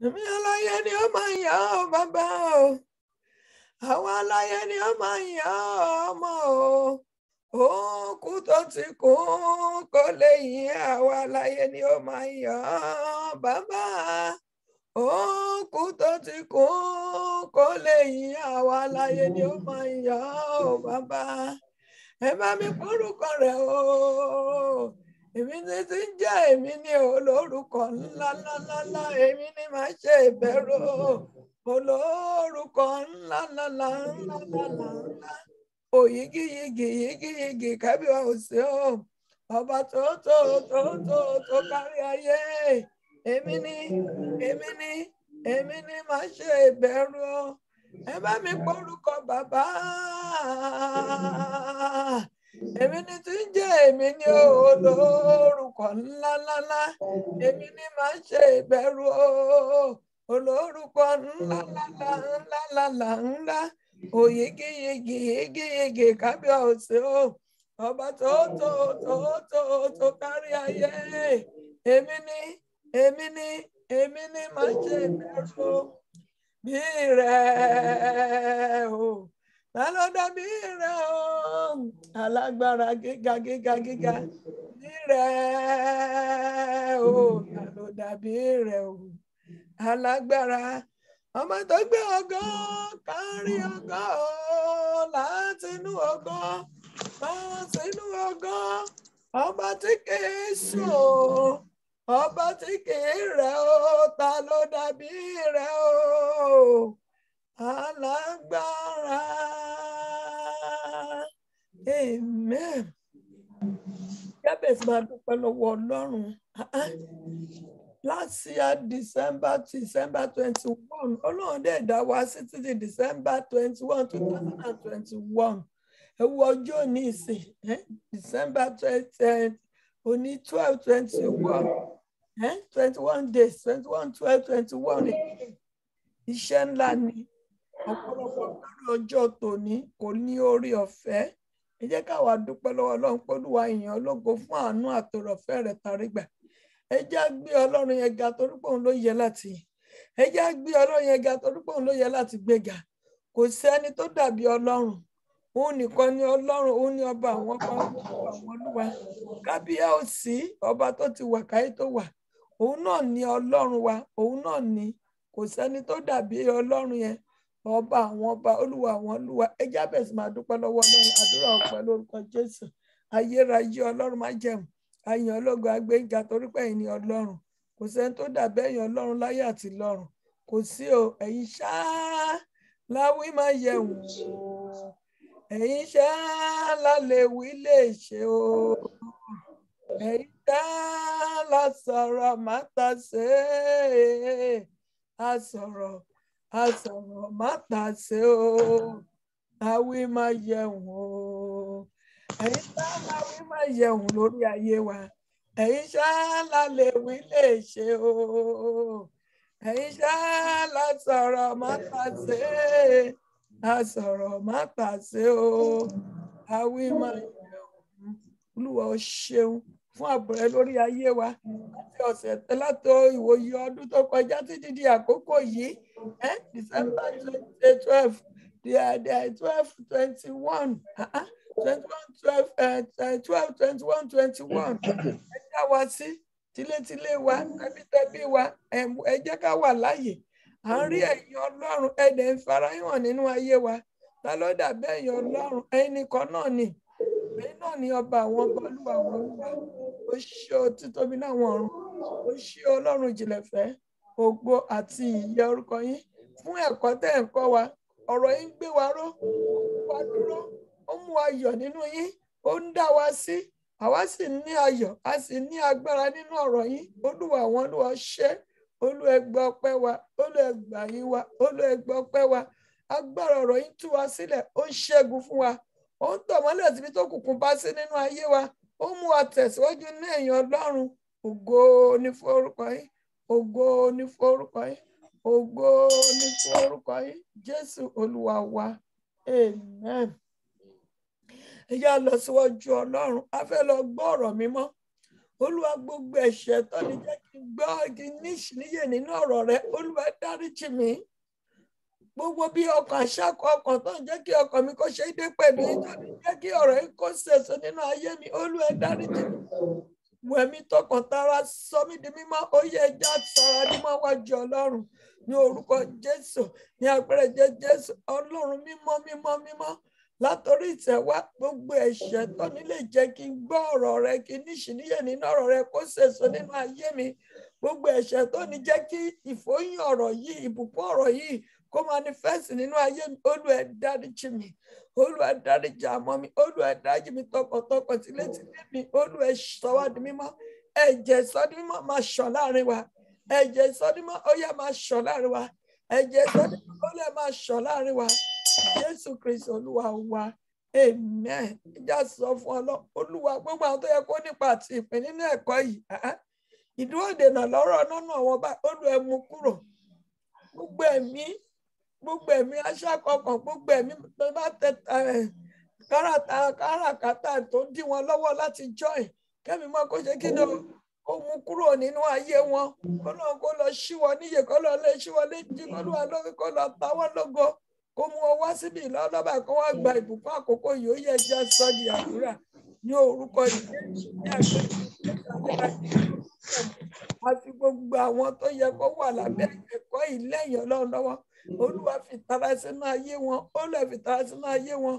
Èmi aláyé ni ó máa yà ọ́ bàbá o. Àwọn aláyé ni ó máa yà ọ́ ọmọ o. Òkú tó ti kú kò lè yìn àwọn aláyé ni ó máa yà ọ́ bàbá. Òkú tó ti kú kò lè yìn àwọn aláyé ni ó máa yà ọ́ bàbá. Ẹ bá mi porúkọ rẹ̀ o. Èmi ní ti ń jẹ́ èmi ní olórúkọ ńlá ńlá èmi ní máa ṣe ìbẹ̀rù olórúkọ ńlá ńlá òyígíyigì kábíyèsí o ọba tó kárí ayé èmi ní máa ṣe ìbẹ̀rù o. Ẹ bá mi porúkọ bàbá. Èmi ní ti ń jẹ́ èmi ní olórúkọ ńlá èmi ní máa ṣe ìbẹ̀rù olórúkọ ńlá òyígíyigì kábíyèsí o ọba tó kárí ayé èmi ní máa ṣe ìbẹ̀rù bí rẹ̀ o. Ta ló dàbí rẹ̀ o, alágbára gíga bí rẹ̀ o. Ta ló dàbí rẹ̀ o, alágbára ọmọ tó gbé ògo kárí ògo látinú ògo sínú ògo ọba tí kìí sùn ọba tí kìí rẹ̀ o. Ta ló dàbí rẹ̀ o, alágbára. Amen. Kábíyèsí máa dúpẹ́ lọ́wọ́ Ọlọ́run. Last year December 21 Ọlọ́run dẹ̀ dá wa sí títí December 21 2021 ewu ọjọ́ ní ìsìn December 20 òní 12/21 21 days 21/12/21 iṣẹ́ ńlá ni ọ̀pọ̀lọpọ̀ lórí ọjọ́ tòní kò ní orí ọ̀fẹ́. Ẹ jẹ́ ká wá dúpẹ́ lọ́wọ́ Ọlọ́run pé Olúwa ìyìn ológo fún àánú àtòrọ̀fẹ́ rẹ̀ tàrí gbà. Ẹ jẹ́ gbé Ọlọ́run yẹn ga torí pé òun ló yẹ láti yìn. Ẹ jẹ́ gbé Ọlọ́run yẹn ga torí pé òun ló yẹ láti gbéga. Kò sí ẹni tó dàbí Ọlọ́run. Òun nìkan ni Ọlọ́run, òun ni ọba àwọn ọba àwọn olúwa. Kábíyèsí ọba tó ti wà káyé tó wà. Òun náà ni Ọlọ́run wa, òun náà ni kò sẹ́ni tó dàbí Ọlọ́run yẹn. Ọba àwọn ọba olúwa àwọn olúwa. Ẹ jẹ́ bẹ̀rẹ̀ sí máa dúpẹ́ lọ́wọ́ Ọlọ́run. Àdúrà ọpẹ́ lórúkọ Jésù. Ayérayé Ọlọ́run má jẹun. Àyàn ológo agbéga torí pé ẹ̀yin ni Ọlọ́run. Kò sẹ́ni tó dàbí ẹ̀yin Ọlọ́run láyé àti lọ́run. Kò sí o, ẹ̀yin ṣáá láwí máa yẹ̀wò. Ẹ̀yin ṣáá lálẹ́ wí lè ṣe o. Ẹ̀yin ṣáá la sọ̀rọ̀ má ta ṣe. A sọ̀rọ̀ má ta ṣe o. Láwí máa yẹ̀wò. Ẹ̀yin ṣáá láwí máa yẹ̀wò lórí ayé wa. Ẹ̀yin ṣáá lálẹ́ wí lè ṣe o. Ẹ̀yin ṣáá la sọ̀rọ̀ má ta ṣe. A sọ̀rọ̀ má ta ṣe o. Láwí máa yẹ̀wò. Olúwa ó ṣeun fún ààbò rẹ lórí ayé wa láti ọ̀sẹ̀ látọ̀ ìwòye ọdún tó kọjá títí di àkókò yìí December 12 12/21 12/21 ẹ já wa sí tilétilé wa tẹbítẹbí wa ẹ jẹ́ ká wà láàyè à ń rí ẹ̀yin Ọlọ́run ẹ̀dẹ̀ ń farahàn nínú ayé wa. Ta ló dàbí ẹ̀yin Ọlọ́run? ẹ̀yin nìkan náà ni ẹ̀yin náà ni ọba àwọn ọba olúwa àwọn olúwa. Ó ṣe títóbi láwọn ọ̀run. Ó ṣe Ọlọ́run ìjìnlẹ̀ fẹ́ ògo àti ìyẹ́ orúkọ yín fún ẹ̀kọ́ tẹ́ ẹ̀ ń kọ́ wa. Ọ̀rọ̀ yín gbé wa ró, ó mú wa dúró, ó mú ayọ̀ nínú yín, ó ń dá wa sí. Àwa sì ní ayọ̀, a sì ní agbára nínú ọ̀rọ̀ yín. Olúwa àwọn olúwa ṣé. Olú ẹ gbọ́ ọpẹ́ wa, Olú ẹ gbà yín wa, Olú ẹ gbọ́ ọpẹ́ wa. Agbára ọ̀rọ̀ yín tú wa sílẹ̀, ó ń ṣẹ́gun fún wa. Ó ń tọ̀ mọ́lẹ̀ síbi tó kùnkùn bá sí nínú ayé wa. Ó mú wa tẹ̀síwájú ní ẹ̀yìn Ọlọ́run. Ògo ni fún orúkọ yín. Ògo ni fún orúkọ yín. Ògo ni fún orúkọ yín. Jésù Olúwa wa. Amen. Ẹ yá lọ síwájú Ọlọ́run. A fẹ́ lọ gbọ́ ọ̀rọ̀ mímọ́. Olúwa gbogbo ẹ̀ṣẹ̀ tó ní jẹ́ kí n gbọ́ kí n níyè nínú ọ̀rọ̀ rẹ Olúwa dáríjì mi gbogbo bí ọkàn àṣàkọ ọkàn tó ń jẹ́ kí ọkàn mi kó ṣe dé pẹ̀lú ìtọ́ni jẹ́ kí ọ̀rọ̀ yìí kó sèso nínú ayé mi Olúwa dáríjì mi wẹ̀ mí tọkàn tara sọ mí di mímọ́ ó yẹ ẹja sara ní mọ́ wájú Ọlọ́run ní orúkọ Jésù ní agbára Jésù Ọlọ́run mímọ́ mímọ́ mímọ́ látòrí ìtẹ̀wá gbogbo ẹ̀ṣẹ̀ tó ní lè jẹ́ kí n gbọ́ ọ̀rọ̀ rẹ kí n níṣìníyè nínú ọ̀rọ̀ rẹ kó sèso nínú ayé mi gbogbo ẹ̀ṣẹ̀ tó ní jẹ́ kí ìfòyín ọ̀rọ̀ yìí ìbùkún ọ̀rọ̀ yìí kó manifest nínú ayé mi Olúwa dáríjì mi Olúwa dáríjì àmọ́ mi Olúwa dáríjì mi tọkàntọkàn tilétilé mi Olúwa sọ wá di mímọ́ ẹ̀jẹ̀ sọ di mímọ́ máa ṣàn láàrin wa ẹ̀jẹ̀ sọ di mímọ́ ó yá máa ṣàn láàrin wa ẹ̀jẹ̀ sọ di mímọ́ ó yá máa ṣàn láàrin wa Jésù Kristi Olúwa wa amen ìjà sọ fún Olúwa gbogbo àwọn tó yẹ kó nípa àti ìpín nínú ẹ̀kọ́ yìí ìdúró dènà lọ́rọ̀ nínú àwọn ọba Olúwa mú kúrò gbogbo ẹ̀mí aṣákọ̀ọ̀kan gbogbo ẹ̀mí tó bá tẹ káràkátà tó dí wọn lọ́wọ́ láti join kẹ́mi mọ́ kó ṣe kí ni ó mú kúrò nínú ayé wọn kó lọ ṣí wọn níyè kó lọ lé ṣí wọn léjì kó lọ ta wọn lógo kó mú wọn wá síbi ìlọ́lọ́bà kó wá gba ìbùkún àkókò yìí ó yẹ jẹ́ sọ́ọ̀dì àdúrà ní orúkọ Jésù ní àgbẹ̀rẹ̀ àti gbogbo àwọn tó yẹ kó wà lábẹ́ ẹ̀kọ́ ìlẹ́yìn Ọlọ́run lọ́wọ́ Olúwa fi tara sínú ayé wọn Olúwa fi tara sínú ayé wọn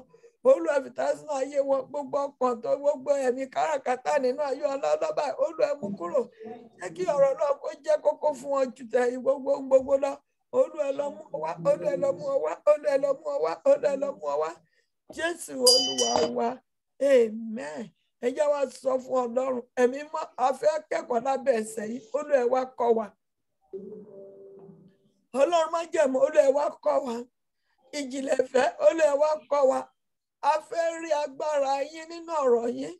Olúwa fi tara sínú ayé wọn gbogbo ọkàn tó gbogbo ẹ̀mí káràkátà nínú ayé ọlọ́lọ́bà Olúwa mú kúrò jẹ́ kí ọ̀rọ̀ náà kó jẹ́ kókó fún wọn jù tẹ̀ gbogbo lọ Olúwa lọ mú ọ wá Olúwa lọ mú ọ wá Olúwa lọ mú ọ wá Olúwa lọ mú ọ wá Jésù Olúwa wa amen ẹ jẹ́ wá sọ fún Ọlọ́run ẹ̀mí mọ́ a fẹ́ kẹ́kọ̀ọ́ lábẹ́ ẹsẹ̀ yìí Olúwa wá kọ́ wa Ọlọ́run má jẹ̀mú Olúwa wá kọ́ wa ìjìnlẹ̀ ìfẹ́ Olúwa wá kọ́ wa a fẹ́ rí agbára yín nínú ọ̀rọ̀ yín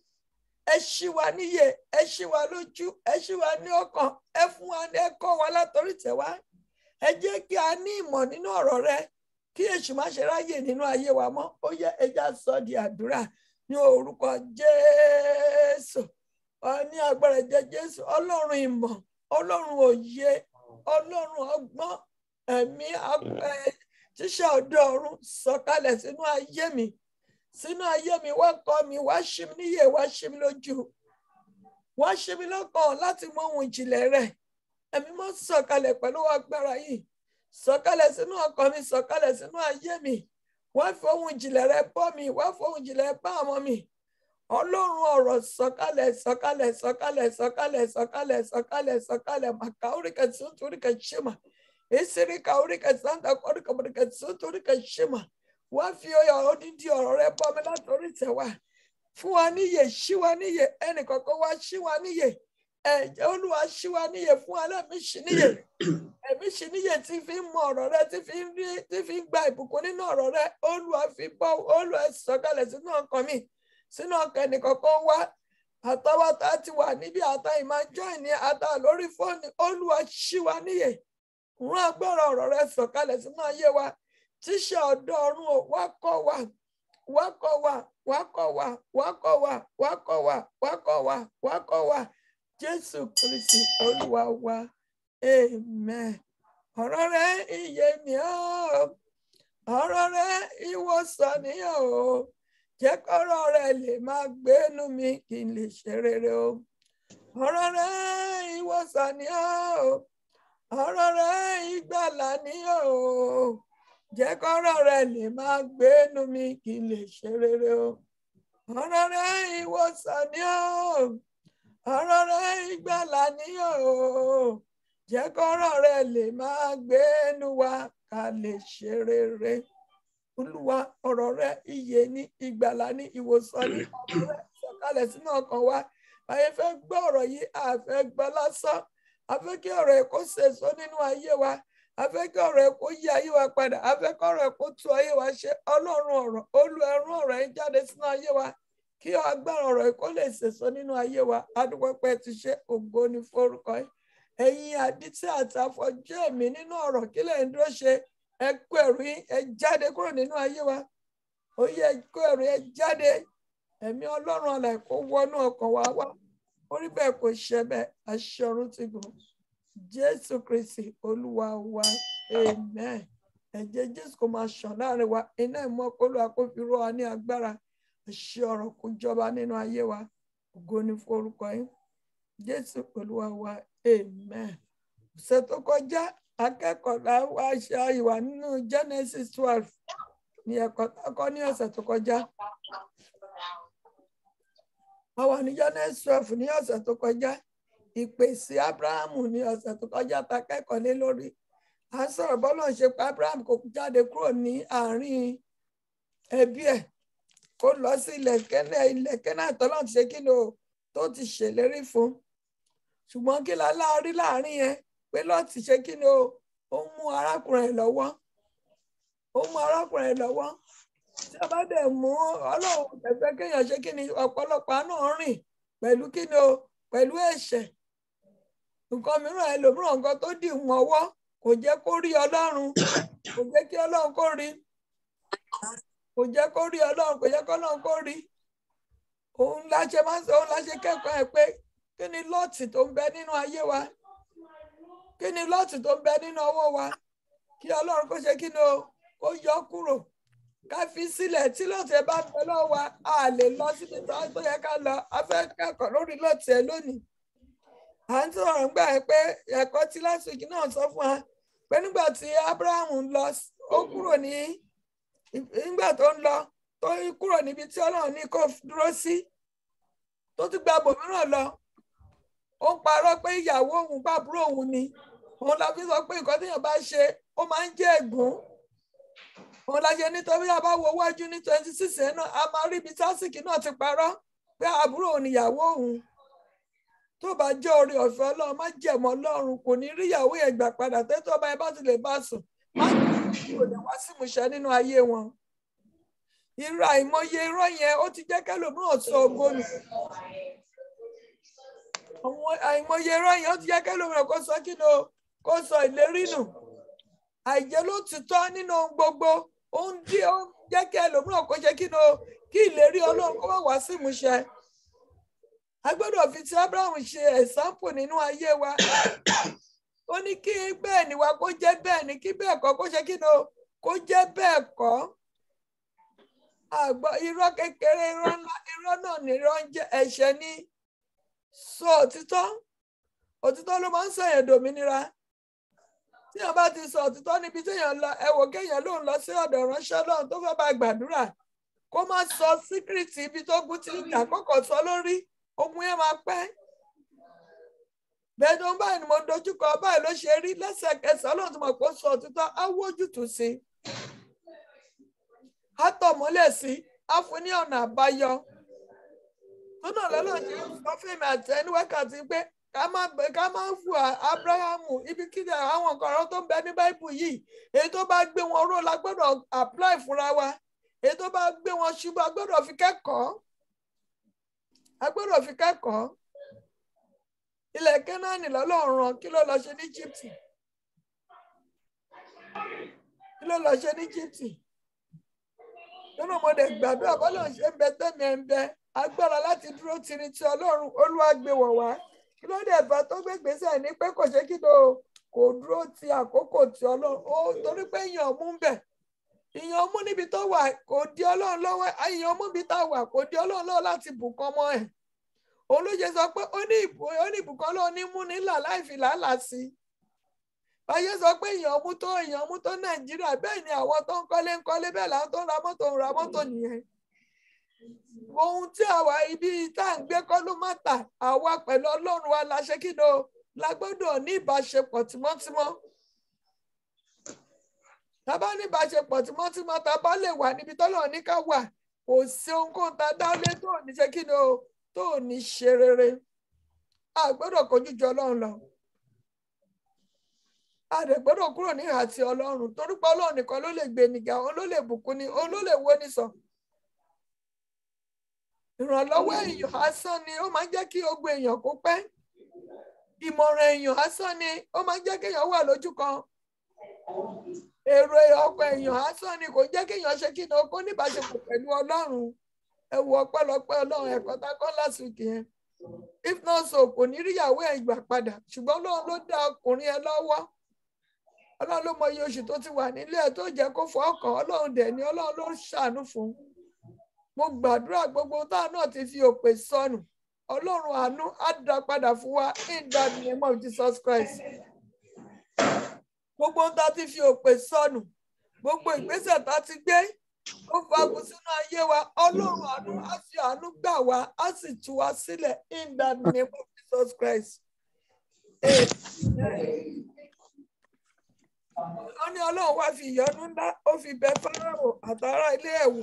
ẹ ṣí wa níyè ẹ ṣí wa lójú ẹ ṣí wa ní ọkàn ẹ fún wa ní ẹ kọ́ wa látòrí tẹ̀wá ẹ jẹ́ kí a ní ìmọ̀ nínú ọ̀rọ̀ rẹ kí èṣù má ṣe ráyè nínú ayé wa mọ́ ó yẹ ẹja sọ di àdúrà ní orúkọ Jésù ní agbára Jésù Ọlọ́run ìmọ̀ Ọlọ́run òye Ọlọ́run ọgbọ́n ẹ̀mí tíṣà ọ̀dọ̀ ọ̀run sọ̀kalẹ̀ sínú ayé mi wá kọ́ mi wá ṣí mi níyè wá ṣí mi lójú wá ṣí mi lọ́kàn láti mọ ohun ìjìnlẹ̀ rẹ̀ ẹ̀mí mọ́ sọ̀kalẹ̀ pẹ̀lú agbára yìí sọ̀kalẹ̀ sínú ọkàn mi sọ̀kalẹ̀ sínú ayé mi wá fi ohun ìjìnlẹ̀ rẹ bọ́ mi wá fi ohun ìjìnlẹ̀ rẹ bá ọmọ mi Ọlọ́run ọ̀rọ̀ sọ̀kalẹ̀ màkà oríkà tuntun oríkà ṣẹ́mà ìsíríkà oríkà santa oríkà tuntun oríkà ṣẹ́mà wá fi odidi ọ̀rọ̀ rẹ bọ́ mi látòrí tẹ̀wá fún wa níyè ṣí wa níyè ẹnìkọ̀ọ̀kan wá ṣí wa níyè ẹ̀jẹ̀ Olúwa ṣí wa níyè fún alẹ́ mi ṣí níyè ẹ̀mí ṣí níyè tí fi ń mọ ọ̀rọ̀ rẹ tí fi ń gba ìbùkún nínú ọ̀rọ̀ rẹ Olúwa fi bọ́ Olúwa sọ̀kalẹ̀ sínú ọkàn mi sínú ọkàn ẹnìkọ̀ọ̀kan wá àtọwọ́tá ti wà níbi àtà ìmájọ́ ìní àtà lórí fóònù Olúwa ṣí wa níyè rán agbára ọ̀rọ̀ rẹ sọ̀kalẹ̀ sínú ayé wa tíṣà ọ̀dọ̀ ọ̀run ò wá kọ́ wa wá kọ́ wa wá kọ́ wa wá kọ́ wa wá kọ́ wa wá kọ́ wa wá kọ́ wa Jésù Kristi Olúwa wa amen ọ̀rọ̀ rẹ ìyè ni ó ọ̀rọ̀ rẹ ìwòsàn ni ó jẹ́ kọ́rọ̀ rẹ lè máa gbénú mi kí n lè ṣe rere o ọ̀rọ̀ rẹ ìwòsàn ni ó ọ̀rọ̀ rẹ ìgbàlà ni ó jẹ́ kọ́rọ̀ rẹ lè máa gbénú mi kí n lè ṣe rere o ọ̀rọ̀ rẹ ìwòsàn ni ó ọ̀rọ̀ rẹ ìgbàlà ni ó jẹ́ kọ́rọ̀ rẹ lè máa gbénú wa ká lè ṣe rere Olúwa ọ̀rọ̀ rẹ ìyè ni ìgbàlà ni ìwòsàn ni ọ̀rọ̀ rẹ sọ̀kalẹ̀ sínú ọkàn wa àyè fẹ́ gbọ́ ọ̀rọ̀ yìí àfẹ́ gbọ́ lásán àfẹ́ kí ọ̀rọ̀ ẹ̀ kó sèso nínú ayé wa àfẹ́ kí ọ̀rọ̀ ẹ̀ kó yí ayé wa padà àfẹ́ kí ọ̀rọ̀ ẹ̀ kó tú ayé wa ṣe Ọlọ́run ọ̀rọ̀ Olúẹrún ọ̀rọ̀ ẹ̀ jáde sínú ayé wa kí agbára ọ̀rọ̀ ẹ̀ kó lè sèso nínú ayé wa adúpẹ́pẹ́ ti ṣe ògo ní forúkọ yìí ẹ̀yin àdítí àti àfọ̀jú ẹ̀mí nínú ọ̀rọ̀ kí lẹ̀ ń dúró ṣe ẹ kó ẹ̀rù yín ẹ jáde kúrò nínú ayé wa ó yẹ kó ẹ̀rù ẹ jáde ẹ̀mí Ọlọ́run alààyè kó wọnú ọkàn wa wá orí bẹ́ẹ̀ kò ṣẹ bẹ́ẹ̀, àṣẹ ọ̀run ti gùn. Jésù Kristi Olúwa wa, amen. Ẹ̀jẹ̀ Jésù kò máa ṣàn láàrin wa, iná ìmọ̀ Olúwa kó fi rọ̀ wá ní agbára, àṣẹ ọ̀rọ̀ kó jọba nínú ayé wa. Ògo ni fún orúkọ yín. Jésù Olúwa wa, amen. Ọ̀sẹ̀ tó kọjá akẹ́kọ̀ọ́ la wá ṣe ìwà nínú Genesis 12 ní ẹ̀kọ́ tá a kọ́ ní ọ̀sẹ̀ tó kọjá. A wà ní Genesis 12 ní ọ̀sẹ̀ tó kọjá. Ìpèsè Ábúráhámù ní ọ̀sẹ̀ tó kọjá ta kẹ́kọ̀ọ́ lé lórí. A sọ̀rọ̀ bọ́lá ṣe pé Ábúráhámù kò jáde kúrò ní àárín ẹbí ẹ̀ kó lọ sí ilẹ̀ Kénáánì tọ́lọ́run ti ṣe kí ni o tó ti ṣèlérí fún. Ṣùgbọ́n kí la láàrí láàrin yẹn pé Lọ́ọ̀tì ṣe kí ni o ó mú arákùnrin ẹ̀ lọ́wọ́. Ó mú arákùnrin ẹ̀ lọ́wọ́. Tí a bá dẹ̀ mú Ọlọ́run ẹ̀fẹ́ kéèyàn ṣe kí ni ọ̀pọ̀lọpọ̀ náà rìn pẹ̀lú kí ni o pẹ̀lú ẹ̀ṣẹ̀. Nǹkan mìíràn ẹlòmíràn nǹkan tó dì wọ́n ọwọ́ kò jẹ́ kó rí Ọlọ́run, kò jẹ́ kí Ọlọ́run kó rí. Kò jẹ́ kó rí Ọlọ́run, kò jẹ́ kó Ọlọ́run kó rí. Òun láṣẹ máa ń sọ, òun láṣẹ kẹ́kọ̀ọ́ ẹ̀ pé kí ni Lọ́ọ̀tì tó ń bẹ nínú ayé wa? Kí ni Lọ́ọ̀tì tó ń bẹ nínú ọwọ́ wa? Kí Ọlọ́run kó ṣe kí ni o kó yọ kúrò. Ká fi sílẹ̀ tí Lọ́ọ̀tì ẹ bá ń bẹ lọ́wọ́ wa, a lè lọ síbi tó yẹ ká lọ. A fẹ́ kẹ́kọ̀ọ́ lórí Lọ́ọ̀tì ẹ lónìí. À ń sọ̀rọ̀ gbà pé ẹ̀kọ́ tí last week náà sọ fún wa pé nígbà tí Ábúráhámù ń lọ, ó kúrò ní nígbà tó ń lọ tó kúrò níbi tí Ọlọ́run ní kó dúró sí tó ti gba bòmíràn lọ. Ó ń parọ́ pé ìyàwó òun pàbúrò òun ni. Òun la fi sọ pé nǹkan téèyàn bá ṣe ó máa ń jẹ́ ègún. Òun la ṣe nítorí a bá wo wájú ní 26 ẹ̀ náà a máa rí ibi tásìkì náà ti parọ́ pé àbúrò òun níyàwó òun. Tó bá jẹ́ oore ọ̀fẹ́ Ọlọ́run má jẹ̀mọ́ Ọlọ́run kò ní rí ìyàwó yẹn gbà padà tẹ́tọ́ bá ẹ bá ti lè bá sùn má jẹ́ kò lè wá sí ìmúṣẹ nínú ayé wọn. Irú àìmọye irọ́ yẹn ó ti jẹ́ kẹ́lòmíràn sọ ògo nù. Àwọn àìmọye irọ́ yẹn ó ti jẹ́ kẹ́lòmíràn kó sọ kí ni o kó sọ ìlérí nù. Àìjẹ́ ló ti tọ́ nínú ohun gbogbo ó ń jẹ́ kí ẹlòmíràn kó ṣe kí ni o kí ìlérí Ọlọ́run kó má wá sí ìmúṣẹ. A gbọ́dọ̀ fi ti Ábúráhámù ṣe ẹ̀sáǹpù nínú ayé wa. Ó ní kí bẹ́ẹ̀ ni wa kó jẹ́ bẹ́ẹ̀ ni kí bẹ́ẹ̀ kọ́ kó ṣe kí ni o kó jẹ́ bẹ́ẹ̀ kọ́. Àgbọ̀ irọ́ kékeré irọ́ ńlá irọ́ náà ni irọ́ ń jẹ́ ẹ̀ṣẹ̀ ní. Sọ òtítọ́. Òtítọ́ ló máa ń sọ èèyàn dòmìnira. Tí èèyàn bá ti sọ òtítọ́ níbi tí èèyàn lọ ẹ wò kéèyàn lóun lọ sí ọ̀dọ̀ ìránṣẹ́ Ọlọ́run tó fẹ́ bá gbàdúrà kó má sọ síkírìtì ibi tó gún ti ń jà kókò sọ lórí. Ogun yẹn máa pẹ́. Bẹ́ẹ̀ ni ó báyìí ni mo dojúkọ báyìí ló ṣe rí lẹ́sẹ̀kẹsẹ̀ Ọlọ́run tó mọ̀ pé ó sọ òtítọ́ á wójútùú sí i. Á tọ̀ mọ́lẹ̀ sí i, á fún ní ọ̀nà àbáyọ. Tó náà lọ́nà ṣe ń sọ fèmí àti ẹni wákàtí pé ká má fún Ábúráhámù ibi kíjà àwọn nǹkan ọ̀rọ̀ tó ń bẹ ní Báíbù yìí. Èyí tó bá gbé wọn ró la gbọ́dọ̀ apply fúnra wa. Èyí tó bá gbé wọn ṣubú a gbọ́dọ̀ fi kẹ́kọ̀ọ́. A gbọ́dọ̀ fi kẹ́kọ̀ọ́. Ilẹ̀ Kénáánì lọ́lọ́run rán kí ló lọ ṣe ní Íjíbítì? Kí ló lọ ṣe ní Íjíbítì? Nínú ọmọdé gbàdúrà bọ́lá ṣe ń bẹ tẹ́mi ẹ̀ ń bẹ agbára láti dúró tiri ti Ọlọ́run Olúwa gbé wọ̀ wá. Kí ló dé ẹ̀fà tó gbé gbèsè ní pé kò ṣe kí ló kò dúró ti àkókò ti Ọlọ́run. Ó torí pé ìyàn mú ń bẹ̀. Ìyàn mú níbi tó wà kò di Ọlọ́run lọ́wọ́. Ìyàn mú níbi tá wà kò di Ọlọ́run lọ́wọ́ láti bùkún ọmọ ẹ̀. Òun ló ṣe sọ pé ó ní ìbùkún Ọlọ́run ní mú nílà láì fi làálàá sí i. Báyé sọ pé èèyàn mú tó Nàìjíríà bẹ́ẹ̀ ni àwọn tó ń kọ́lé bẹ́ẹ̀ làwọn tó ń ra mọ́tò nìyẹn. Ohun tí àwa ibi tá à ń gbé kọ́ ló má tà àwa pẹ̀lú Ọlọ́run wa la ṣe kí ni o la gbọ́dọ̀ ní ìbáṣepọ̀ tímọ́tímọ́. Tá bá ní ìbáṣepọ̀ tímọ́tímọ́ tá bá lè wà níbi tọ́lọ́run ní ká wà kò sí ohunkóhun tá dá lé tó ní ṣe kí ni o tó ní ṣe rere. A gbọ́dọ̀ kojú jọ Ọlọ́run lọ. A dẹ̀ gbọ́dọ̀ kúrò ní ìhà ti Ọlọ́run torí pé Ọlọ́run nìkan ló lè gbé nìga òun ló lè bùkún ni òun ló lè wó ní sàn. Ìrànlọ́wọ́ èèyàn asán ni ó máa ń jẹ́ kí ogun èèyàn kó pẹ́. Ìmọ̀ràn èèyàn asán ni ó máa ń jẹ́ kí èèyàn wà lójú kan. Èrò ọkọ̀ èèyàn asán ni kò jẹ́ kí èèyàn ṣe kí ni ó kó níbáṣepọ̀ pẹ̀lú Ọlọ́run. Ẹ wo ọpẹ́lọpẹ́ Ọlọ́run ẹ̀kọ́ tá a kọ́ last week yẹn. if not so kò ní rí ìyàwó ẹ̀ gbà padà ṣùgbọ́n Ọlọ́run ló dá ọkùnrin ẹ lọ́wọ́. Ọlọ́run ló mọ iye oṣù tó ti wà nílé ẹ̀ tó jẹ́ kó fọ́ ọkàn. Ọlọ́run dẹ̀ ni Ọlọ́run ló ṣàánú fún un. Mo gbàdúrà gbogbo táà náà ti fi òpè sọnù. Ọlọ́run àánú á dá padà fún wa in the name of Jesus Christ. Gbogbo tá ti fi òpè sọnù, gbogbo ìgbésẹ̀ tá ti gbé, ó fagun sínú ayé wa. Ọlọ́run àánú á fi àánú gbà wá, á sì tú wa sílẹ̀ in the name of Jesus Christ. Ó ní Ọlọ́run wá fi ìyọ́nú ńlá, ó fi bẹ Fáráò àtàrà ilé ẹ̀ wò.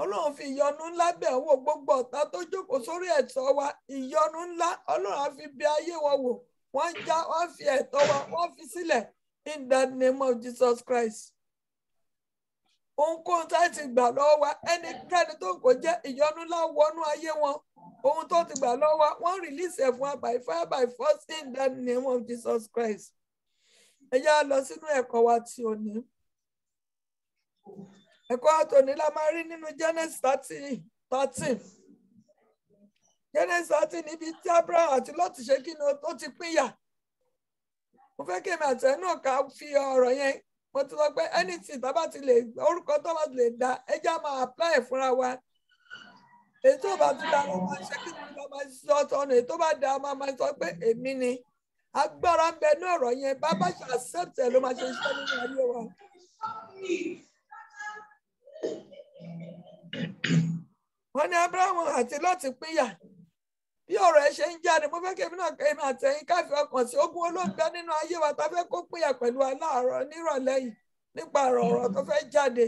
Ọlọ́run fi ìyọ́nú ńlá bẹ̀ wò gbogbo ọ̀tá tó jókòó sórí ẹ̀tọ́ wa. Ìyọ́nú ńlá Ọlọ́run á fi bẹ ayé wọn wò. Wọ́n já, wọ́n fi ẹ̀tọ́ wa, wọ́n fi sílẹ̀ in the name of Jesus Christ. Ohunkóhun tá ti gbà lọ́wọ́ wa, ẹnikẹ́ni tó kò jẹ́ ìyọ́nú ńlá wọnú ayé wọn. Ohun tó ti gbà lọ́wọ́ wa, wọ́n release ẹ̀ fún wa by fire by force in the name of Jesus Christ. Ẹ yá lọ sínú ẹ̀kọ́ wa tí ò ní. Ẹ̀kọ́ àtòní la máa rí nínú Genesis 13. Genesis 13 níbi tí Abraham àti Lọ́ọ̀tì ṣe kí ni ó ti pínyà. Mo fẹ́ kí èmi àtẹ̀ náà ká fi ọ̀rọ̀ yẹn. Mo ti sọ pé anything tá bá ti lè orúkọ tó bá ti lè dá ẹjá máa apply fúnra wa. Èyí tó bá ti dá lọ máa ṣe kí ni lọ máa sọ ọ̀nà èyí tó bá dá máa sọ pé èmi ni. Agbára ń bẹ ní ọ̀rọ̀ yẹn bá bá ṣe accept ẹ̀ ló máa ṣe iṣẹ́ nínú ayé wa. Wọ́n ní Abraham àti Lọ́ọ̀tì pínyà. Bí ọ̀rọ̀ ẹ ṣe ń jáde, mo fẹ́ kí èmi náà kẹ́mi àtẹ̀yìn káfí ọkàn sí ogun olóńgbẹ nínú ayé wa tá fẹ́ kó pínyà pẹ̀lú aláàárọ̀ nírọ̀lẹ́ yìí nípa ọ̀rọ̀ tó fẹ́ jáde.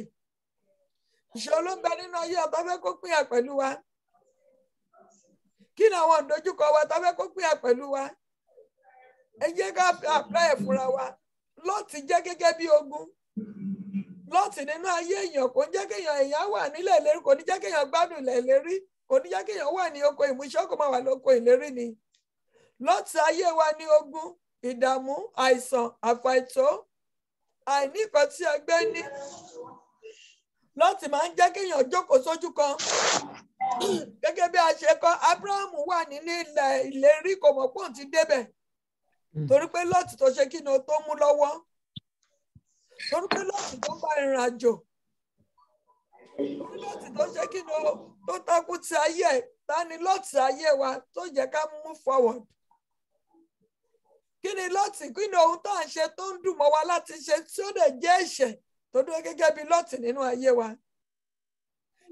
Ìṣòro olóńgbẹ nínú ayé wa tá fẹ́ kó pínyà pẹ̀lú wa. Kí ni àwọn ìdojúkọ wa tá fẹ́ kó pínyà pẹ̀lú wa? Ẹ jẹ́ ká apply fúnra wa. Lọ́ọ̀tì jẹ́ gẹ́gẹ́ bí ogun. Lọ́ọ̀tì nínú ayé èèyàn kò ní jẹ́ kéèyàn wà nílẹ̀ ìlérí, kò ní jẹ́ kéèyàn gbádùn ilẹ̀ ìlérí, kò ní jẹ́ kéèyàn wà ní oko ìmúṣẹ kó máa wà lóko ìlérí ni. Lọ́ọ̀tì ayé wa ní ogun, ìdààmú, àìsàn, àfàìtó, àìní nǹkan tí a gbé ní. Lọ́ọ̀tì máa ń jẹ́ kéèyàn jókòó sójú kan. Gẹ́gẹ́ bí a ṣe kọ́, Abraham wà nínú ilẹ̀ ìlérí kò mọ̀ pé òun ti débẹ̀. Torí pé Lọ́ọ̀tì tó ṣe kí ni o tó mú lọ́wọ́. Torí pé Lọ́ọ̀tì tó bá ìrìn àjò. Torí Lọ́ọ̀tì tó ṣe kí ni o tó takú ti ayé ẹ̀. Ta ni Lọ́ọ̀tì ayé wa tó jẹ́ ká move forward? Kí ni Lọ́ọ̀tì? Kí ni ohun tó à ń ṣe tó ń dùn mọ́ wa láti ṣe tí ó dẹ̀ jẹ́ ẹ̀ṣẹ̀ tó dúró gẹ́gẹ́ bí Lọ́ọ̀tì nínú ayé wa?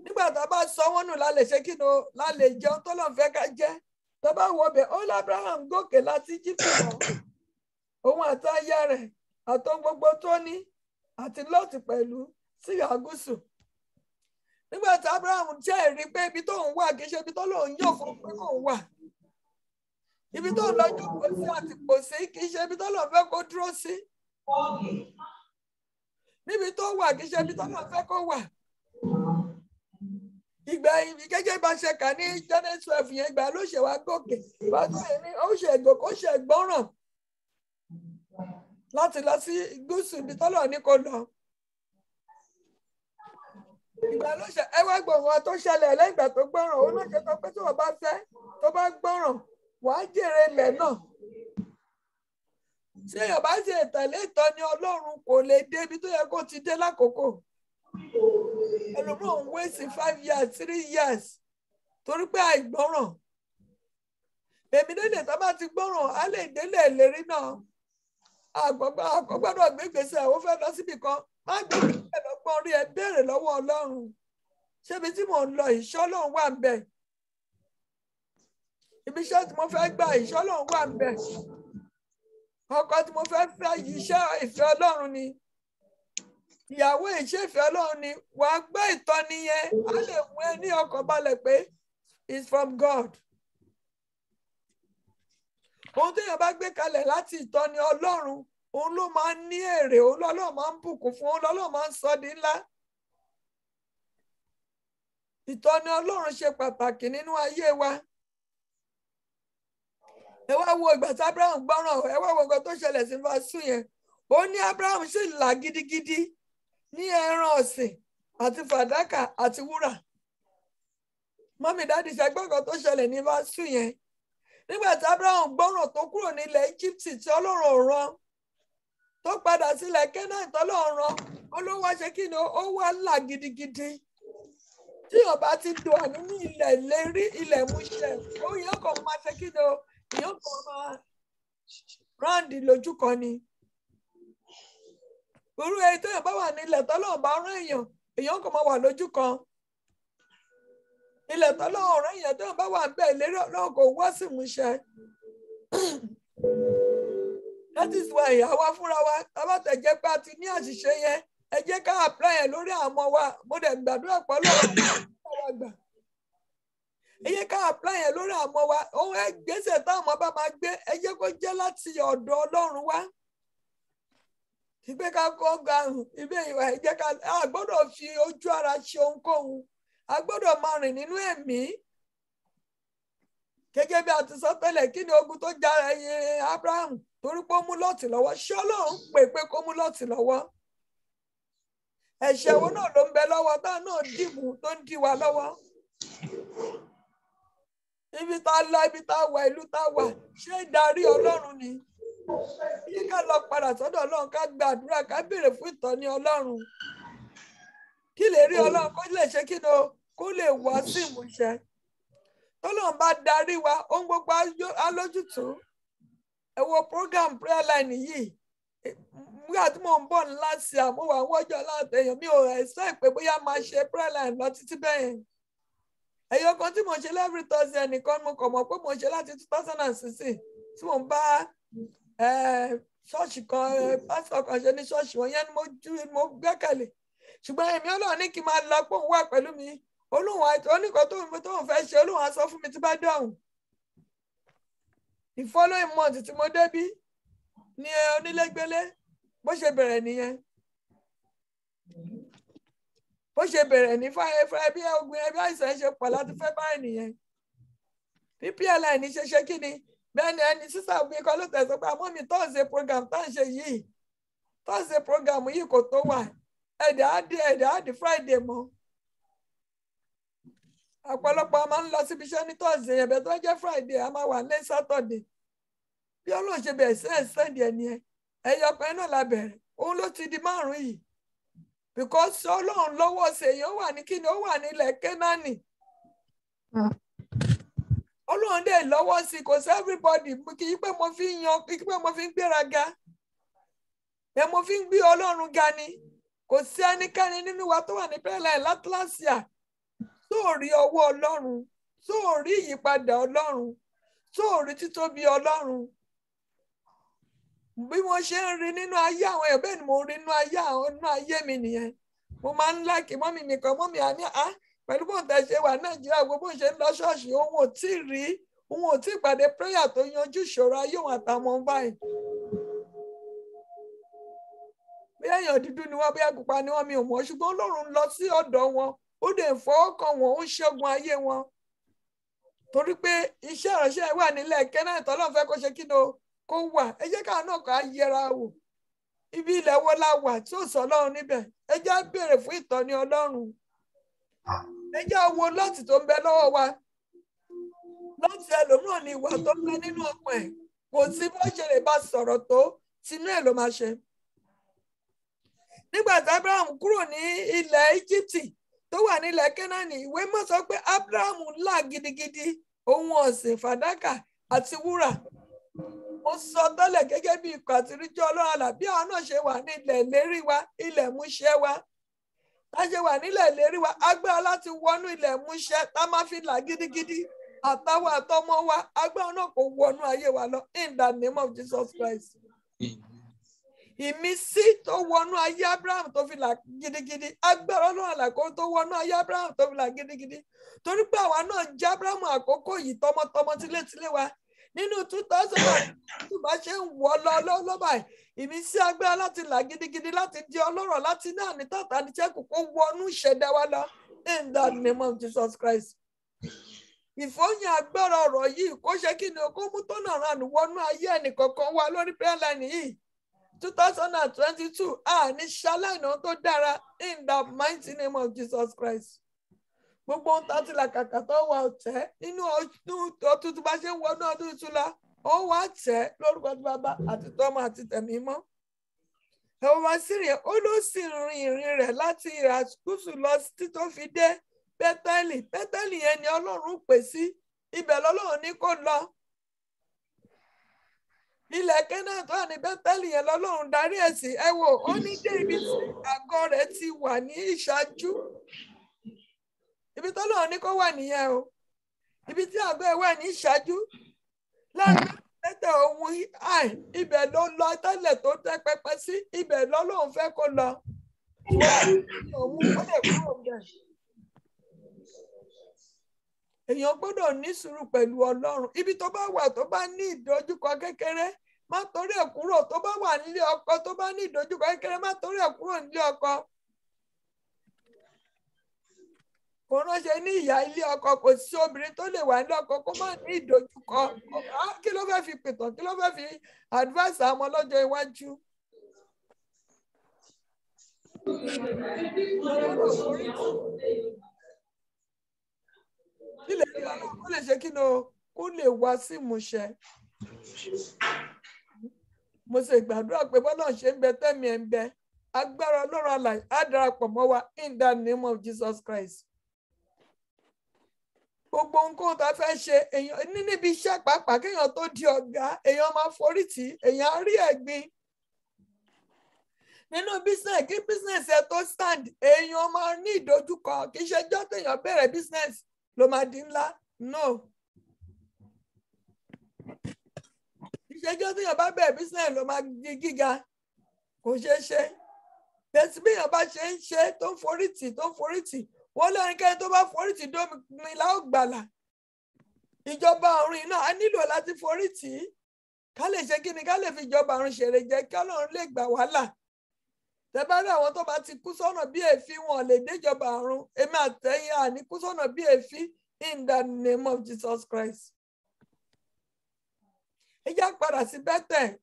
Nígbà tá a bá sọ wọ́n nù la lè ṣe kí ni o la lè jẹun tó lọ́n fẹ́ ká jẹ́. Tó bá wo bẹ̀ ó l'Abraham gòkè láti Íjíbítì lọ. Òun àti aya rẹ̀ àtọ́n gbogbo tó ní àti Lọ́ọ̀tì pẹ̀lú sí ìhà gúúsù. Nígbà tí Abraham jẹ́ rí pé ibi tó ń wà kì í ṣe ibi tó lòun yóò fún pé kò ń wà. Ibi tó ń lọ jókòó sí àti pò sí kì í ṣe ibi tó lòun fẹ́ kó dúró sí. Níbi tó wà kì í ṣe ibi tó lòun fẹ́ kó wà. Ìgbà gẹ́gẹ́ bá ṣe kà ní Genesis 12 yẹn ìgbà ló ṣe wá gòkè. Bàtà yẹn ni ó ṣe ègbò kó ṣe gbọ́ràn láti lọ sí gúúsù ibi tọ́lọ̀ ní kò lọ. Ìgbà ló ṣe ẹ wá gbọ̀ngàn tó ṣẹlẹ̀ lẹ́yìn ìgbà tó gbọ́ràn òun náà ṣe sọ pé tí wọ́n bá fẹ́ tó bá gbọ́ràn wàá jèrè ilẹ̀ náà. Tí èèyàn bá ṣe tẹ̀lé ìtọ́ni Ọlọ́run kò lè dé ibi tó yẹ kó ti dé lákòókò. Ẹlòmíràn ń wéṣì 5 years 3 years torí pé àìgbọ́ràn. Èmi dédé tá bá ti gbọ́ràn á lè délé ìlérí náà. Àkọ́gbọ́dọ̀ gbégbèsè ó fẹ́ lọ síbi kan má gbégbèsè lọ́gbọ́n orí ẹ béèrè lọ́wọ́ Ọlọ́run. Ṣébi tí mò ń lọ ìṣọ́ Ọlọ́run wà ń bẹ̀. Ibi iṣẹ́ tí mo fẹ́ gbà ìṣọ́ Ọlọ́run wà ń bẹ̀. Ọkọ tí mo fẹ́ fẹ́ iṣẹ́ ìfẹ́ Ọlọ́run ni. Ìyàwó ìṣe ìfẹ́ Ọlọ́run ni. Wàá gbọ́ ìtọ́ni yẹn á lè mú ẹ ní ọkàn balẹ̀ pé it's from God. Ohun tí èèyàn bá gbé kalẹ̀ láti ìtọ́ni Ọlọ́run òun ló máa ń ní èrè, òun lọ́lọ́run máa ń bùkún fún, òun lọ́lọ́run máa ń sọ di ńlá. Ìtọ́ni Ọlọ́run ṣe pàtàkì nínú ayé wa. Ẹ wá wo ìgbà tí Abraham gbọ́ràn, ẹ wá wo nǹkan tó ṣẹlẹ̀ sí fásitì yẹn. Ó ní Abraham sì là gidigidi ní ẹran ọ̀sìn àti fàdákà àti wúrà. mọ́mí dáàdì ṣẹgbọ́n kan tó ṣẹlẹ̀ ní verse 2 yẹn nígbà tí Abraham gbọ́ràn tó kúrò nílẹ̀ Egypt tí Ọlọ́run ò rán tó padà sílẹ̀ Canaan tọ́lọ́run rán olówó ṣe kí ni ó wá là gidigidi tí ọba ti do àní ní ilẹ̀ lérí ilẹ̀ múṣẹ ó yẹ kó máa ṣe kí ni o ìyẹn kó máa ráǹdì lójú kan ni irú èyí tó yẹ bá wà nílẹ̀ tọ́lọ́run bá rán èèyàn kó máa wà lójú kan ilẹ̀ tọ́lọ́run rán èèyàn tó yẹ bá wà bẹ́ẹ̀ lérí Ọlọ́run kò wá sí múṣẹ. That is why àwa fúnra wa abátẹ̀jẹ́ pé a ti ní àṣìṣe yẹn ẹ jẹ́ ká apply yẹn lórí àwọn wa mo dẹ̀ gbàdúrà pẹ̀lú àwọn àgbà ẹ jẹ́ ká apply yẹn lórí àwọn wa ohun ẹgbẹ́sẹ̀ táwọn ọmọ bá máa gbé ẹ jẹ́ kó jẹ́ láti ọ̀dọ̀ Ọlọ́run wá ìgbé ká kọ́ garùn ibẹ̀ ìwà ẹ jẹ́ ká a gbọ́dọ̀ fi ojú ara ṣe ohunkóhun a gbọ́dọ̀ máa rìn nínú ẹ̀mí gẹ́gẹ́ bí a ti sọ tẹ́lẹ̀ kí ni ogun tó já ẹyin Abraham torí pé ó mú Lọ́ọ̀tì lọ́wọ́ ṣé Ọlọ́run pè kó mú Lọ́ọ̀tì lọ́wọ́ ẹ̀ṣẹ̀ wo náà ló ń bẹ lọ́wọ́ tá náà dìbò tó ń dì wá lọ́wọ́ ibi tá a lọ ibi tá a wà ìlú tá a wà ṣé ìdarí Ọlọ́run ni yí ká lọ padà sọ́dọ̀ Ọlọ́run ká gbàdúrà ká béèrè fún ìtọ́ni Ọlọ́run kí lè rí Ọlọ́run kó lè ṣe kí ni o kó lè wá sí ìmúṣẹ tọ́lọ́run bá darí wa ohun gbogbo alójútùú ẹ wo program prayer line yìí nígbà tí mò ń bọ̀ ńlá sí àmúwò àwọn ọjọ́ látẹ̀yàn mi ò ẹ̀sẹ̀ pé bóyá máa ṣe prayer line lọ títí bẹ́ẹ̀ ẹ̀yọ kan tí mo ṣe every Thursday nìkan mo kàn mọ̀ pé mo ṣe láti 2016 tí mò ń bá ṣọ́ọ̀ṣì kan pásítọ̀ kan ṣe ní ṣọ́ọ̀ṣì wọn yẹn ni mo gbẹ́kẹ̀lé ṣùgbọ́n èmi Ọlọ́run ní kí n máa lọ pé òun wà pẹ̀lú mi olóhùn oníkan tóun fẹ́ ṣe olóhùn á sọ fún mi tí bá dọ̀hùn the following month tí mo débí ní onílégbélé bó ṣe bẹ̀rẹ̀ nìyẹn bó ṣe bẹ̀rẹ̀ ní fúnra bí ogun ẹbí àìsàn ṣe pọ̀ láti fẹ́ báyìí nìyẹn PPLN ní ṣe kí ni bẹ́ẹ̀ ni ẹni sísá mi kọ́ ló tẹ̀sán pé àmọ́ mi Thursday program tá à ń ṣe yìí Thursday program yìí kò tó wà ẹ̀dẹ̀ á di Friday mọ́ ọ̀pọ̀lọpọ̀ a máa ń lọ síbi iṣẹ́ ní Thursday ẹ̀bẹ̀ tó jẹ́ Friday a máa wà ní Saturday bí Ọlọ́run ṣe bẹ̀rẹ̀ sí ẹ̀sẹ̀ndì ẹ̀ nìyẹn ẹ̀yọ kan náà la bẹ̀rẹ̀ òun ló ti di 5 yìí because Ọlọ́run lọ́wọ́ ṣe èèyàn wà ní kíni ó wà nílẹ̀ Kénáánì Ọlọ́run dẹ̀ lọ́wọ́ sí kò sí everybody kì í pé mo fi ń yan kì í pé mo fi ń gbéraga ẹ̀ mo fi ń gbé Ọlọ́run ga ni kò sí ẹnikẹ́ni nínú wa tó wà ní prayer line l'Atlasia tó rí ọwọ́ Ọlọ́run tó rí ìyípadà Ọlọ́run tó rí títóbi Ọlọ́run bí mo ṣe ń rí nínú ayé àwọn èèyàn bẹ́ẹ̀ ni mo rí nínú ayé mi nìyẹn mo máa ń láàkì mọ́mì mi kan mọ́mì àní pẹ̀lú bóun tẹ̀ ṣe wà Nàìjíríà gbogbo ṣe ń lọ ṣọ́ọ̀ṣì òun ò tí ì pàdé prayer tó yanjú ìṣòro ayé òun àtàwọn báyìí bí èèyàn dúdú ni wọ́n bí àgùpá ni wọ́n mi ò mọ̀ ṣùgbọ́n Ọlọ́run lọ sí ọ̀dọ̀ wọn ó dẹ̀ fọwọ́ kàn wọ́n ó ṣẹ́gun ayé wọn torí pé iṣẹ́ ìránṣẹ́ wà nílẹ̀ Kénáánì tọ́lọ́run fẹ́ kó ṣe kí ni kó wà ẹ jẹ́ káà náà ká yẹra wò ibi ilẹ̀ wo la wà tí ò sọ Ọlọ́run níbẹ̀ ẹ jẹ́ á béèrè fún ìtọ́ni Ọlọ́run ẹ jẹ́ á wo Lọ́ọ̀tì tó ń bẹ lọ́wọ́ wa Lọ́ọ̀tì ẹlòmíràn ni ìwà tó ń bẹ nínú ọkàn ẹ̀ kò sí bó ṣe lè bá sọ̀rọ̀ tó tinú ẹ̀ ló máa ṣe nígbà tí Abraham kúrò ní ilẹ̀ Íjíbítì tó wà nílẹ̀ Kénáánì ìwé mọ́ sọ pé Abraham là gidigidi ohun ọ̀sìn fàdákà àti wúrà ó sọ tẹ́lẹ̀ gẹ́gẹ́ bí ikọ̀ àti ríjọ́ Ọlọ́run àlà bí àwọn náà ṣe wà ní ilẹ̀ ìlérí wa ilẹ̀ múṣẹ́ wa tá ṣe wà nílẹ̀ ìlérí wa agbára láti wọnú ilẹ̀ múṣẹ́ tá máa fi là gidigidi àtàwọn àtọmọ wa agbára náà kò wọnú ayé wa lọ in the name of Jesus Christ. Ìmísí tó wọnú ayé Abraham tó fi là gidigidi agbára Ọlọ́run àlàkó tó wọnú ayé Abraham tó fi là gidigidi torí pé àwa náà jẹ́ Abraham àkókò yìí tọmọtọmọ tílétílé wa nínú 2000 bá ṣe ń wọ lọ báyìí ìmísí agbára láti là gidigidi láti di ọlọ́rọ̀ láti ní àní tàtà ní ṣẹ́kù kó wọnú ìṣẹ̀dá wa lọ in the name of Jesus Christ. Ìfọyín agbára ọ̀rọ̀ yìí kó ṣe kí ni kó mú tọ́nà ránù wọnú ayé ẹnìkọ̀ọ̀kan wa lórí prayer line yìí 2022 àní ṣaláìná tó dára in the mighty name of Jesus Christ. gbogbo ohun tá ti là kàkà tó wà ọ̀tẹ̀ nínú ọdún tuntun bá ṣe ń wọnú ọdún ìtura ó wà tẹ̀ lórúkọ tí bàbá àti tọmọ àti tẹ̀mí mọ́. ẹ̀wọ̀n wá sí rìn ó ló sì rin ìrìn rẹ̀ láti ìhà gúúsù lọ sí tó fi dé Bẹ́tẹ́lì. Bẹ́tẹ́lì yẹn ni Ọlọ́run pè sí, ibẹ̀ lọ́lọ́run ní kó lọ. ilẹ̀ Kénáánì tó wà ní Bẹ́tẹ́lì yẹn lọ́lọ́run darí ẹ̀ sí. ẹ wò ó ní dé ibi tí àgọ́ rẹ̀ ti wà ní ìṣáájú. ibi tọ́lọ́run ní kó wà nìyẹn o, ibi tí àgọ́ ẹ̀ wà ní ìṣáájú. láàrin tẹ́tẹ̀ ohun ibẹ̀ ló lọ tẹ́lẹ̀ tó tẹ́ pẹpẹ sí, ibẹ̀ lọ́lọ́run fẹ́ kó lọ. èèyàn gbọ́dọ̀ ní sùúrù pẹ̀lú Ọlọ́run. ibi tó bá wà tó bá ní ìdojúkọ kékeré má torí ẹ̀ kúrò. tó bá wà nílé ọkọ tó bá ní ìdojúkọ kékeré má torí ẹ̀ kúrò nílé ọkọ. kò ránṣẹ́ ní ìyá ilé ọkọ, kò sí obìnrin tó lè wà nílé ọkọ kó má ní ìdojúkọ. kí ló fẹ́ fi pìtàn, kí ló fẹ́ fi advice àwọn ọlọ́jọ́ iwájú. ilẹ̀ ní Ọlọ́run kó lè ṣe kí ni o, kó lè wá sí ìmúṣẹ. mo ṣe gbàdúrà pé bọ́lá ṣe ń bẹ tẹ́mi ẹ̀ ń bẹ, agbára Ọlọ́run alààyè á darapọ̀ mọ́ wa in the name of Jesus Christ. gbogbo nǹkan tá a fẹ́ ṣe èèyàn níbi iṣẹ́ pàápàá kéèyàn tó di ọ̀gá èèyàn máa forí tì í, èèyàn á rí ẹ̀gbin. nínú business kí business ẹ tó stand èèyàn máa ní ìdojúkọ. kì í ṣe jọ́ téèyàn bẹ̀rẹ̀ business ló máa di ńlá, no. ìṣẹ́jọ́ téèyàn bá bẹ̀rẹ̀ business ló máa di gíga, kò ṣeé ṣe. bẹ́ẹ̀ bí èèyàn bá ṣe ń ṣe tó ń forí tì wọ́n lẹ́rìn kẹ́ni tó bá forí tì dómi la ó gbàlà. ìjọba ọ̀run náà a nílò láti forí tì í ká lè ṣe kí ni, ká lè fi ìjọba ọ̀run ṣèrè jẹ́ kí Ọlọ́run lè gbà wá là. tẹ́bárí àwọn tó bá ti kú sọ́nà bí èéfín wọn lè déjọba ọ̀run. èmi àtẹ̀yìn àní kú sọ́nà bí èéfín in the name of Jesus Christ. ẹ já padà sí Bẹ́tẹ̀.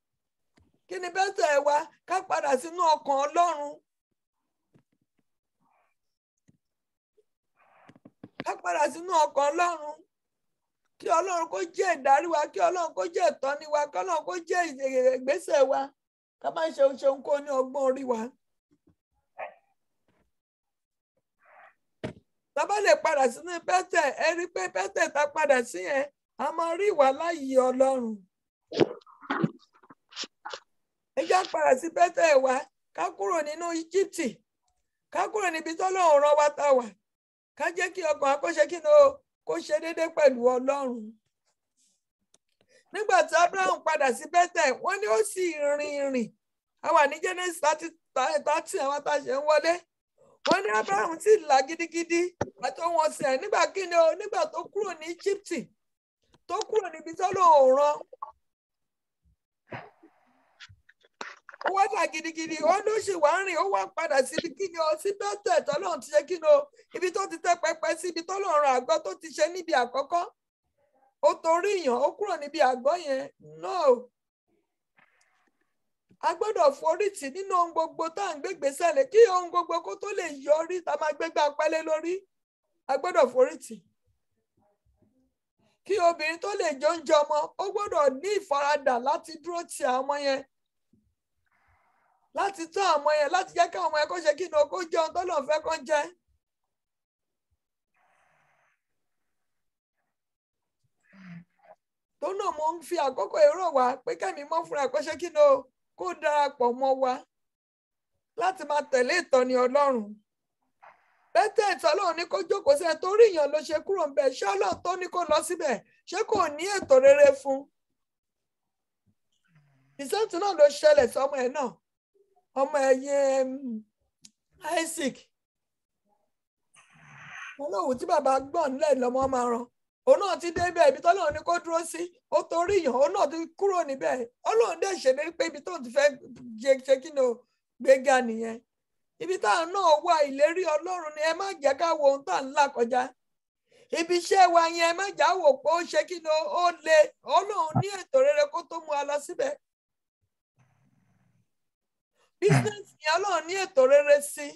kí ni Bẹ́tẹ̀ wa? ká padà sínú ọkàn Ọlọ́run. ká padà sínú ọkàn Ọlọ́run. kí Ọlọ́run kó jẹ́ ìdarí wa, kí Ọlọ́run kó jẹ́ ìtọ́ni wa, kí Ọlọ́run kó jẹ́ ìgbésẹ̀ wa. ká má ṣe ohun kó ní ọgbọ́n orí wa. tá bá lè padà sínú Bẹ́tẹ̀, ẹ rí pé Bẹ́tẹ̀ tá padà sí yẹn a máa rí ìwà láàyè Ọlọ́run. ẹ já padà sí Bẹ́tẹ̀ wa, ká kúrò nínú Íjíbítì, ká kúrò níbi tọ́lọ́run rán wa tá wà, ká jẹ́ kí ọkàn wa kó ṣe kí ni o, kó ṣe déédéé pẹ̀lú Ọlọ́run. nígbà tí Abraham padà sí Bẹ́tẹ̀ wọ́n ní ó sì rìn a wà ní Genesis 30 àwọn tá a ṣe ń wọlé. wọ́n ní Abraham sì là gidigidi àti ohun ọ̀sìn ẹ̀ nígbà kí ni o, nígbà tó kúrò ní Íjíbítì, tó kúrò níbi tọ́lọ́run rán. ó wá là gidigidi, ó ló sì wá rìn, ó wá padà síbi kí ni o, sí Bẹ́tẹ̀ tọ́lọ́run ti ṣe kí ni o, ibi tó ti tẹ́ pẹpẹ sí, ibi tọ́lọ́run àgọ́ tó ti ṣe níbi àkọ́kọ́. ó torí ìyàn ó kúrò níbi àgọ́ yẹn, no. a gbọ́dọ̀ forí tì nínú ohun gbogbo tá à ń gbégbé sẹ́lẹ̀ kí ohun gbogbo kó tó lè yọrí tá a máa gbégbá pẹ́lẹ́ lórí. a gbọ́dọ̀ forí tì. kí obìnrin tó lè jẹ oúnjẹ ọmọ ó gbọ́dọ̀ ní ìfaradà láti dúró ti àwọn ọmọ yẹn, láti tọ́ àwọn ọmọ yẹn, láti jẹ́ kí àwọn ọmọ yẹn kó ṣe kí ni o, kó jẹ ohun tó lọ́n fẹ́ kó jẹ. tó náà mo ń fi àkókò èrò wá pé kẹ́mi mọ́ fúnra kó ṣe kí ni o, kó darapọ̀ mọ́ wa láti máa tẹ̀lé ìtọ́ni Ọlọ́run. Bẹ́tẹ̀ ìtọ́ Ọlọ́run ní kó jókòó sí ẹ torí ìyàn ló ṣe kúrò ńbẹ̀, ṣé Ọlọ́run tó ní kó lọ síbẹ̀ ṣé kò ní ètò rere fún? ìṣẹ́ntì náà ló ṣẹlẹ̀ sọmọ ẹ̀ náà, ọmọ ẹ̀yìn Isaac. Ọlọ́run tí bàbá gbọ́n nílẹ̀ lọ́mọ máa ràn, òun náà ti débẹ̀ ibi tọ́lọ́run ní kó dúró sí, ó torí ìyàn òun náà ti kúrò níbẹ̀. Ọlọ́run dẹ̀ ṣèlérí pé ibi tó ti fẹ́ ṣe kí ni o, gbéga nìyẹn. Ibi táwọn náà wà ìlérí Ọlọ́run ni, ẹ má jẹ́ ká wo ohun tá à ń là kọjá. Ibi iṣẹ́ wa yẹn ẹ má jà wò pé ó ṣe kí ni ó le. Ọlọ́run ní ètò rere kó tó mú wa lọ síbẹ̀. Business yẹn Ọlọ́run ní ètò rere sí.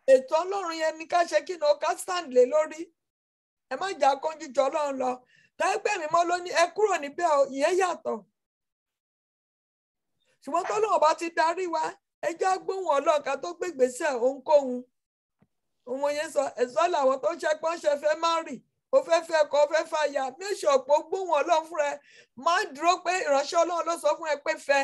ètò Ọlọ́run yẹn ní ká ṣe kí ni ó ká stand lé lórí. Ẹ má jà kánjú jọ Ọlọ́run lọ. Tẹ́gbẹ́ mi mọ́ ló ní ẹ kúrò níbẹ̀ o, ìyẹn yàtọ̀. Ṣùgbọ́n tọ́lọ́run bá ti darí wa, ẹ jẹ́ gbóhùn Ọlọ́run ká tó gbégbèsè ohunkóhun. Òun yẹn sọ ẹ̀sọ́ làwọn tó ṣe pọ́n ṣe fẹ́ má rì, ó fẹ́ fẹ́ kọ́, ó fẹ́ fàyà, méṣì ọ̀pọ̀ gbóhùn Ọlọ́run fún ẹ, má dúró pé ìránṣẹ́ Ọlọ́run ló sọ fún ẹ pé fẹ́.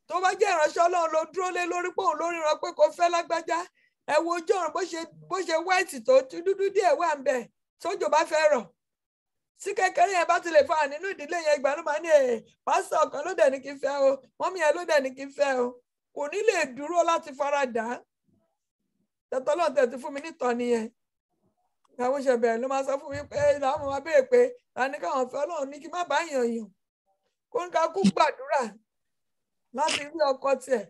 Tó bá jẹ́ ìránṣẹ́ Ọlọ́run ló dúró lé lórí pé òun lórí ran pé kò fẹ́ lágbájá, ẹ wo ojú ọ̀run bó ṣe wáìtì tó dúdú díẹ̀ wà ń bẹ̀ tójò bá fẹ́ rọ̀. Sí kékeré yẹn bá ti lè fa nínú ìdílé yẹn ìgbà ló máa ní pásítọ̀ kan ló dẹ̀ ní kí n fẹ́ o, mọ́mí yẹn ló dẹ̀ ní kí n fẹ́ o, kò ní lè dúró láti fara dà á. Tẹ̀tọ́ lọ́n tẹ̀ ti fún mi nítọ́ nìyẹn. Àwọn ìṣẹ̀bẹ̀rẹ̀ ló máa sọ fún mi pé làwọn máa béèrè pé tani káwọn fẹ́ Ọlọ́run ní kí má bá yàn yàn. Kó ń ká kú gbàdúrà láti rí ọkọ tiẹ̀.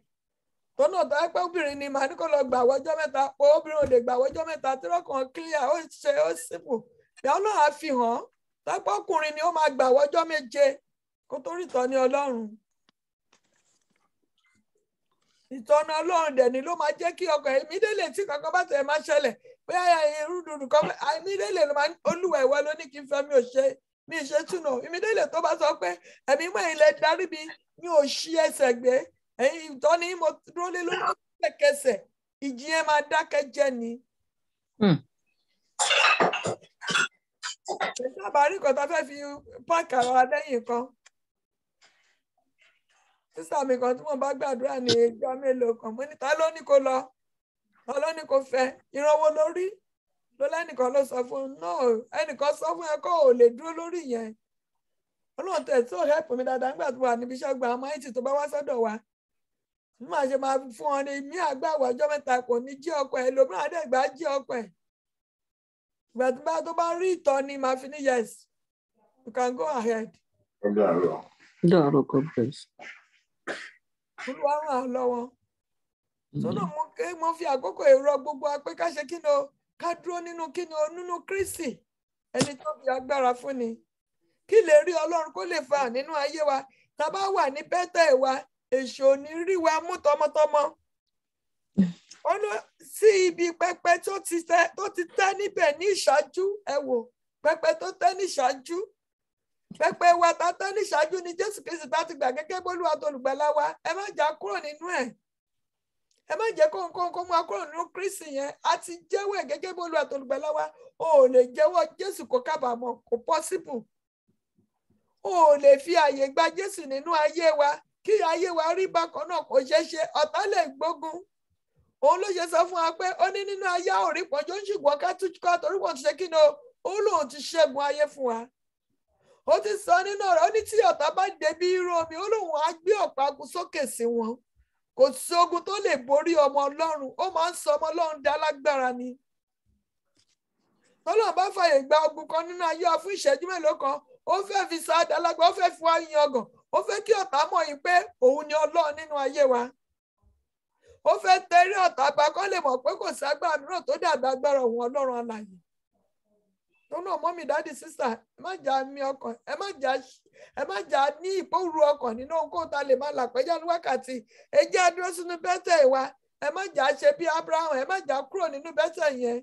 Tọ́nà tó ẹ pé obìnrin ni màá ní kó lọ gbà wọ́jọ́ mẹ́ta, pé obìnrin ò lè gbà wọ́jọ́ mẹ́ta tí lọ́kàn clear ó ṣe ó simple. Ìyá Ọlọ́run á fi hàn. Tọ́pọ̀ ọkùnrin ni ó máa gbà wọ́jọ́ méje kó tó rí ìtọ́ni Ọlọ́run. Ìtọ́ni Ọlọ́run dẹ̀ ni ló máa jẹ́ kí ọkàn ẹ̀mí délé tí kankan bá tẹ̀ máa ṣẹlẹ̀ pé irú dùdù kan ẹ̀mí délé ló máa Olúwa ìwọ ló ní kí n fẹ́ mi ṣe túnà. Ẹ̀mí délé tó bá sọ pé ẹ̀mí mọ́ ilẹ̀ darí mi ò ṣí ẹsẹ̀ gbé ẹ̀yìn ìtọ́ni mo dúró lé lórí kẹ̀kẹ́sẹ̀ ìjì yẹn máa dákẹ́ jẹ́ ni. Sábàárì kan tá fẹ́ fi páàkì ara lẹ́yìn kan. Sísá mi kan tí wọ́n bá gbàdúrà ní ìjọ mélòó kan, mo ní ta ló ní kó lọ, ta ló ní kó fẹ́, ìrànwọ́ lórí ló lẹ́nìkan ló sọ fún un náà, ẹnìkan sọ fún ẹ kó o lè dúró lórí yẹn. Ọlọ́run tẹ̀ tó help mi dáadáa nígbà tó wà níbi iṣẹ́ gba ọmọ ẹ̀tì tó bá wá sọ́dọ̀ wa. Bí màá ṣe máa fún ọ ní mí àgbà ọjọ́ mẹ́ta kò ní jí ọkọ ẹ̀ lóbìnrin àdẹ́gbà jí ọkọ ẹ̀. Ìgbà tó bá rí ìtọ́ni máa fi ní yes, you can go ahead. Dàrú kò bẹ̀rẹ̀. Olúwa ràn án lọ́wọ́. Sọ́nà mo fi àkókò èrò gbogbo apé ká ṣe kí ni o, ká dúró nínú kí ni o, nínú Kristi, ẹni tó fi agbára fún ni. Kí lè rí Ọlọ́run kó lè fà nínú ayé wa. Tá bá wà ní bẹ́tẹ̀ wa, èṣù ò ní rí wa mú tọmọtọmọ. Wọ́n lọ sí ibi pẹpẹ tó ti tẹ́ níbẹ̀ ní ìṣáájú, ẹ wò, pẹpẹ tó tẹ́ ní ìṣáájú. Pẹpẹ wa tá tẹ́ ní ìṣáájú ni Jésù Kristi tá ti gbà gẹ́gẹ́ bí Olúwa tó olùgbàlà wa. Ẹ má jà kúrò nínú ẹ̀. Ẹ má jẹ́ kó mú wa kúrò nínú Kristi yẹn. A ti jẹ́wọ́ ẹ̀ gẹ́gẹ́ bí Olúwa tó olùgbàlà wa. O ò lè jẹ́wọ́ Jésù kó kábàámọ̀, kò possible. O ò lè fi àyè gba Jésù nínú ayé wa kí ayé wa rí bákan náà kò ṣeé ṣe. Ọ̀tá lè gbógun. Òun ló ṣe sọ fún wa pé ó ní nínú ayé òrí pọ̀jù ń ṣùgbọ́n ká tún kọ́ torí wọ́n ti ṣe kí ni o, ó lóun ti ṣẹ́gun ayé fún wa. Ó ti sọ nínú ọ̀rọ̀, ó ní tí ọ̀tá bá dé bí irú omi, ó lóun á gbé ọ̀pá ogun sókè sí wọn. Kò sí ogun tó lè borí ọmọ Ọlọ́run, ó máa ń sọ ọmọ Ọlọ́run dá lágbára ni. Ọlọ́run bá fàyè gba ogun kan nínú ayé wa fún ìṣẹ́jú mélòó kan, ó fẹ́ fi sáadà lágbára, ó fẹ́ fi wá yan ọgàn, ó fẹ́ kí ọ̀tá mọ̀ yìí pé òun ni Ọlọ́run nínú ayé wa. Ó fẹ́ tẹrí ọ̀tá bá kán lè mọ̀ pé kò sí agbára mìíràn tó dàbí agbára òun Ọlọ́run alààyè. Lọ́nà mọ́mí dáàdì sísà, ẹ má jà mí ọkàn, ẹ má jà ní ìpòrú ọkàn nínú ohun tá lè máa là pẹ́jà ní wákàtí. Ẹ jẹ́ á dúró sínú bẹ́tẹ̀ wa, ẹ má jà ṣe bí Abraham, ẹ má jà kúrò nínú bẹ́tẹ̀ yẹn.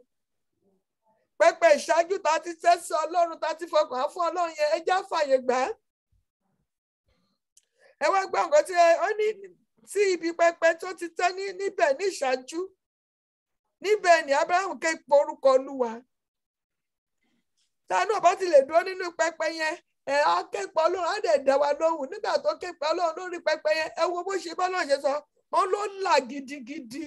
Pẹpẹ ìṣáájú tá ti tẹ́ sí Ọlọ́run, tá ti fọkàn á fún Ọlọ́run yẹn, ẹ já fàyè gbà á. Ẹ wá gbọ́ nǹkan tí ó ní sí ibi pẹpẹ tó ti tẹ́ níbẹ̀ ní ìṣáájú. Níbẹ̀ ni Abraham ké pe orúkọ Olúwa. Tá náà bá ti lè dúró nínú pẹpẹ yẹn, á ké pe Ọlọ́run, á dẹ̀ dá wa lóhùn. Nígbà tó ké pe Ọlọ́run lórí pẹpẹ yẹn, ẹ wo bó ṣe bọ́lọ́run ṣe sọ, wọ́n ló là gidigidi.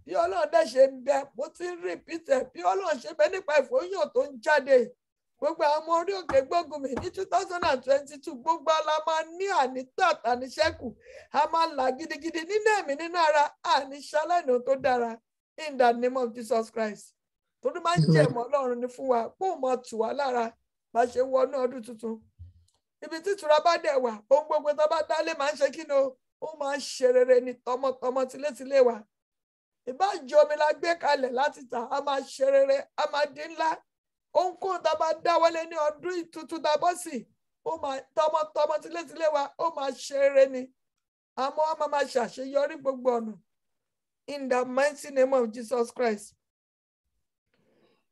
Bí Ọlọ́run dẹ̀ ṣe ń bẹ, mo ti ń rìpítẹ̀, bí Ọlọ́run ṣe bẹ nípa ìfòyàn tó ń jáde. Gbogbo àwọn orí òkè gbógun mi ní 2022, gbogbo ala máa ní ànítà àníṣẹ́kù, a máa là gidigidi nínú ẹ̀mí nínú ara, àníṣálẹ́nu tó dára in the name of Jesus Christ. Torí máa ń jẹ́ ìmọ̀ Ọlọ́run ní fún wa, kó mọ̀ tù wá lára bá ṣe wọnú ọdún tuntun. Ibi tí ìtura bá dẹ̀ wà, ohun gbogbo tó bá dálé máa ń ṣe kí ni o, ó máa ń ṣe rere ní tọmọtọmọ tilétilé wa. Ìbájọ́ omi la gbé kalẹ̀ láti tà, a máa ṣe rere, a máa dín ńlá. Ohunkóhun tá a bá dáwọ́lé ní ọdún ìtútù dábọ́ sí, ó máa tọmọtọmọ tilétilé wa, ó máa ṣe rere ni. Àmọ́ a máa ṣàṣeyọrí gbogbo ọ̀nà. in the mighty name of Jesus Christ.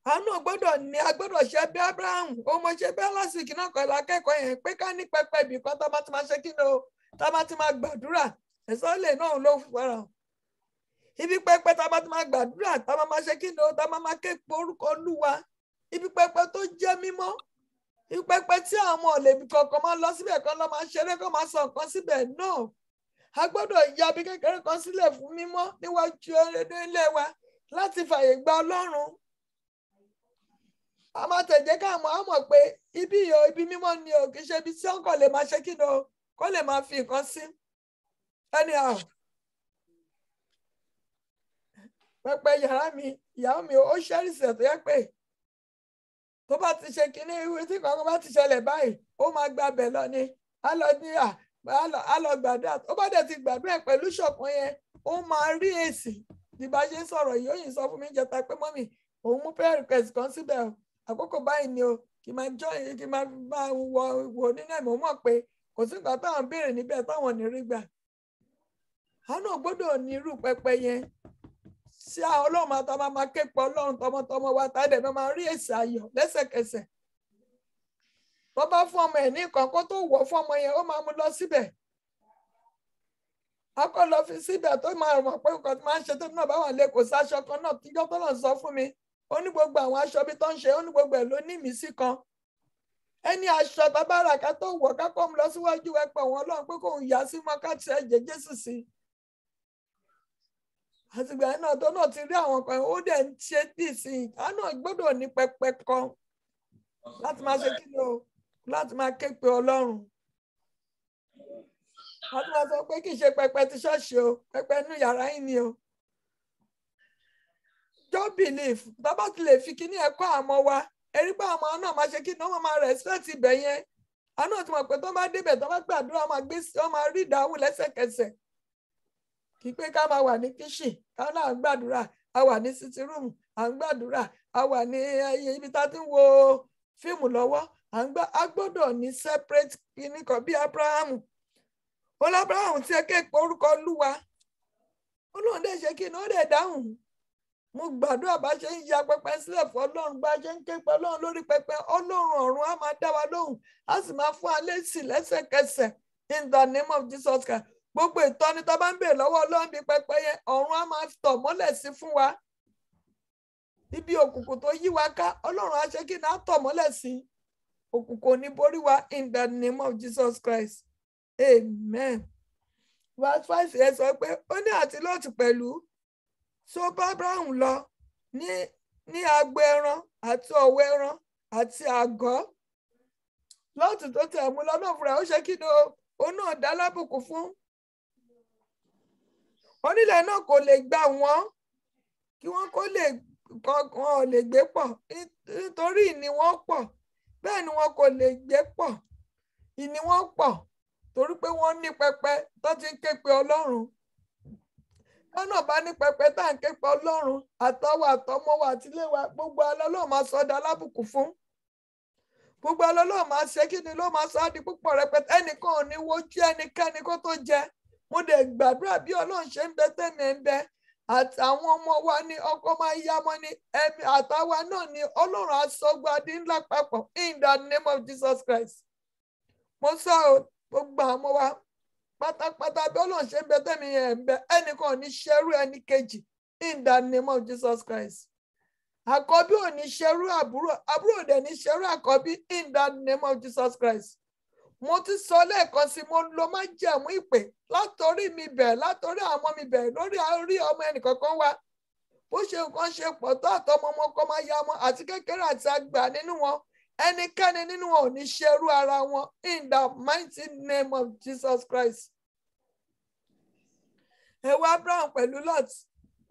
Àánú gbọ́dọ̀ ní agbọ́dọ̀ ṣe bí Abraham ó mọ ṣe bí lásìkò náà kọ́ lákẹ́kọ̀ọ́ yẹn pé ká ní pẹpẹ ibì kan tá bá ti máa ṣe kí ni o tá bá ti máa gbàdúrà ẹ̀sọ́ lè náà ló fara hàn. Ibi pẹpẹ tá bá ti máa gbàdúrà tá bá máa ṣe kí ni o tá bá máa ké pe orúkọ Olúwa. Ibi pẹpẹ tó jẹ́ mímọ́. Ibi pẹpẹ tí àwọn ọmọ ọ̀lẹ́bí kankan máa lọ síbẹ̀ kan lọ́ máa ṣeré kan máa sọ nǹkan síbẹ̀ náà. A gbọ́dọ̀ ya bí kékeré kan sílẹ̀ fún mímọ́ níwájú ilé wa láti fàyè gba Ọlọ́run. A máa tẹ̀jẹ́ ká mọ̀ pé ibi mímọ́ ni o kì í ṣe ibi tí ọkọ̀ lè máa ṣe kí ni o kó lè máa fi nǹkan sí. Anyhow, pẹpẹ ìyàwó mi ó ṣẹ́rìsẹ̀ tó yẹ pé tó bá ti ṣe kíní ìwé tí kankan bá ti ṣẹlẹ̀ báyìí ó máa gba bẹ̀ lọ ni á lọ gbàdúrà tó bá dẹ̀ ti gbàdúrà pẹ̀lú ṣọ̀kan yẹn ó máa rí èsì bí bá ṣe ń sọ̀rọ̀ yìí ó yìí sọ fún mi jẹta pé mọ́mì òun mú prayer request kan síbẹ̀ o àkókò báyìí ni o kì í máa join kì í máa wò nínú ẹ̀mọ́ mọ̀ pé kò sí nǹkan táwọn béèrè níbẹ̀ táwọn ò ní rí gbà. Àánú gbọ́dọ̀ ní irú pẹpẹ yẹn sí àwọn Ọlọ́run àtàwọn máa ké pe Ọlọ́run tọmọtọmọ wa tàdé náà máa rí èsì ayọ̀ lẹ́sẹ̀kẹsẹ̀. Tó bá fún ọmọ ẹ̀ ní nǹkan kó tó wọ̀ fún ọmọ yẹn ó máa mú lọ síbẹ̀. A kọ́ lọ fi síbẹ̀ tó máa mọ̀ pé nǹkan tí máa ń ṣe tó náà bá wà lé kò sí aṣọ kan náà tíjọ́ tó lọ́n sọ fún mi. Ó ní gbogbo àwọn aṣọ bí tó ń ṣe ó ní gbogbo ẹ̀ ló ní ìmísí kan. Ẹni aṣọ tábàrà ká tó wọ̀ ká kọ́ mu lọ síwájú ẹ̀pẹ̀ wọn Ọlọ́run pé kò ń yà sí mọ́ ká ti ẹ̀jẹ̀ Jésù sí. Àtìgbà náà tó náà ti rí àwọn kan ó dẹ̀ ń ṣe dì sí i. Àánú gbọ́dọ̀ ní pẹpẹ kan láti máa ṣe kí ni o láti máa ké pe Ọlọ́run. Láti máa sọ pé kì í ṣe pẹpẹ ti ṣọ́ọ̀ṣì o pẹpẹ inú yàrá yín ni o. Don't believe bàbá ti lè fi kíní ẹ̀kọ́ àmọ́ wa erí pé àwọn náà máa ṣe kí ni wọ́n máa respect ibẹ̀ yẹn. Àánú ti mọ̀ pé tó bá débẹ̀ tó bá gbàdúrà wọ́n máa rí ìdáhùn lẹ́sẹ̀kẹsẹ̀. Kì í pé ká máa wà ní kíṣìn ká náà ń gbàdúrà a wà ní sitting room à ń gbàdúrà a wà ní ibi tá a ti ń wo fíìmù lọ́wọ́ a gbọ́dọ̀ ní separate kíní kan bí Abraham. Abraham tí ẹ ké pe orúkọ Olúwa Ọlọ́run dẹ̀ ṣe kí ni ó dẹ̀ dáhùn. Mo gbàdúrà bá ṣe ń ya pẹpẹ sílẹ̀ fún Ọlọ́run bá ṣe ń ké pe Ọlọ́run lórí pẹpẹ Ọlọ́run ọ̀run á máa dá wa lóhùn á sì máa fún alẹ́ sí lẹ́sẹ̀kẹsẹ̀ in the name of Jesus Christ. Gbogbo ìtọ́ni tó bá ń bèèrè lọ́wọ́ Ọlọ́run bí pẹpẹ yẹn ọ̀run á máa tọ̀ mọ́lẹ̀ sí fún wa. Ibi òkùnkùn tó yí wa ká Ọlọ́run á ṣe kí ni á tọ̀ mọ́lẹ̀ sí. Òkùnkùn ò ní borí wa in the name of Jesus Christ. Amen. Verse 5 yẹn sọ pé ó ní àti Lóòtù pẹ̀lú so bá Abraham lọ ní agbo ẹran àti ọ̀wọ́ ẹran àti àgọ́. Lóòtù tó tẹ̀ mú lọ́nà fúnra ó ṣe kí ni ó náà dá lábùkù fún. Onílẹ̀ náà kò lè gbà wọ́n kí wọ́n ò lè gbé pọ̀ nítorí ìní wọn pọ̀ bẹ́ẹ̀ ni wọn kò lè gbé pọ̀ ìní wọn pọ̀ torí pé wọ́n ní pẹpẹ tó ti ń ké pe Ọlọ́run. Lọ́nà bá ní pẹpẹ tá à ń ké pe Ọlọ́run àtọwọ́ àtọmọwọ́ àtiléwà gbogbo Ọlọ́run máa sọ dá lábùkù fún. Gbogbo Ọlọ́run máa ṣe kí ni ló máa sọ á di púpọ̀ rẹpẹtẹ ẹnìkan ò ní wojú ẹnikẹ́ni kó tó jẹ. Mo dẹ̀ gbàdúrà bí Ọlọ́run ṣe ń bẹ tẹ́mi ń bẹ àtàwọn ọmọ wa ní ọkọ máa yá mọ́ ní ẹ̀mí àtàwa náà ní Ọlọ́run aṣọ́gbó adé ńlá papọ̀ in the name of Jesus Christ. Mo sọ gbogbo àwọn wa pátápátá bí Ọlọ́run ṣe ń bẹ tẹ́mi ń bẹ ẹnìkan ò ní ṣerú ẹni kejì in the name of Jesus Christ. Àkọ́bí ò ní ṣerú àbúrò ò dẹ̀ ní ṣerú àkọ́bí in the name of Jesus Christ. Mo ti sọ lẹ́ẹ̀kan sí mo lo máa jẹ̀mú ìpè látòrí mi bẹ̀ látòrí àwọn mi bẹ̀ lórí orí ọmọ ẹnìkankan wa bó ṣe nǹkan ṣe pọ̀ tó àtọmọ ọmọ kan máa ya ọmọ àti kékeré àti àgbà nínú wọn ẹnikẹ́ni nínú wọn ò ní ṣerú ara wọn in the mighty name of Jesus Christ. Ẹ̀wọ̀ Abraham pẹ̀lú Lot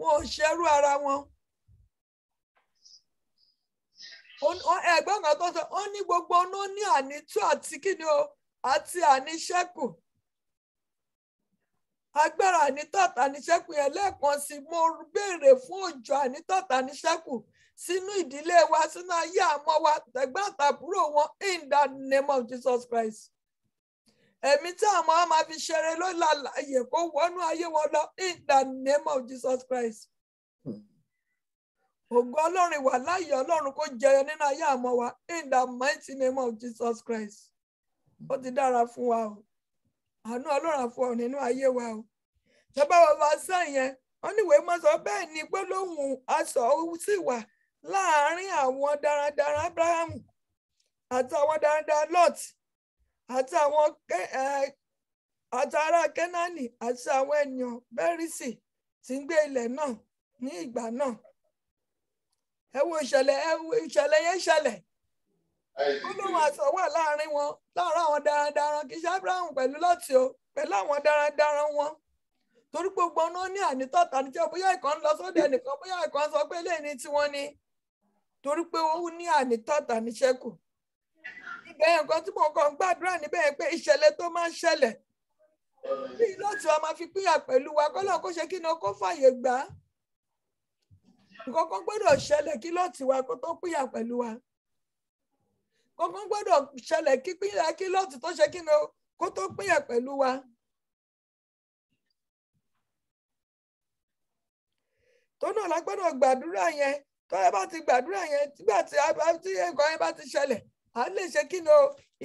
wọn ò ṣerú ara wọn. Ẹ̀gbọ́n kan tó sọ ó ní gbogbo ọ̀nà ní ànító àti kíni o àti àníṣẹ́kù. Agbára ànítọ́ta àníṣẹ́kù yẹn lẹ́ẹ̀kan sí mo béèrè fún òjò ànítọ́ta àníṣẹ́kù sínú ìdílé wa sínú ayé àmọ́ wa tẹ̀gbọ́n àtàbúrò wọn in the name of Jesus Christ. ẹ̀mí tí àwọn ọmọ máa fi ṣeré ló lálàyè kó wọnú ayé wọn lọ in the name of Jesus Christ. Ògo Ọlọ́run ìwà láàyè Ọlọ́run kó jẹyọ nínú ayé àmọ́ wa in the mighty name of Jesus Christ. Ó ti dára fún wa o. Àánú Ọlọ́run àfọ̀ nínú ayé wa o. Ṣọ́bà bàbá sẹ́yìn wọ́n níwèé mọ́ sọ bẹ́ẹ̀ ni gbólóhùn aṣọ sì wà láàárín àwọn darandaran Abrahamu àti àwọn darandaran Lot àti àwọn àti ará Kẹ́nánì àti àwọn ènìyàn Bẹ́rísì tí ń gbé ilẹ̀ náà ní ìgbà náà. Ẹ wo ìṣẹ̀lẹ̀ yẹn ṣẹlẹ̀. Gbólóhùn aṣọ wà láàárín wọn, láàárín àwọn darandaran, kì í ṣe Abrahamu pẹ̀lú Lọ́tì o, pẹ̀lú àwọn darandaran wọn. Torí gbogbo ọ̀nà ní ànítọ́ta ní jẹ́ bóyá ìkan lọ sódẹ̀ nìkan, bóyá ìkan sọ pé eléyìí ni tiwọn ni. Torí pé ó ní ànítọ́ta ní ṣẹ́kù. Ibẹ̀ nǹkan tí mo kàn gbàdúrà níbẹ̀ pé ìṣẹ̀lẹ̀ tó máa ń ṣẹlẹ̀. Bí Lọ́tì wa máa fi pínyà pẹ̀lú wa, kọ́lọ́ kó ṣe kí ni kó fàyè gbà á. Nǹkan kan gbọ́dọ̀ ṣẹlẹ̀ kí Lọ́tì wa kó tó pínyà pẹ̀lú wa. Nǹkan gbọ́dọ̀ ṣẹlẹ̀ kí Lọ́tì tó ṣe kí ni kó tó pínyà pẹ̀lú wa. Tó náà la gbọ́dọ̀ gbàdúrà yẹn, tó ẹ bá ti gbàdúrà yẹn, nígbà tí nǹkan yẹn bá ti ṣẹlẹ̀, à lè ṣe kí ni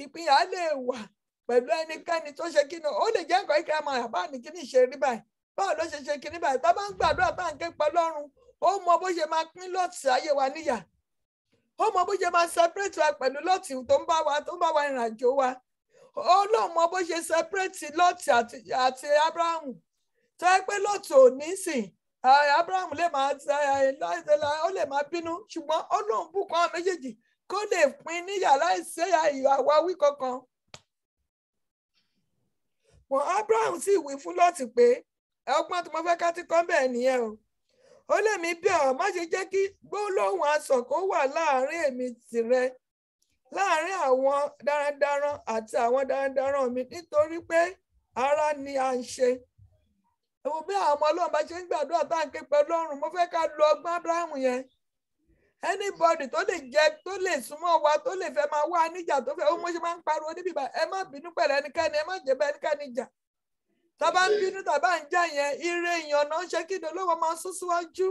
ìpínyà lè wà pẹ̀lú ẹnikẹ́ni tó ṣe kí ni ó lè jẹ́ nǹkan ìkẹ́ máa bá ní kí ni ṣe rí báyìí, báwo ló ṣe kí ni báyìí, tá bá ń gbàdúrà tá à ń ké pẹ́ lọ́run, ó mọ bó ṣe máa pín Lọ́tì ayé wa níyà, ó mọ bó ṣe máa separate wa pẹ̀lú Lọ́tì tó ń bá wa ìrìn àjò wa, ó lóun mọ bó ṣe separate Lọ́tì àti Abrahamu, tó yẹ pé Lọ́tì ò ní sìn, Abrahamu lè máa ó lè máa bínú, ṣùgbọ́n ó lóun bùkún àwọn méjèèjì kó lè pín níyà láìsí àwáwí kankan. Wọ́n Abrahamu sì wí fún Lọ́tì pé ọgbọ́n tí mo fẹ́ ká ti kọ́ bẹ́ẹ̀ nìyẹn o. Ó lè mí bẹ̀ ọ́ má ṣe jẹ́ kí gbólóhùn asọ̀ kó wà láàárín èmi tìrẹ, láàárín àwọn darandaran àti àwọn darandaran mi, nítorí pé ara ni à ń ṣe. Ẹ̀wọ̀n bí àwọn ọmọ Ọlọ́run bá ṣe ń gbàdúrà tá à ń ké pẹ́ lọ́run, mo fẹ́ ká lo ọgbọ́n Abrahamu yẹn. Anybody tó lè súnmọ́ wa, tó lè fẹ́ máa wá níjà, tó fẹ́ ó mọ́ ṣe máa ń pariwo níbi ìbá, ẹ má bínú pẹ̀lú ẹnikẹ́ni, ẹ má jẹ́ bẹ́ẹ̀ ẹnikẹ́ni jà. Tàbá ń bínú tàbá ń jà yẹn, ire ìyànà ń ṣe kíni olówó máa ń sún síwájú.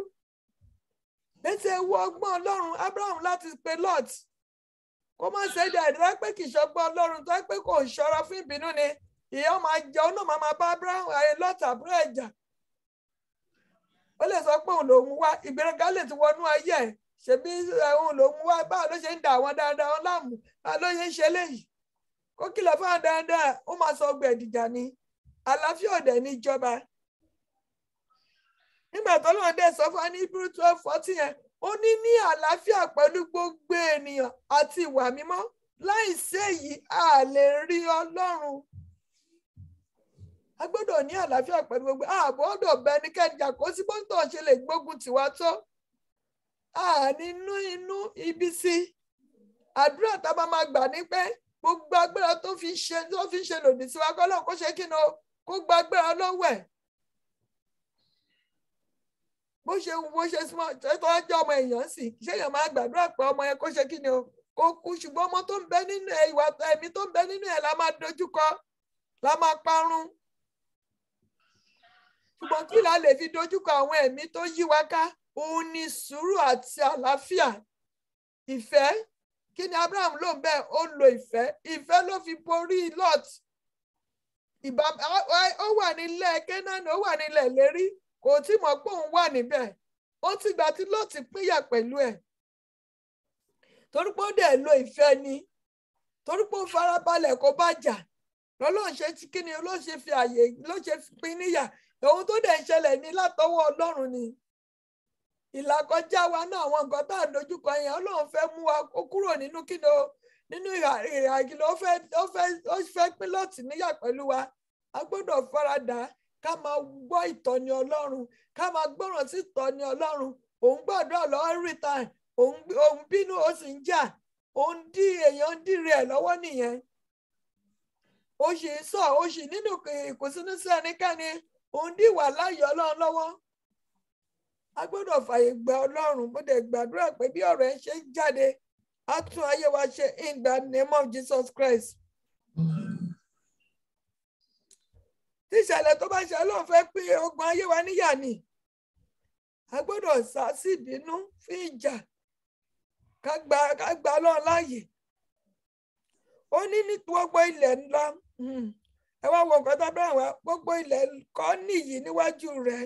Létí ewu ọgbọ́n Ọlọ́run Abrahamu láti pe Lot. Kó má ṣe dà ìdílé pé kì í ṣọgbọ́n Ọlọ́run tó pé kò ṣọ́ra fún ìbínú ni ìyá máa jẹ ọ́nà máa bá Abrahamu Lot àbúrò ẹ̀jà. Ó lè sọ pé òun lòun wá, ìgbéraga lè ti wọnú ayé ẹ̀. Ṣebí òun lòun wá, báwo ló ṣe ń dà àwọn dáadáa wọn láàmú, báwo ló ṣe ń ṣe léyìí. Kó kìlọ̀ fún àwọn dáadáa, ó máa sọ ọgbẹ́ ìdìjà ni. Àlàáfíà ọ̀dẹ ní ìjọba. Nígbà tó lóun dé sọ fún wa ní Hebrew 12:14 yẹn, ó ní àlàáfíà pẹ̀lú gbogbo ènìyàn àti ìwà mímọ́, láìsí èyí a lè rí Ọlọ́run. A gbọ́dọ̀ ní àlàáfíà pẹ̀lú gbogbo ààbò ọ̀dọ̀ bẹni kẹ́jà kó sí bóńtọ̀ ṣe lè gbógun tiwa tó. Nínú ibi sí àdúrà tá a bá máa gbà ní pé gbogbo agbára tó fi ń ṣe lòdì sí wa kọ́lọ́ kó ṣe kí ni o, kó gba agbára lọ́wọ́ ẹ̀. Bó ṣe súnmọ́ tó jẹ́ ọmọ èèyàn sì ṣé èèyàn máa gbàdúrà pé ọmọ yẹn kó ṣe kí ni o, kó kú, ṣùgbọ́n ọmọ tó ń bẹ nínú ẹ̀, ìwà ẹ̀mí tó ń bẹ nínú ẹ̀ la máa dojúkọ, la máa parun. Ṣùgbọ́n kí la lè fi dojúkọ àwọn ẹ̀mí tó yí wa ká? Òun ni sùúrù àti àlàáfíà, ìfẹ́. Kí ni Abraham ló ń bẹ́ẹ̀? Ó lo ìfẹ́. Ìfẹ́ ló fi borí Lot. Ó wà nílẹ̀ Kénáánì, ó wà nílẹ̀ lérí, kò tí mọ̀ pé òun wà níbẹ̀. Ó ti gbà tí Lot pínyà pẹ̀lú ẹ̀. Torí pé ó dẹ̀ lo ìfẹ́ ni. Torí pé ó farabalẹ̀ kó bá jà. Lọ́lọ́run ṣe kí ni ló ṣe fi àyè ló ṣe pín níyà. Ohun tó dẹ̀ ń ṣẹlẹ̀ ní látọwọ́ Ọlọ́run ni. Ìlàkọjá wa náà àwọn nǹkan tá à ń dojúkọ yẹn Ọlọ́run fẹ́ mú wa kúrò nínú kíni o, nínú ìrìnàjò ó fẹ́ pín Lọ́tì níyà pẹ̀lú wa. A gbọ́dọ̀ faradà ká máa gbọ́ ìtọ́ni Ọlọ́run, ká máa gbọ́ràn sí ìtọ́ni Ọlọ́run. Òun gbàdúrà lọ́wọ́ every time, òun bínú ó sì ń jà, èèyàn ń dìrì ẹ̀ lọ́wọ́ nìyẹn. Ó sì nínú ìkùnsínú sí ẹnikẹ́ni, òun dìwà láàyè Ọlọ́run lọ́wọ́. A gbọ́dọ̀ fàyè gba Ọlọ́run, bó dẹ̀ gbàdúrà pé bí ọ̀rọ̀ ẹ̀ ṣe ń jáde, á tún ayé wa ṣe in the name of Jesus Christ. ìṣẹ̀lẹ̀ tó bá ṣe Ọlọ́run fẹ́ pín ogun ayé wa níyà ni a gbọ́dọ̀ sá sí ìbínú fún ìjà ká gba Ọlọ́run láàyè. Ó ní gbogbo ilẹ̀ ńlá ẹ wá wo nǹkan tó bẹ̀rẹ̀ wá gbogbo ilẹ̀ kọ́ nìyí níwájú rẹ̀.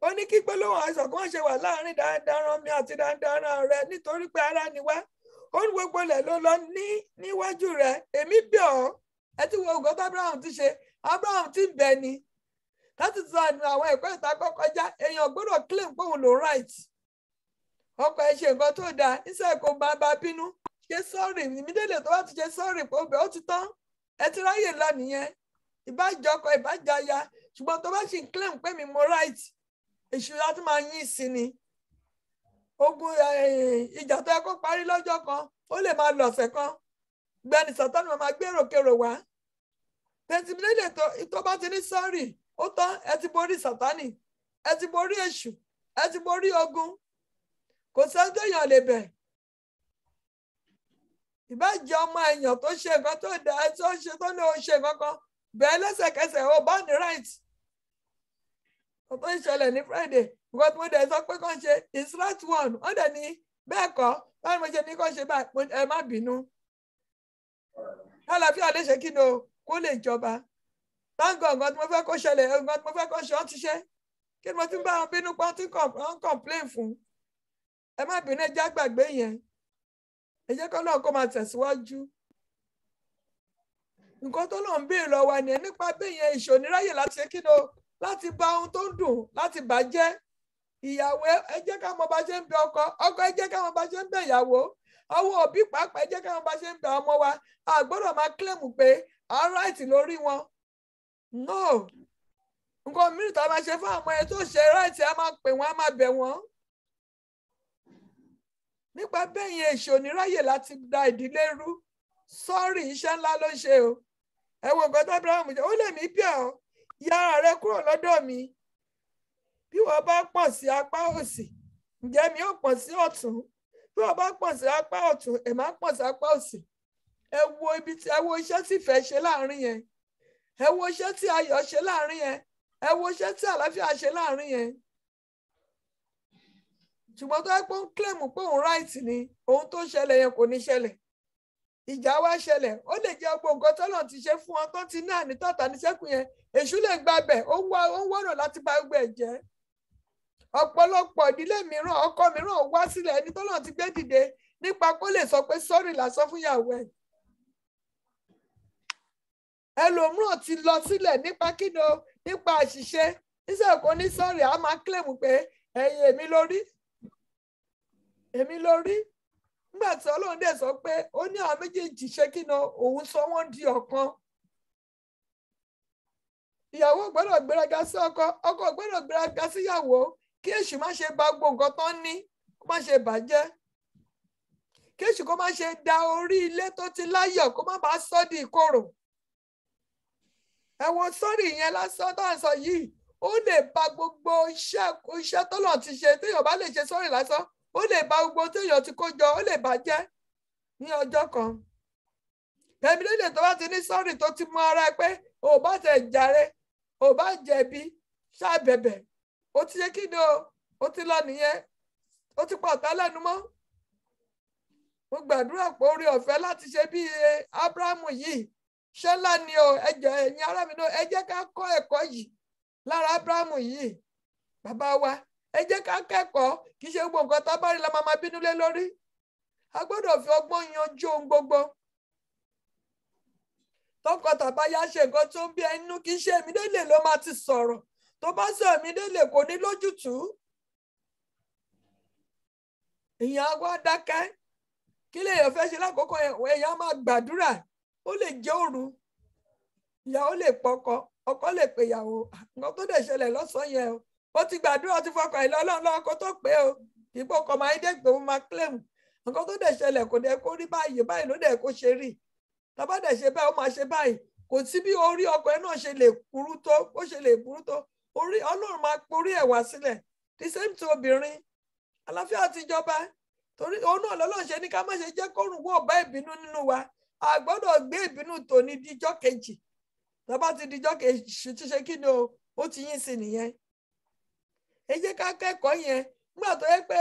Ó ní kí gbólóhùn aṣọ kan ṣe wà láàrin darandaran mi àti darandaran rẹ nítorí pé ara ni wá. Ó ní gbogbo ilẹ̀ ló lọ níwájú rẹ̀. Èmi bẹ̀ ọ́ ẹ ti wo nǹkan tó Abraham ti ṣe. Abraham ti bẹ̀ ni láti sọ àwọn ẹ̀kọ́ ìta kọ́kọ́ já èèyàn gbọ́dọ̀ claim pé òun ló right. Ọkọ ẹ ṣe nǹkan tó dáa iṣẹ́ kò bá bínú ṣe sọ́ọ̀rì ìmídélé tó bá ti ṣe sọ́ọ̀rì pé ó ti tán ẹ ti ráyè lọ nìyẹn ìbájọkọ ìbájaya ṣùgbọ́n tó bá ṣì ń claim pé mi mo right èṣù láti máa yín sí ni. Ogun ìjà tó yẹ kó parí lọ́jọ́ kan ó lè máa lọ̀sẹ̀ kan gbẹni Sátánì máa gbé èròkèrò wá. Ìmídélé tó bá ti ní sọ́ọ̀rì ó tán ẹ ti borí Sátánì ẹ ti borí èṣù ẹ ti borí ogun. Kò sẹ́ni téèyàn lè bẹ̀. Ìbájẹ́ ọmọ èèyàn tó ṣe nǹkan tó dáa tó ṣe tó ní o ṣe nǹkan kan bẹ́ẹ̀ lẹ́sẹ̀kẹsẹ̀ o bá ní right. Ọ̀pọ̀ ìṣẹ̀lẹ̀ ní Friday nǹkan tí mo dẹ̀ sọ pé kàn ṣe is right one wọ́n dẹ̀ ní bẹ́ẹ̀ kọ́ báwo mo ṣe ní kàn ṣe báyìí ẹ má bínú. Àlàáfíà lè ṣe kí ni o kó lè jọba. Táǹgọ̀ nǹkan tí mo fẹ́ kó ṣẹlẹ̀ nǹkan tí mo fẹ́ kó ṣe ọ́ ti ṣe kí ni mo ti ń bá wọn bínú pọ́n tí wọ́n complain fún. Ẹ má bínú ẹ já gbàgbé yẹn ẹ jẹ́ kọ́ náà kó máa tẹ̀síwájú. Nǹkan tó lọ́n béèrè lọ́wọ́ ni nípa bẹ́yẹn ìṣòníráyè láti ṣe kí ni o láti bá ohun tó ń dùn láti bàjẹ́. Ìyàwó ẹ jẹ́ ká mọ bá ṣe ń bẹ ọkọ ẹ jẹ́ ká mọ bá ṣe ń bẹ ìyàwó àwọn òbí pàápàá ẹ jẹ́ ká mọ bá ṣe ń bẹ ọmọ wa a gbọ́dọ̀ máa claim pé our right lórí wọn. No nǹkan mìíràn tá a máa ṣe fún àwọn ẹ tó ṣe right a máa pè wọ́n a máa bẹ̀ wọ́n. Nípa bẹ́yẹn ìṣòníráyè láti da ìdílé rú sọ́ọ̀rì iṣẹ́ ńlá ló ṣe o. Ẹ wo nǹkan tó Abraham jẹ́ ó lè mí bẹ̀ ọ́ yà ara rẹ kúrò lọ́dọ̀ mi. Bí wọ́n bá pọ̀ sí apá òsì ǹjẹ́ mi ò pọ̀ sí ọ̀tún. Bí wọ́n bá pọ̀ sí apá ọ̀tún ẹ̀ máa pọ̀ sí apá òsì. Ẹ wo iṣẹ́ tí ìfẹ́ ṣe láàrin yẹn. Ẹ wo iṣẹ́ tí ayọ̀ ṣe láàrin yẹn. Ẹ wo iṣẹ́ tí àlàáfíà ṣe láàrin yẹn. Ṣùgbọ́n tó yẹ pé ó ń claim pé òun right ni ohun tó ṣẹlẹ̀ yẹn kò ní ṣẹlẹ̀. Ìjà wá ṣẹlẹ̀ ó lè jẹ́ gbogbo nǹkan tọ́lọ̀ ti ṣe fún ọ tó ti náà ní tọ́ta ní sẹ́kù yẹn èṣù lè gbabẹ̀ ó ń wọ́nà láti bà gbogbo ẹ̀ jẹ́. Ọ̀pọ̀lọpọ̀ ìdílé mìíràn ọkọ mìíràn wá sílẹ̀ ẹni tọ́lọ̀ ti gbé dìde nípa kó lè sọ pé sọ́ọ̀rì lásán fún ìyàwó ẹ̀. Ẹlòmíràn ti lọ sílẹ̀ nípa kíni o nípa àṣìṣe níṣẹ́ kò ní sọ́ọ̀rì á máa claim pé ẹ̀yin èmi lórí nígbà tí Ọlọ́run dẹ̀ sọ pé ó ní àwọn méjèèjì ṣe kí ni òun sọ wọ́n di ọ̀kan. Ìyàwó gbọ́dọ̀ gbéraga sí ọkọ gbọ́dọ̀ gbéraga sí ìyàwó kí èṣù má ṣe bà gbogbo nǹkan tán ní kó má ṣe bàjẹ́ kí èṣù kó má ṣe da orí ilé tó ti láyọ̀ kó má bàa sọ́ di ìkorò. Ẹ wo sọ́ọ̀rì yẹn lásán tó ń sọ yìí ó lè bà gbogbo iṣẹ́ tọ́lọ̀ ti ṣe téèyàn bá lè ṣe sọ́ọ̀rì lásán ó lè bà gbogbo téèyàn ti kó jọ ó lè bàjẹ́ ní ọjọ́ kan. Tẹ̀mí lè tó bá ti ní sọ́ọ̀rì tó ti mọ ara ẹ pé ò bá tẹ̀ jàre ò bá jẹ̀bi ṣàbẹ̀bẹ̀ ó ti ṣe kí ni ó ti lọ nìyẹn ó ti pọ̀ ọ̀tá lẹ́nu mọ́. Mo gbàdúrà pé orí ọ̀fẹ́ láti ṣe bí Ábúráhámù yìí ṣẹlá ni o ẹjọ ẹ̀yin ará mi náà ẹ jẹ́ ká kọ́ ẹ̀kọ́ yìí lára Ábúráhámù yìí bàbá wa ẹ jẹ́ ká kẹ́kọ̀ọ́ kì í ṣe gbogbo nǹkan tá a bá rí la máa bínú lé lórí. A gbọ́dọ̀ fi ọgbọ́n yanjú ohun gbogbo. Tọkọ tàbáyá ṣe nǹkan tó ń bí ẹnu kì í ṣe èmi délé ló máa ti sọ̀rọ̀ tó bá sọ èmi délé kò ní lójútùú. Èèyàn á wá dákẹ́ kí lèèyàn fẹ́ ṣe lákòókò èèyàn máa gbàdúrà ó lè jẹ́ òru ìyàwó lè pọkọ ọkọ lè pe ìyàwó nǹkan tó dẹ̀ ṣẹlẹ̀ lọ́sàn-án yẹn o ó ti gbàdúrà ó ti fọkàn ìlọ Ọlọ́run lọ́wọ́ kó tó pé o ìgbó ọkọ̀ máa ń dé pé ó máa claim nǹkan tó dẹ̀ ṣẹlẹ̀ kò dẹ̀ kó rí báyìí ló dẹ̀ kó ṣe rí tàbá dẹ̀ ṣe báyìí ó máa ṣe báyìí kò sí bí orí ọkọ ẹ náà ṣe lè burú tó ó ṣe lè burú tó orí Ọlọ́run máa porí ẹ̀ wá sílẹ̀ the same to obìnrin àlàáfíà ti jọba torí òun náà lọ́lọ́run ṣe ní ká má ṣe jẹ́ kórùn wọ̀ bá ìbínú nínú wa a gbọ́dọ̀ gbé ìbínú tòní díjọ́ kejì tó bá ti dijọ́ kejì tí ṣe kí ni o ó ti yín sí nìyẹn. ẹ jẹ́ ká kẹ́kọ̀ọ́ yẹn nígbà tó yẹ pé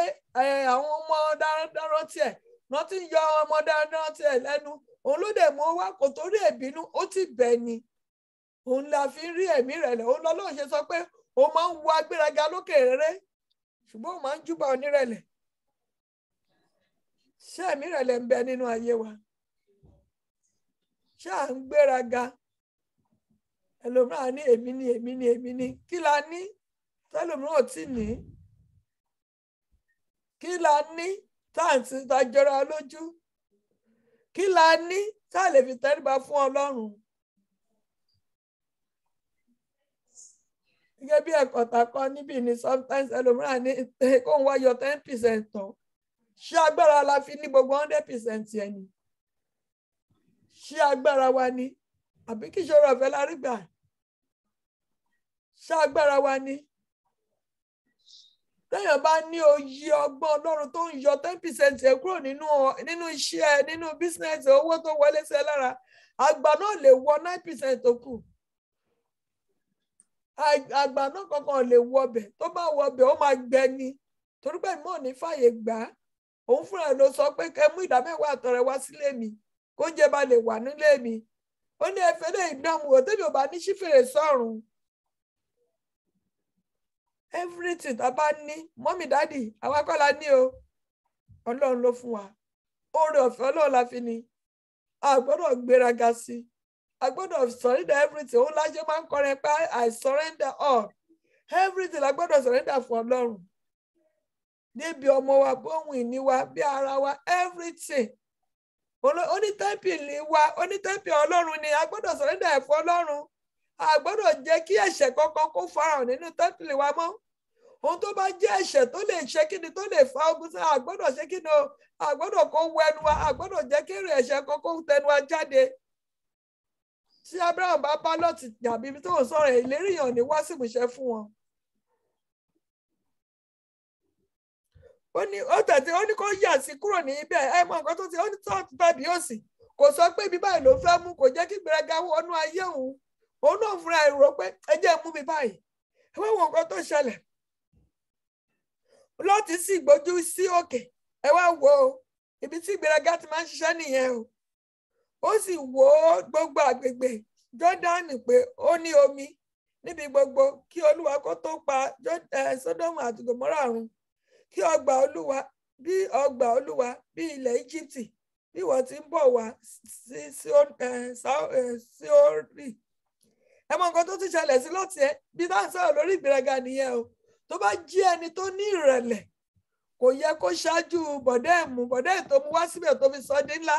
àwọn ọmọ darandaran tiẹ̀ wọ́n ti ń yọ ọmọ darandaran tiẹ̀ lẹ́nu òun ló dẹ̀ mọ́ wá kò torí ẹ̀bínú ó ti bẹ̀ ni òun la fi ń rí ẹ̀mí rẹ̀lẹ̀ òun lọ́lọ́run ṣe sọ pé òun máa ń wo agbéraga lókè rere ṣùgbọ́n òun máa ń júbà onírẹ̀lẹ̀. ṣé ẹ̀mí rẹ̀lẹ̀ ń bẹ nínú ayé wa? ṣé à ń gbéraga? ẹlòmíràn ní èmi ni kí la ní tẹlòmíràn ò tí ní? kí la ní táǹtì tajọra lójú? kí la ní tá a lè fi tẹríba fún Ọlọ́run? gẹ́gẹ́ bí ẹ̀kọ́ ta kọ́ níbí ni sometimes ẹlòmíràn ní kó ń wá yọ 10% tán. ṣé agbára la fi ní gbogbo 100% yẹn ni? ṣé agbára wa ni àbí kí ìṣòro ọ̀fẹ́ la rí gbà? ṣé agbára wa ni? téèyàn bá ní òye ọgbọ́n Ọlọ́run tó ń yọ 10% ẹ̀ kúrò nínú iṣẹ́ nínú bísínẹ́sì owó tó wọlé sí ẹ lára, àgbà náà lè wọ 9% tó kù. àgbà náà kankan lè wọ ọbẹ̀, tó bá wọ ọbẹ̀ ó máa gbẹ ni torí pé mò ní fàyè gbà á. òun fúnra ẹ̀ ló sọ pé kẹ́ mú ìdámẹ́wàá àtọrẹ wá sílé mi kó jẹ bá lè wà nílé mi. ó ní ẹfẹ lè dánwò tẹ́bí ò bá ní sí fèrèsé ọ̀run. everything tá a bá ní mọ́mì dádì àwa kọ́ la ní o, Ọlọ́run ló fún wa. oore ọ̀fẹ́ Ọlọ́run la fi ní. a gbọ́dọ̀ gbéraga sí i, a gbọ́dọ̀ surrender everything. òun láṣẹ máa ń kọrin pé I surrender all. everything la gbọ́dọ̀ surrender fún Ọlọ́run. níbi ọmọ wa, bí ohun ìní wa, bí ara wa, everything. onítẹ́pìlì wa, onítẹ́pì Ọlọ́run ni a gbọ́dọ̀ surrender ẹ̀ fún Ọlọ́run. a gbọ́dọ̀ jẹ́ kí ẹ̀ṣẹ̀ kankan kó farahàn nínú tẹ́pìlì wa mọ́. ohun tó bá jẹ́ ẹ̀ṣẹ̀ tó lè ṣe kíni tó lè fa ogun sí, a gbọ́dọ̀ ṣe kíni o, a gbọ́dọ̀ kó wẹnu wa, a gbọ́dọ̀ jẹ́ kí èrè ẹ̀ṣẹ̀ kankan tẹnu wa jáde. tí Abraham bá bá Lọ́ọ̀tì jàbí tó ń sọ̀rọ̀ ìlérí yàn ní wá sí ìmúṣẹ fún wọn. ó ní kó yà sí kúrò ní ibẹ̀. ẹ mọ nǹkan tó ti ó ní tọ́ọ̀tù tàbí òsì kò sọ pé ibi báyìí ló fẹ́ mú, kò jẹ́ kí gbéraga wọnú ayé òun. òun náà fúnra ẹ̀ rò pé ẹ jẹ́ mú mi báyìí. ẹ wá wo nǹkan tó ṣẹlẹ̀. Lọ́ọ̀tì sì gbójú sí òkè. ẹ wá wo ibi tí gbéraga ti máa ń ṣiṣẹ́ nìyẹn o. ó sì wo gbogbo àgbègbè Jọ́dánì pé ó ní omi níbi gbogbo kí Olúwa kó tó pa Sódómù àti Gòmórà run. kí ọgbà Olúwa bí ilẹ̀ Íjíbítì bí wọ́n ti ń bọ̀ wá sí orí. ẹ mọ nǹkan tó ti ṣẹlẹ̀ sí Lọ́ọ̀tì ẹ bí tá à ń sọ̀rọ̀ lórí ìgbéraga nìyẹn o. tó bá jí ẹni tó ní ìrẹ̀lẹ̀ kò yẹ kó ṣáájú bọ̀dẹ́ tó mú wá síbẹ̀ tó fi sọ di ńlá.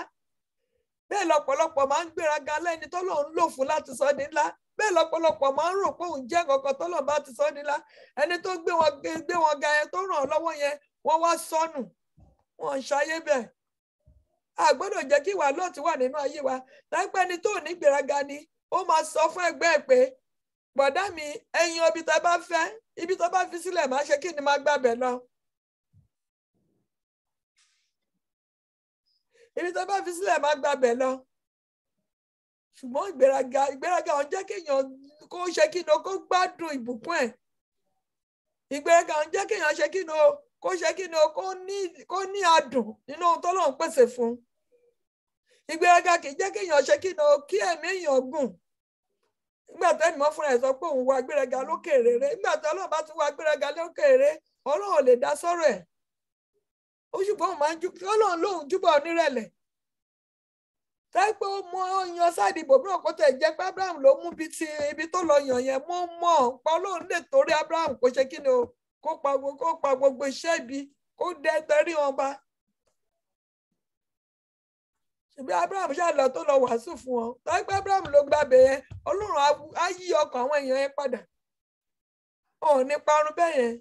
bẹ́ẹ̀ lọ́pọ̀lọpọ̀ máa ń gbéraga lẹ́ni tó lòun lò fún láti sọ di ńlá. bẹ́ẹ̀ lọ́pọ̀lọpọ̀ máa ń rò pé òun jẹ́ kankan tó lòun bá ti sọ di ńlá. ẹni tó gbé wọn ga yẹn tó ràn án lọ́wọ́ yẹn wọ́n wá sọnù, wọ́n ń ṣayé bẹ́ẹ̀. a gbọ́dọ̀ jẹ́ kí ìwà Lọ́ọ̀tì wà nínú ayé wa. láìpẹ́ ni tó ní gbéraga ni ó máa sọ fún ẹgbẹ́ ẹ̀ pé bọ̀dá mi ẹ̀yin ibi tó bá fẹ́, ibi tó bá fi sílẹ̀ máa ṣe kí ni máa gbàbẹ̀ lọ. ibi tó bá fi sílẹ̀ máa gbàbẹ̀ lọ. ṣùgbọ́n ìgbéraga ò jẹ́ kéèyàn kó ṣe kí ni o kó gbádùn ìbùkún ẹ̀. ìgbéraga ò jẹ́ kéèyàn ṣe kí ni o kó ṣe kí ni o kó ní adùn nínú ohun tó lọ́n pèsè fún. ìgbéraga kì í jẹ́ kéèyàn ṣe kí ni o kí ẹ̀mí èèyàn gùn. nígbà tẹ́ni mọ́ fúnra ẹ̀ sọ pé òun wá gbéraga lókè rere, nígbà tí Ọlọ́run bá tún wá gbéraga lókè rere, Ọlọ́run lè dá sọ́rọ̀ ẹ̀. ó ṣùgbọ́n òun máa ń Ọlọ́run lóhun júbà onírẹ̀lẹ̀. táìpẹ́ ó mọ yan sáàdì ibòmíràn kó tẹ̀ jẹ́ pé Abraham ló mú ibi tó lọ yàn yẹn mọ́ pa Ọlọ́run lè torí Abraham kó ṣe kí ni o kó pa gbogbo iṣẹ́ ibi kó dẹ́ tẹ́rí wọn bá. ṣùgbọ́n Abraham ṣáà lọ tó lọ wàásù fún wọn. táìpẹ́ Abraham ló gbàbẹ̀ yẹn, Ọlọ́run á yí ọkàn àwọn èèyàn yẹn padà. ò ní parun bẹ́ẹ̀ yẹn.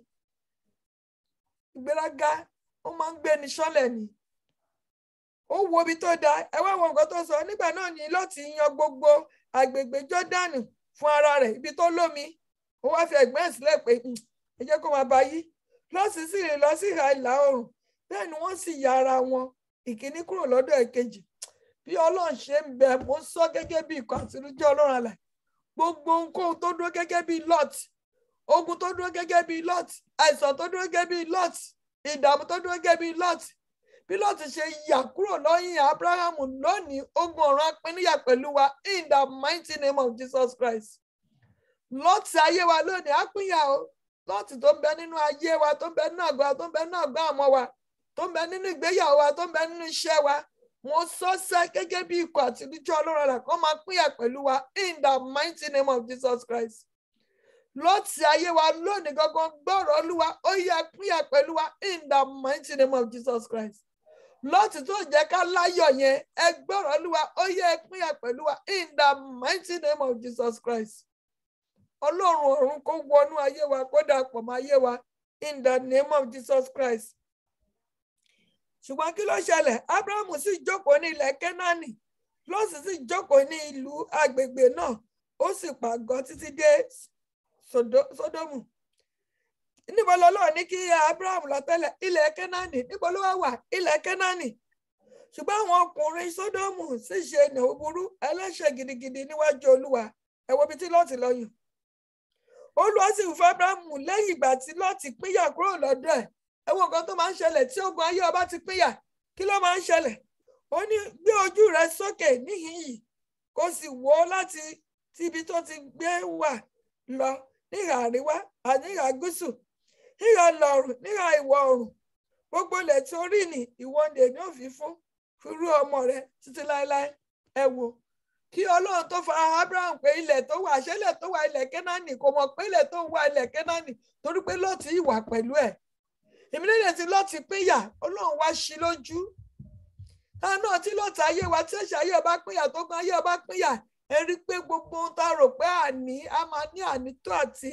ìgbéraga ó máa ń gbé ní sọ́lẹ̀ ni. ó wo ibi tó dáa. ẹ wá wo nǹkan tó sọ. nígbà náà ni Lọ́ọ̀tì yan gbogbo àgbègbè Jọ́dánì fún ara rẹ̀ ibi tó lómi. ó wá fi ẹ̀gbẹ́ ẹ̀ sílẹ̀ pé ẹ jẹ́ kó máa bá yí. Lọ́ọ̀tì sì rìn lọ sí ìhà ìlà oòrùn. bẹ́ẹ̀ ni wọ́n sì ya ara wọn ìkíní kúrò lọ́dọ̀ èkejì. bí Ọlọ́run ṣe ń bẹ, mo sọ gẹ́gẹ́ bí ikọ̀ àtinújẹ́ Ọlọ́run alààyè. gbogbo ohunkóhun tó dúró gẹ́gẹ́ bí Lot, ogun tó dúró gẹ́gẹ́ bí Lot, àìsàn tó dúró gẹ́gẹ́ bí Lot, ìdààmú tó dúró gẹ́gẹ́ bí Lot, bí Lot ṣe yà kúrò lọ́yìn Abrahamu lónìí, ogun ọ̀run apíníyà pẹ̀lú wa in the mighty name of Jesus Christ. Lot ayé wa lónìí apínyà o, Lot tó ń bẹ nínú ayé wa, tó ń bẹ nínú àgọ́ wa, tó ń bẹ nínú àgọ́ àmọ́ wa, tó ń bẹ nínú ìgbéyàwó wa, tó ń bẹ nínú iṣẹ́ wa, wọ́n sọ́sẹ́ gẹ́gẹ́ bí ikọ̀ àti ìríjú Ọlọ́run rẹ̀ kó máa pínyà pẹ̀lú wa in the mighty name of Jesus Christ. Lot ayé wa lónìí gangan gbọ́rọ̀ Olúwa, ó yẹ pínyà pẹ̀lú wa in the mighty name of Jesus Christ. Lot tó jẹ́ ká láyọ̀ yẹn, ẹ gbọ́rọ̀ Olúwa, ó yẹ pínyà pẹ̀lú wa in the mighty name of Jesus Christ. Ọlọ́run ọ̀run kó wọnú ayé wa, kó dàpọ̀ mọ́ ayé wa in the name of Jesus Christ. Ṣùgbọ́n kí ló ṣẹlẹ̀? Abrahamu sì jókòó ní ilẹ̀ Kénáánì, Lot sì jókòó ní ìlú agbègbè náà, ó sì pàgọ́ títí dé Sódómù. Níbo lọ́lọ́run ní kí Abrahamu lọ tẹ́lẹ̀? Ilẹ̀ Kénáánì. Níbo ló wà? Ilẹ̀ Kénáánì. Ṣùgbọ́n àwọn ọkùnrin Sódómù sì ṣe ìnáwó burú, ẹlẹ́ṣẹ̀ gidigidi níwájú Olúwa. Ẹ wo ibi tí Lot lọ yùn. Olúwa sì fún Abrahamu lẹ́yìn ìgbà tí Lot pínyà kúrò lọ́dọ̀ ẹ̀. Ẹ wo nǹkan tó máa ń ṣẹlẹ̀ tí ogun ayé ọba ti pínyà. Kí ló máa ń ṣẹlẹ̀? Ó ní gbé ojú rẹ sókè níhìn yìí, kó sì wò ó láti ibi tó ti gbé wà lọ níhà àríwá àti níhà gúúsù, níhà ìlà oòrùn, níhà ìwọ̀ oòrùn. Gbogbo ilẹ̀ tí ó rí ni ìwọ ni èmi ò fi fún irú ọmọ rẹ títí láéláé. Ẹ wo, kí Ọlọ́run tó fa Abraham pé ilẹ̀ tó wà, ṣẹlẹ̀ tó wà ilẹ̀ Kénáánì, kò mọ̀ pé ilẹ̀ tó wà ilẹ̀ Kénáánì torí pé Lot ìwà pẹ̀lú ẹ̀. Ìmílẹ̀ tí Lot pínyà, Ọlọ́run wá ṣí lójú. Táná tí Lot ayé wa, tí ẹ̀ṣẹ̀ ayé ọba pínyà, tó gan ayé ọba pínyà, ẹ rí pé gbogbo ohun tá a rò pé àní, a máa ní ànító àti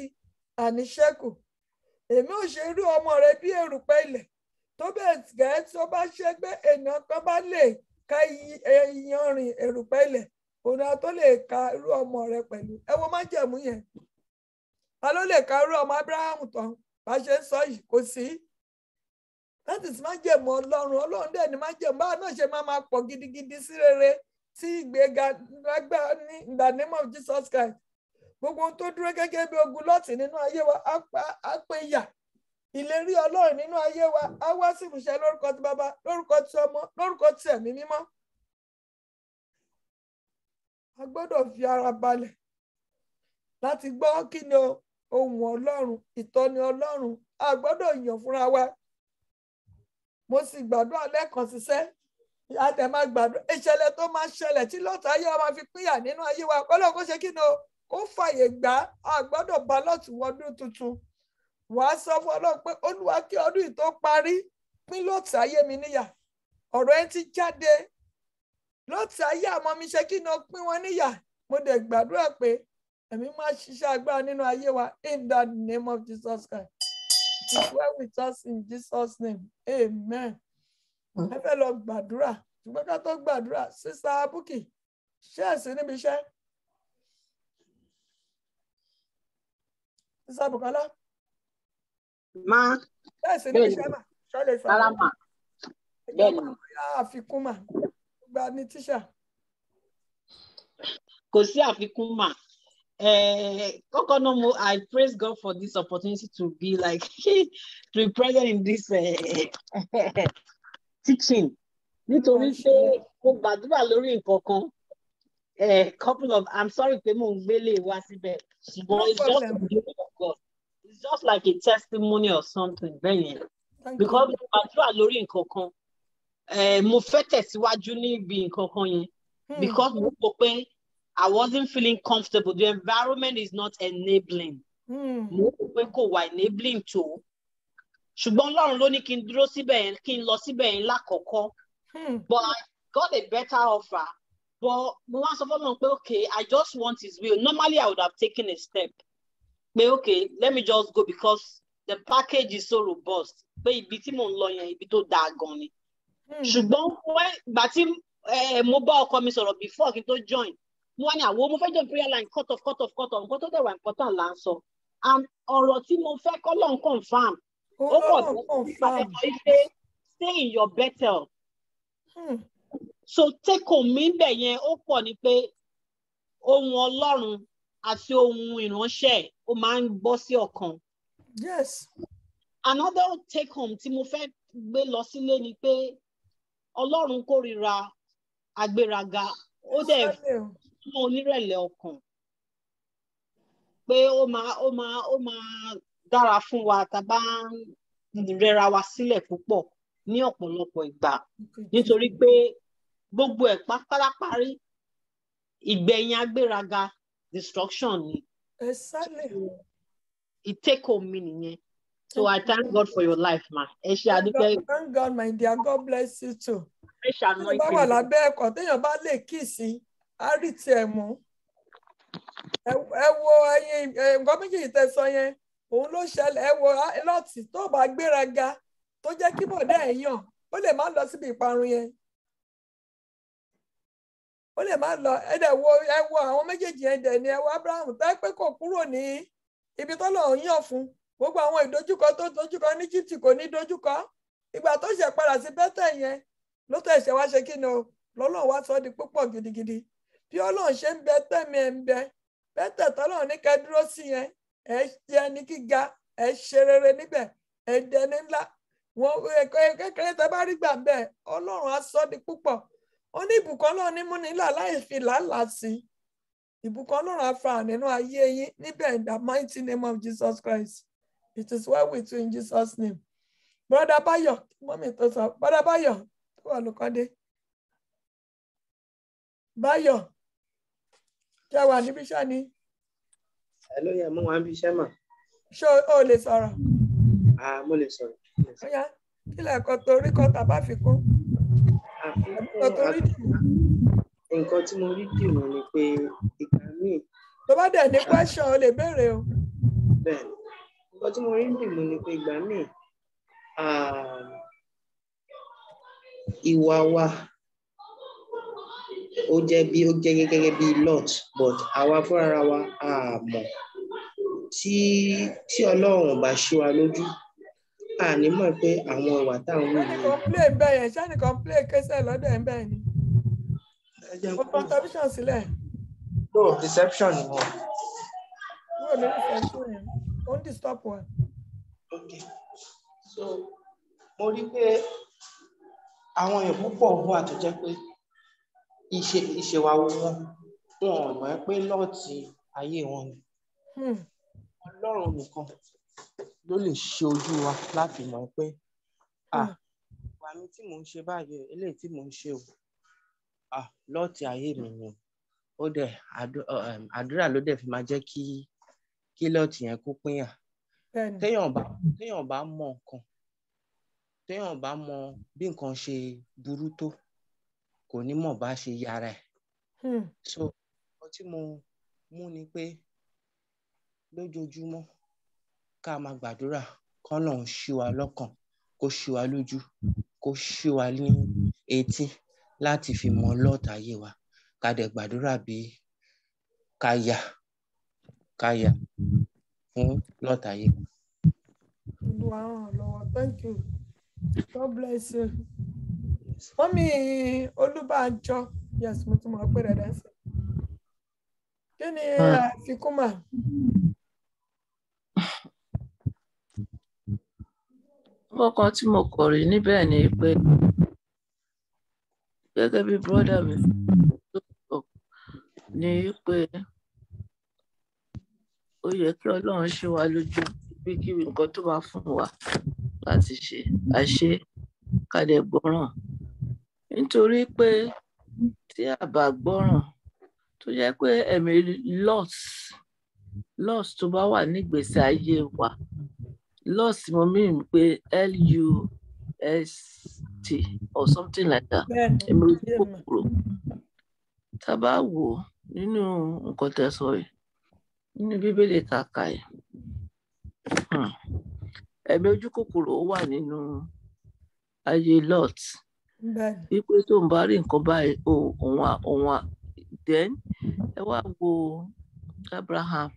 àníṣẹ́kù. Èmi ò ṣe irú ọmọ rẹ bí erùpẹ̀ ilẹ̀, tó bẹ́ẹ̀ gẹ́ tí ó bá ṣẹ́gbẹ́ ènìyàn kan bá lè ka iyanrìn erùpẹ̀ ilẹ̀, òun náà tó lè ka irú ọmọ rẹ pẹ̀lú. Ẹ wo májẹ̀mú yẹn. Ta ló lè ka irú ọmọ Abrahamu tán? Bá ṣe ń sọ yìí, kò sí. Láti sì májẹ̀mú Ọlọ́run, Ọlọ́run dẹ̀ ní májẹ̀mú báwa náà ṣe máa pọ̀ gidigidi sí rere, tí ìgbéga lágbára ní in the name of Jesus Christ. Gbogbo ohun tó dúró gẹ́gẹ́ bí ogun Lọ́ọ̀tì nínú ayé wa á pé yà. Ìlérí Ọlọ́run nínú ayé wa á wá sí ìmúṣẹ lórúkọ ti Bàbá, lórúkọ ti Ọmọ, lórúkọ ti Ẹ̀mí Mímọ́. A gbọ́dọ̀ fi ara balẹ̀ láti gbọ́ kí ni ohùn Ọlọ́run, ìtọ́ni Ọlọ́run. A gbọ́dọ̀ yàn fúnra wa. Mo sì gbàdúrà lẹ́ẹ̀kan ṣiṣẹ́, àtẹ̀ máa gbàdúrà ìṣẹ̀lẹ̀ tó máa ṣẹlẹ̀ tí Lọ́ọ̀tì ayé wa máa fi pínyà nínú ayé wa. Ọlọ́run kó ṣe kí ni kó fàyè gbà. A gbọ́dọ̀ bá Lọ́ọ̀tì wọdún tuntun. Wàá sọ fún Ọlọ́run pé Olúwa, kí ọdún yìí tó parí, pín Lọ́ọ̀tì ayé mi níyà. Ọ̀rọ̀ ẹ ti jáde. Lọ́ọ̀tì ayé àmọ́ mi ṣe kí ni pín wọn níyà. Mo dẹ̀ gbàdúrà pé ẹ̀mí máa ṣiṣẹ́ agbára nínú ayé wa in the name of Jesus Christ. It is well with us in Jesus' name. Amen. Ẹ fẹ́ lọ gbàdúrà. Ṣùgbọ́n ká tó gbàdúrà, Sísá Búkì, ṣé ẹ sí níbi iṣẹ́? Sísá Bùkọ́lá? Ma. Ṣé ẹ sí níbi iṣẹ́ mà? Ṣọ́lẹ̀ sọ̀rọ̀. Rárá mà. Bẹ́ẹ̀ni. Àfikún mà. Gba ní tíṣà. Kò sí àfikún mà. Kọ́kọ́ náà I praise God for this opportunity to be like to be present in this teaching. Nítorí pé mo gbàdúrà lórí nǹkan kan. Couple of, I'm sorry pé mo ń gbélé wá síbẹ̀. But it's just the glory of God. It's just like a testimony or something. Because mo gbàdúrà lórí nǹkan kan. Mo fẹ́ tẹ̀síwájú níbi nǹkan kan yẹn. Because mo rò pé I wasn't feeling comfortable. The environment is not enabling. Mo rò pé kò wà enabling tó. Ṣùgbọ́n Ọlọ́run ló ní kí n dúró síbẹ̀ yẹn, kí n lọ síbẹ̀ yẹn lákọ̀ọ́kọ́. But I got a better offer. But mo wá sọ fọ́lọ́run pé okay, I just want his will. Normally I would have taken a step. Pé okay, let me just go because the package is so robust. Pé ibi tí mò ń lọ yẹn, ibi tó dáa gan ni. Ṣùgbọ́n ìgbà tí mo bá ọkọ mi sọ̀rọ̀ before kí n tó join, mo wá ní àwọn mo fẹ́ join prayer line cut off nǹkan tó dẹ̀ wà important là ń sọ. And ọ̀rọ̀ tí mo fẹ́ k'Ọlọ́run confirm. Ó pọ̀ sí stay in your Bethel. So take home mi bẹ̀ yẹn ó pọ̀ ní pé ohun Ọlọ́run àti ohun ìránṣẹ́ ó máa ń bọ́ sí ọkàn. Yes. Another take home tí mo fẹ́ gbé lọ sílé ni pé Ọlọ́run kórìíra agbéraga, ó dẹ̀ fún onírẹ̀lẹ̀ ọkàn. Pé ó máa dára fún wa tá bá ń rẹra wa sílẹ̀ púpọ̀ ní ọ̀pọ̀lọpọ̀ ìgbà. Nítorí pé gbogbo ẹ̀ pátápárí ìgbẹ̀yìn agbéraga destruction ni. Exactly. It take home me nìyẹn. So I thank God for your life, ma. Ẹ ṣé àdúpẹ́. Thank God, my dear. God bless you too. Fresh anointing. Bá wà lábẹ́ ẹ̀kọ́ téèyàn bá lè kíìsì, á rí tiẹ̀ mú. Ẹ wo ẹyin nǹkan méjì tẹ́ sọ yẹn, òun ló ṣẹlẹ̀. Ẹ wo Lọ́ọ̀tì tó bá gbéraga tó jẹ́ kí bọ̀dá ẹ̀ yàn, ó lè má lọ síbi ìparun yẹn. Ó lè má lọ. Ẹ wo àwọn méjèèjì yẹn dẹ̀ ni ẹ wo Abraham tó pé kò kúrò ní ibi tó lọ́ọ́ yàn fún. Gbogbo àwọn ìdojúkọ tó dojúkọ ní Íjíbítì kò ní dojúkọ. Ìgbà tó ṣe padà sí Bẹ́tẹ̀ yẹn ló tó ẹ̀ṣẹ̀ wá ṣe kí ni o, lọ́lọ́run wá sọ di púpọ̀ gidigidi. Bí Ọlọ́run ṣe ń bẹ tẹ̀mí ẹ̀ ń bẹ, Bẹ́tẹ̀ tọ́lọ́run ní kẹ́ dúró sí yẹn, ẹ jẹ́ ní gíga, ẹ ṣe rere níbẹ̀, ẹ dẹni ńlá. Wọ́n kékeré tẹ́ bá rí gbà bẹ́ẹ̀, Ọlọ́run á sọ di púpọ̀. Ó ní ìbùkún Ọlọ́run ní múni là láì fi làálàá sí. Ìbùkún Ọlọ́run á fà nínú ayé yín níbẹ̀ in the mighty name of Jesus Christ. It is well with you in Jesus' name. Brother Bayo, mommy tó sọ, Brother Bayo, tó wà lókọ́dé. Bayo, ṣé wà níbi iṣẹ́ ni? Hello, yeah, mo wà níbi iṣẹ́ mà. Ṣé o lè sọ̀rọ̀? Mo lè sọ̀rọ̀. Ọ̀yá, kí lẹ̀kọ́ torí kọ́ tàbá fi kún? Nǹkan tí mo rí dì mọ́ ni pé ìgbà míì. Tó bá dẹ̀ ní question o lè béèrè o. Bẹ́ẹ̀ni, nǹkan tí mo rí dì mọ́ ni pé ìgbà míì ìwà wa ó jẹ́ gẹ́gẹ́ bí Lot, but àwa fúnra wa a mọ̀ tí Ọlọ́run bá ṣí wa lójú a ní mọ̀ pé àwọn ìwà táwọn wù ní. Complain bẹ́ẹ̀ yẹn, ṣáà ní complain kẹsẹ̀ lọ́dọ̀ ẹ̀ bẹ́ẹ̀ ni. Ó kọ́ television sílẹ̀. No, deception ni mo. Kúrò ní reception yẹn, ó ń disturb wa. Okay, so mo rí pé àwọn èèyàn púpọ̀ wà tó jẹ́ pé ìṣèwà wọn ò mọ̀ pé lọ́ọ̀tì ayé wọn ni. Ọlọ́run nìkan ló lè ṣe ojú wa láti mọ̀ pé ìwà mi tí mò ń ṣe báyìí eléyìí tí mò ń ṣe o lọ́ọ̀tì ayé mi ni ó dẹ̀ àdúrà ló dẹ̀ fi máa jẹ́ kí lọ́ọ̀tì yẹn kó pínyà. Téèyàn bá mọ nǹkan, téèyàn bá mọ bí nǹkan ṣe burú tó kò ní mọ̀ bá ṣe yára ẹ̀. So ọ̀pọ̀ tí mo mú ni pé lójoojúmọ́ ká máa gbàdúrà k'Ọlọ́run ṣí wa lọ́kàn, kó ṣí wa lójú, kó ṣí wa ní etí láti fi mọ lọ́ọ̀tì ayé wa, ká dẹ̀ gbàdúrà bí ká yà fún lọ́ọ̀tì ayé wa. Wow, Lord, thank you. God bless you. Mọ́mí Olúbànjọ, yes, mo tún mọ̀ pé rẹ̀ dẹ́sẹ̀. Kí ni àfikún mà? Ọkàn tí mo kọ̀ rí níbẹ̀ ni pé gẹ́gẹ́ bí brọ́dà mi sọ ni pé ó yẹ kí Ọlọ́run ṣe wá lójú bí kí nǹkan tó bá fún wa láti ṣe àṣe ká dẹ̀ gbọ́ràn. Nítorí pé tí a bá gbọ́ràn tó jẹ́ pé ẹ̀mí loss tó bá wà nígbèsí ayé wa, loss mo mean pé LUST or something like that. Ẹ̀mí ojú kòkòrò. Tá a bá wò nínú nǹkan tẹ́ sọ yìí, nínú Bíbélì kàkà yìí, ẹ̀mí ojú kòkòrò wà nínú ayé Lot. Wípé tó ń bá rí nǹkan báyìí òun then ẹ wá wo Abraham,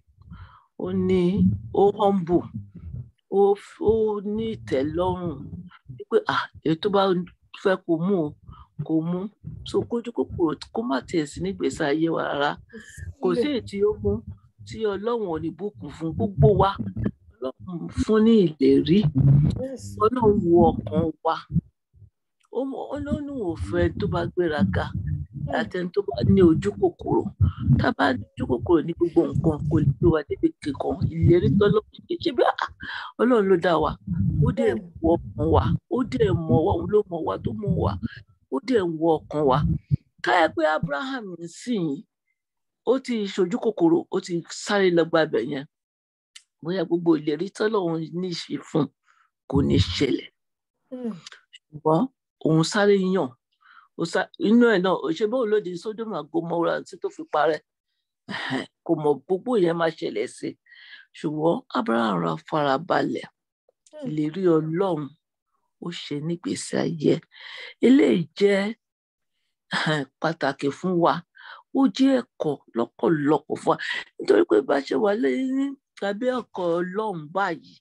ó humble, ó ní ìtẹ́lọ́rùn wípé èyí tó bá fẹ́ kó mú so kójú kòkòrò kó má tiẹ̀ sí nígbèsí ayé wa rárá. Kò sí èyí tí ó mú tí Ọlọ́run ò ní bùkún fún gbogbo wa. Ọlọ́run fún ní ìlérí. Ọlọ́run wo ọkàn wa. Ọlọ́run ò fẹ́ tó bá gbéraga àtẹni tó bá ní ojú kòkòrò. Tá bá ní ojú kòkòrò ní gbogbo nǹkan kò lè gbé wa débi kankan. Ìlérí tọ́lọ́run ṣe bí Ọlọ́run ló dá wa. Ó dẹ̀ wo ọkàn wa. Ó dẹ̀ mọ̀ wa. Òun ló mọ̀ wa tó mọ̀ wa. Ó dẹ̀ wo ọkàn wa. Káyọ̀ pé Abraham sìn ó ti ṣojú kòkòrò, ó ti sáré lọ gba ibẹ̀ yẹn. Bóyá gbogbo ìlérí tọ́lọ́run ní ṣe fún kò ní ṣẹlẹ̀. Ṣùgbọ́n òun sáré yàn. Inú ẹ̀ náà ó ṣe bóun ló di Sódómù àti Gómórà tí tó fi parẹ́. Kò mọ̀ gbogbo yẹn máa ṣẹlẹ̀ sí. Ṣùgbọ́n Abraham ra farabalẹ̀. Ìlérí Ọlọ́run ó ṣe nígbésí ayé. Eléyìí jẹ́ pàtàkì fún wa. Ó jẹ́ ẹ̀kọ́ lọ́pọ̀lọpọ̀ fún wa. Nítorí pé bá ṣe wà lẹ́yìn tàbí ẹ̀kọ́ Ọlọ́run báyìí,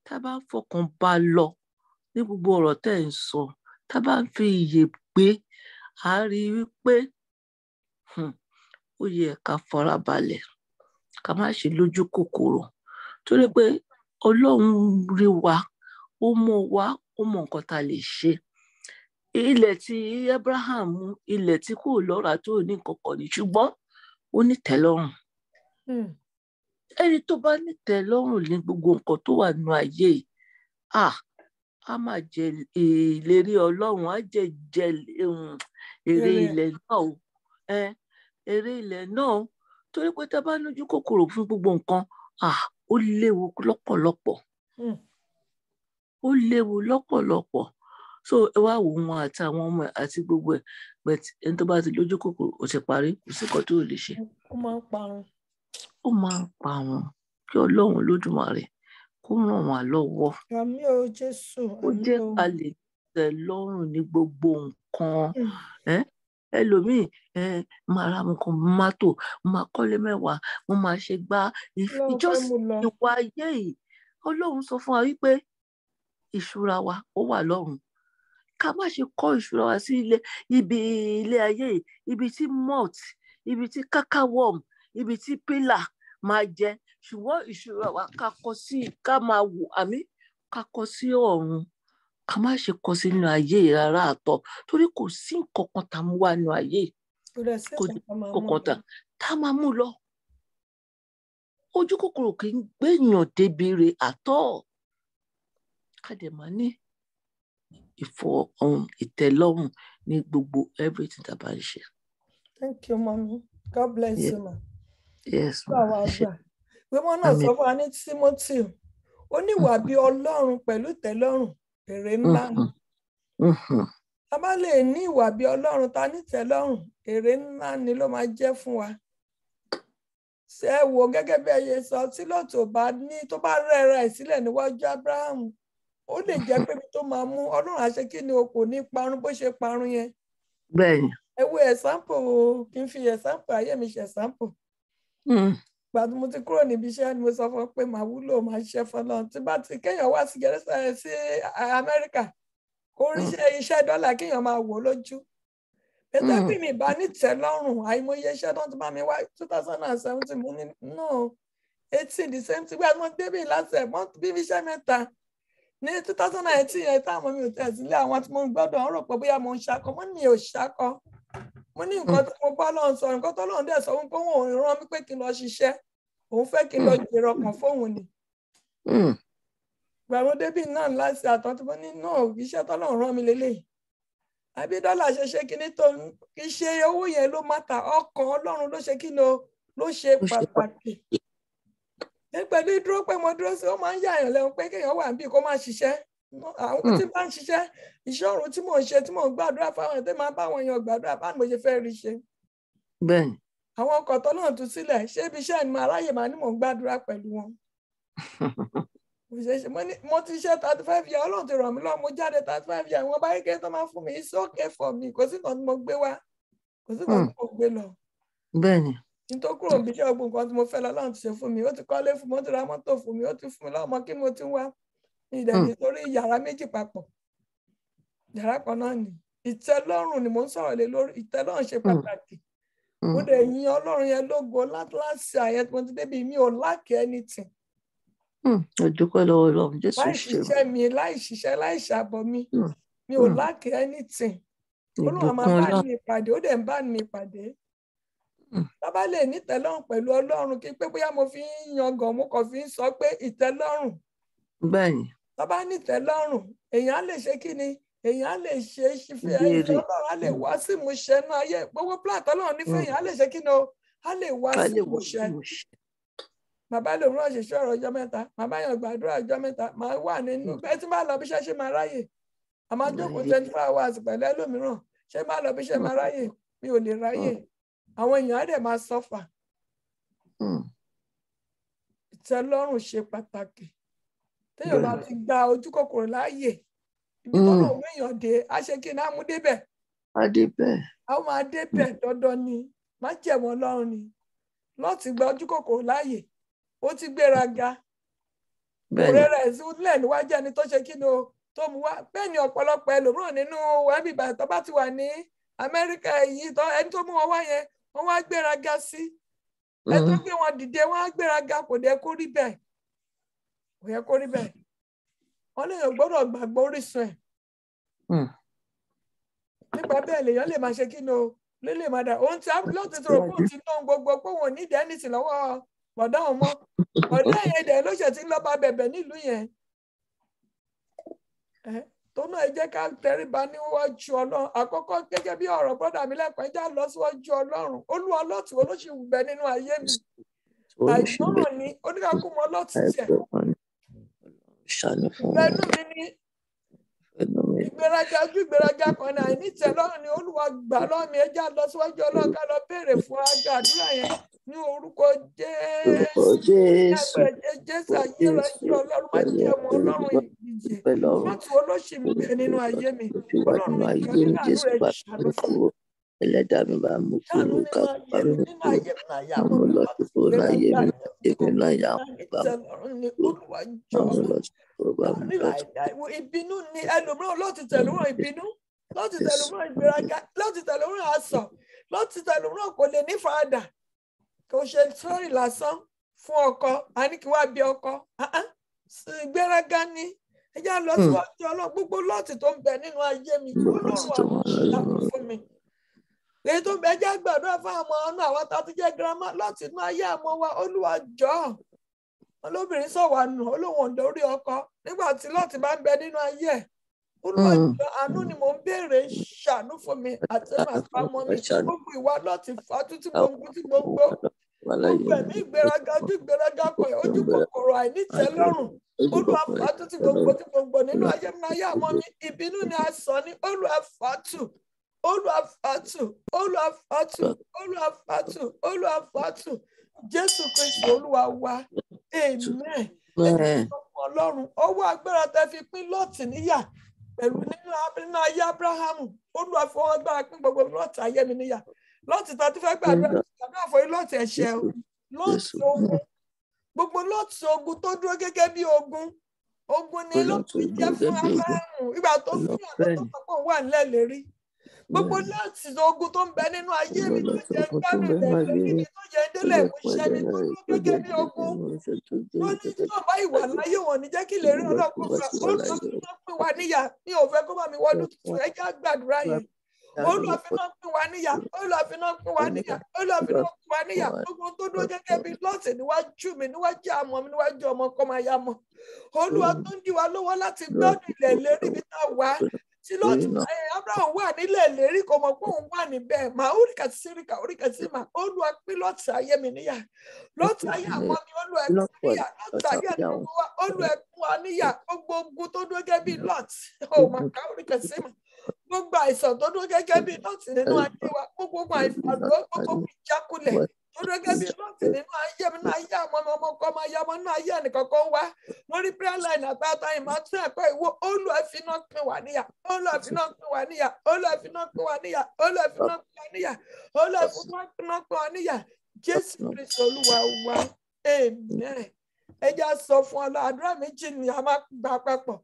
tá bá fọkàn bá lọ ní gbogbo ọ̀rọ̀ tẹ́ ń sọ, tá bá ń fi iyè gbé, a rí wípé ó yẹ ká farabalẹ̀, ká má ṣe lójú kòkòrò. Torí pé Ọlọ́run rí wa, ó mọ̀ wa, ó mọ̀ nǹkan tá lè ṣe. Ilẹ̀ tí Abraham mú, ilẹ̀ tí kò lọ́ràá tó ní nǹkan kan ní, ṣùgbọ́n ó ní tẹ́lọ́rùn. Ẹni tó bá ní tẹ́lọ́rùn ní gbogbo nǹkan tó wà nínú ayé yìí, a máa jẹ ìlérí Ọlọ́run, á jẹ èrè ilẹ̀ náà o. Èrè ilẹ̀ náà, torí pé tá bá lójú kòkòrò fún gbogbo nǹkan, ó léwu lọ́pọ̀lọpọ̀. Ó léwu lọ́pọ̀lọpọ̀. So ẹ wá wò wọn àti àwọn ọmọ àti gbogbo ẹ̀, but ẹni tó bá ti lójú kòkòrò ó ti parí, kò sí nǹkan tó lè ṣe. Ó máa ń parun. Ó máa ń parun. Kí Ọlọ́run Olódùmarè kó ràn wá lọ́wọ́. Àmín o Jésù. Ó jẹ́ ká lè tẹ́ lọ́rùn ní gbogbo nǹkan. Ẹlòmíì máa ra nǹkan mọ́tò, máa kọ́lé 10, mo máa ṣe gbá ìjọsìn ìwà ayé yìí. Ọlọ́run sọ fún wa wípé ìṣúra wa ó wà lọ́run. Ká má ṣe kọ́ ìṣúra wa sí ilé ayé yìí, ibi tí moth, ibi tí cacaworm, ibi tí pillar máa jẹ. Ṣùgbọ́n ìṣúra wa ká kọ́ sí, ká máa wò, ká kọ́ sí ọ̀run. Ká má ṣe kọ́ sínú ayé yìí rárá àtọ̀. Torí kò sí nǹkan kan tá mú wá nínú ayé yìí. Kò sí nǹkan kan tá máa mú lọ. Ojú kòkòrò kì í gbéyàn débi re àtọ̀. Ká dẹ̀ máa ní ìtẹ́lọ́rùn ní gbogbo everything tá bá ń ṣe. Thank you, mommy. God bless you, ma. Yes, ma. Wíwọ́n náà sọ fún wa ní Timothy, ó ní ìwà bí Ọlọ́run pẹ̀lú ìtẹ́lọ́rùn, èrè ńlá ni. A bá lè ní ìwà bí Ọlọ́run ta ní ìtẹ́lọ́rùn, èrè ńlá ni ló máa jẹ́ fún wa. Ṣé ẹ wò gẹ́gẹ́ bí ẹyẹ sọ, tí Lóòtù tó bá rẹ́ra ẹ̀ sílẹ̀ níwájú Abraham, ó lè jẹ́ pé tó máa mú Ọlọ́run àṣẹ kí ni o kò ní parun bó ṣe parun yẹn. Bẹ́ẹ̀ni. Ẹ wo example, kí n fi example ayé mi ṣe example. Gbà tí mo ti kúrò níbi iṣẹ́ ni mo sọ fún pé màá wúlò máa ṣiṣẹ́ fọ́lọ́run. Tí bá ti kéèyàn wá sí Jerusalem sí Amẹ́ríkà, kó ríṣẹ́ iṣẹ́ dọ́là kéèyàn máa wò lójú. Bẹ́tẹ̀ bí mi bá ní tẹ́lọ́rùn, àìmọye iṣẹ́ tó ń bá mi wá 2017 mo ní no 18 the same thing. Gbà tí mo débì láti ẹ̀gbọ́n bí iṣẹ́ mẹ́ta. Ní 2019 yẹn táwọn mi ò tẹ̀ sílé àwọn tí mo ń gbọ́dọ̀ ń rò pé bóyá mo ń ṣakọ, mo ní mi ò ṣakọ. Mo ní nǹkan tí mo bá lọ́run sọ, nǹkan tó lọ́run dẹ̀ sọ wípé òun ò rán mi pé kí n lọ ṣiṣẹ́, òun fẹ́ kí n lọ jèrè ọkàn fóun ni. Gbàgbọ́ débì náà láti àtọ́ tí mo ní náà iṣẹ́ tó lọ́run rán mi lélẹ́yìí. Àbí dọ́là ṣe kíní tó kì í ṣe owó yẹn ló máta, ọkàn Ọlọ́run ló ṣe kí ló ṣe pàtàkì. Pẹ̀lú ìdúró pé mo dúró sí, ó máa ń yà yàn lẹ́nu pé kéèyàn wà níbí kó má ṣiṣẹ́. Àwọn tí bá ń ṣiṣẹ́, iṣẹ́ ọ̀run tí mò ń ṣe, tí mò ń gbàdúrà fáwọn ẹ̀ tó máa bá àwọn èèyàn gbàdúrà, báwo ni mo ṣe fẹ́ rí ṣe? Bẹ́ẹ̀ni. Àwọn ọkọ̀ tó náà tú sílẹ̀, ṣé ibi iṣẹ́ ni màá ráyè máa ní mò ń gbàdúrà pẹ̀lú wọn? Mo ti ṣe 35 years, Ọlọ́run ti ràn mí lọ́wọ́, mo jáde 35 years, wọn bá kékeré tó máa fún mi, it's okay for me, kò sí nǹkan tí mo gbé wá, kò sí nǹkan tí mo gbé lọ. Bẹ́ẹ̀ni. Nítorí kúrò níbi iṣẹ́ gbogbo nǹkan tí mo fẹ́ lọ Ọlọ́run ti ṣe fún mi, ó ti kọ́lé fún mi, ó ti ra mọ́tò fún mi, ó ti fún mi lọ́mọ kí mo ti wá. Ìdẹ̀ nítorí yàrá méjì papọ̀, yàrá kan náà ni. Ìtẹ́lọ́rùn ni mo ń sọ̀rọ̀ lé lórí, ìtẹ́lọ́rùn ṣe pàtàkì. mo dẹ̀ yin Ọlọ́run yẹn lógo láti àyẹ̀ tí mo ti débi mi ò lack anything. Dúpẹ́ lọ́wọ́ Ọlọ́run Jésù láì ṣe. ṣiṣẹ́ mi láì ṣiṣẹ́ láì ṣàbọ̀ mi mi ò lack anything. Olúwa máa bá mi pàdé ó dẹ̀ ń bá mi pàdé. Bàbá lè ní ìtẹ́lọ́rùn pẹ̀lú Ọlọ́run kí pé bóyá mo fi ń yangàn mo kàn fi ń sọ pé ìtẹ́lọ́rùn. Bẹ́ẹ̀ni. Bàbá ní ìtẹ́lọ́rùn èèyàn á lè ṣe kí ni èèyàn á lè ṣe ìfẹ́ Ọlọ́run á lè wá sí ìmúṣẹ náà ayé gbogbo plant Ọlọ́run nífẹ̀ẹ́ èèyàn á lè ṣe kí ni o á lè wá sí ìmúṣẹ. Bàbá lòun náà ṣiṣẹ́ ọ̀rọ̀ ọjọ́ mẹ́ta bàbá yàn gbàdúrà ọjọ́ mẹ́ta máa wà nínú bẹ́ẹ̀ tí máa lọ bí iṣẹ́ ṣe máa ráyè a máa jókòó 24 hours pẹ̀lú ẹlòmíràn ṣé máa lọ bí iṣẹ́ máa ráyè mi ò lè ráyè àwọn èèyàn á dẹ̀ máa sọ́fà. Ìtẹ́lọ́rùn ṣe pàtàkì téèyàn bá ti gba ojú kòkòrò láàyè ibi tó lòun èèyàn dé á ṣe kí ni á mú débẹ̀. Á débẹ̀. Á máa débẹ̀ dandan ni má jẹ̀mọ́ Ọlọ́run ni lọ́ọ̀tì gba ojú kòkòrò láàyè ó ti gbéraga òré rẹ̀ sílẹ̀ níwájú ẹni tó ṣe kí ni o tó mú wá bẹ́ẹ̀ ni ọ̀pọ̀lọpọ̀ ẹlòmíràn nínú wẹ́bí ìbàdàn tó bá ti wà ní Amẹ́ríkà yìí tó ẹni tó mú wọn wá yẹn wọ́n wá gbéraga sí ẹni tó gbé wọn dìde wọ́n á gbéraga kò dé kó rí bẹ́ẹ̀ kò yẹ kó rí bẹ́ẹ̀ wọ́n lè gbọ́dọ̀ gbàgbọ́ orísun ẹ̀ nípa bẹ́ẹ̀ lèèyàn lè máa ṣe kí ni o lè máa dà ohun tí ló ti sọ̀rọ̀ kó ti ná gbogbo pé wọn ò ní ìdẹ́nìtì lọ́wọ́ bọ̀dá òun mọ́ bọ̀dá yẹn dẹ̀ ló ṣe ti ń lọ bá bẹ̀bẹ̀ nílùú yẹn tó náà ẹ jẹ́ ká tẹríba níwájú Ọlọ́run àkọ́kọ́ gẹ́gẹ́ bí ọ̀rọ̀ brọ́dà mi lẹ́kọ̀ọ́ ẹjá lọ síwájú Ọlọ́run Olúwa lọ́ọ̀tì olóṣèlú bẹ nínú ayé mi àìgbọ́ràn ni oníkàkú mọ lọ́ọ̀tì tiẹ̀ lẹ́nu mi ní ìgbéraga ojú ìgbéraga kan ní àìnítẹ́lọ́rùn ni Olúwa gbà lọ́mí ẹjá lọ síwájú Ọlọ́run ká lọ béèrè fún àdúrà yẹn ní orúkọ Jésù ayérayé Ọlọ́run má jẹ́ ọmọ Ọlọ́run ìdíje láti olóṣèlú bẹ nínú ayé mi Ọlọ́run ìjọ nínú rẹ̀ ṣàánú fún mi. Ẹlẹ́dàá mi bá mú kúrò ká parí mi àwọn olóṣèlú láyé mi èmi láyà ìbínú ni ẹlòmíràn lọ́ọ̀tì tẹ̀lúràn ìbínú lọ́ọ̀tì tẹ̀lúràn ìgbéraga lọ́ọ̀tì tẹ̀lúràn asọ̀ lọ́ọ̀tì tẹ̀lúràn kò lè ní faradà kò ṣe sọ́ọ̀rì lásán fún ọkọ àní kí wàá bí ọkọ ìgbéraga ni ẹjá lọ síwájú Ọlọ́run gbogbo lọ́ọ̀tì tó ń bẹ nínú ayé mi Ọlọ́run àwọn ìṣàkóso fún mi èyí tó ń bẹ jẹ́ gbàdúrà fún àwọn ọ̀nà àwọn tá a ti jẹ́ girama lọ́ọ̀tì inú ayé àmọ́ wa Olúwa jọ̀ọ́ olóbìnrin sọ̀wọ́ àná olóhùn lórí ọkọ nígbà tí lọ́ọ̀tì bá ń bẹ nínú ayé ẹ̀ Olúwa jọ̀ọ́ àánú ni mò ń béèrè ṣàánú fún mi àti àpamọ́ mi gbogbo ìwà lọ́ọ̀tì fàtú tí gbogbo gbogbo ẹ̀mí ìgbéraga ojú ìgbéraga kọ ojú kòkòrò àìnítẹ́lọ́rùn Olúwa fàtú tí gbogbo nínú ayé mi ayé àmọ́ mi ìbínú ni a sọ ní Olúwa fàtú Olúwa fàtú Olúwa fàtú Olúwa fàtú Olúwa fàtú Jésù Kristi Olúwa wa amen. Ọlọ́run ọwọ́ agbára tẹ́ fi pín Lọ́ọ̀tì níyà pẹ̀lú nínú ayé Ábúráhámù Olúwa fọwọ́ agbára pín gbogbo Lọ́ọ̀tì ayé mi níyà Lọ́ọ̀tì tá a ti fẹ́ gbàdúrà fún Lọ́ọ̀tì ẹ̀ṣẹ̀ Lọ́ọ̀tì ogun gbogbo Lọ́ọ̀tì ogun tó dúró gẹ́gẹ́ bí ogun ni Lọ́ọ̀tì jẹ́ fún Ábúráhámù ìgbà tó fún àwọn tó pọ̀ wà nílẹ̀ lérí gbogbo Lọ́ọ̀tì ogun tó ń bẹ nínú ayé mi tó jẹ́ gbádùn ilẹ̀ lérí mi tó jẹ́ délẹ̀ ìmúṣẹ mi tó dúró gẹ́gẹ́ bí ogun tó ní tó bá ìwà láyé wọn ní jẹ́ kí lè rí ọlọ́pàá Olúwa fi náà pín wa níyà mi ò fẹ́ kó bá mi wọ́dún tuntun ẹ já gbàdúrà yẹn Olúwa fi náà pín wa níyà Olúwa fi náà pín wa níyà Olúwa fi náà pín wa níyà gbogbo tó dúró gẹ́gẹ́ bí Lọ́ọ̀tì níwájú mi níwájú àmọ́ mi níwájú ọmọ kọ́ máa yá mọ́ Olúwa tó ń dí wa lọ́wọ́ láti gbádùn ilẹ̀ lérí mi tá wá tí Lọ́ọ̀tì Abraham wà nílẹ̀ lérí kò mọ̀ pé òun wà níbẹ̀ mà oríkà síríkà oríkà sí mà Olúwa pín Lọ́ọ̀tì ayé mi níyà Lọ́ọ̀tì ayé àwọn mi Olúwa ẹ̀kún níyà Lọ́ọ̀tì ayé àdúgbò wa Olúwa ẹ̀kún wa níyà gbogbo ogun tó dúró gẹ́gẹ́ bí Lọ́ọ̀tì ò mà ká oríkà sí mà gbogbo àìsàn tó dúró gẹ́gẹ́ bí Lọ́ọ̀tì nínú ayé wa gbogbo àìfàdó gbogbo ìjákulẹ̀ tó dúró gẹ́gẹ́ bí Lọ́ọ̀tì nínú ayé mi náà ayé àwọn ọmọ ọkọ máa yá ọmọ náà ayé ẹnìkankan wá lórí prayer line àtàtà ìmọ̀ tún ẹ̀kọ́ ìwọ Olúwa fi náà pín wa níyà Olúwa fi náà pín wa níyà Olúwa fi náà pín wa níyà Olúwa fi náà pín wa níyà Olúwa fi náà pín wa níyà Jésù Kristi Olúwa wa amen. Ẹ já sọ fún Ọlọ́run àdúrà méjì ni a máa gbà papọ̀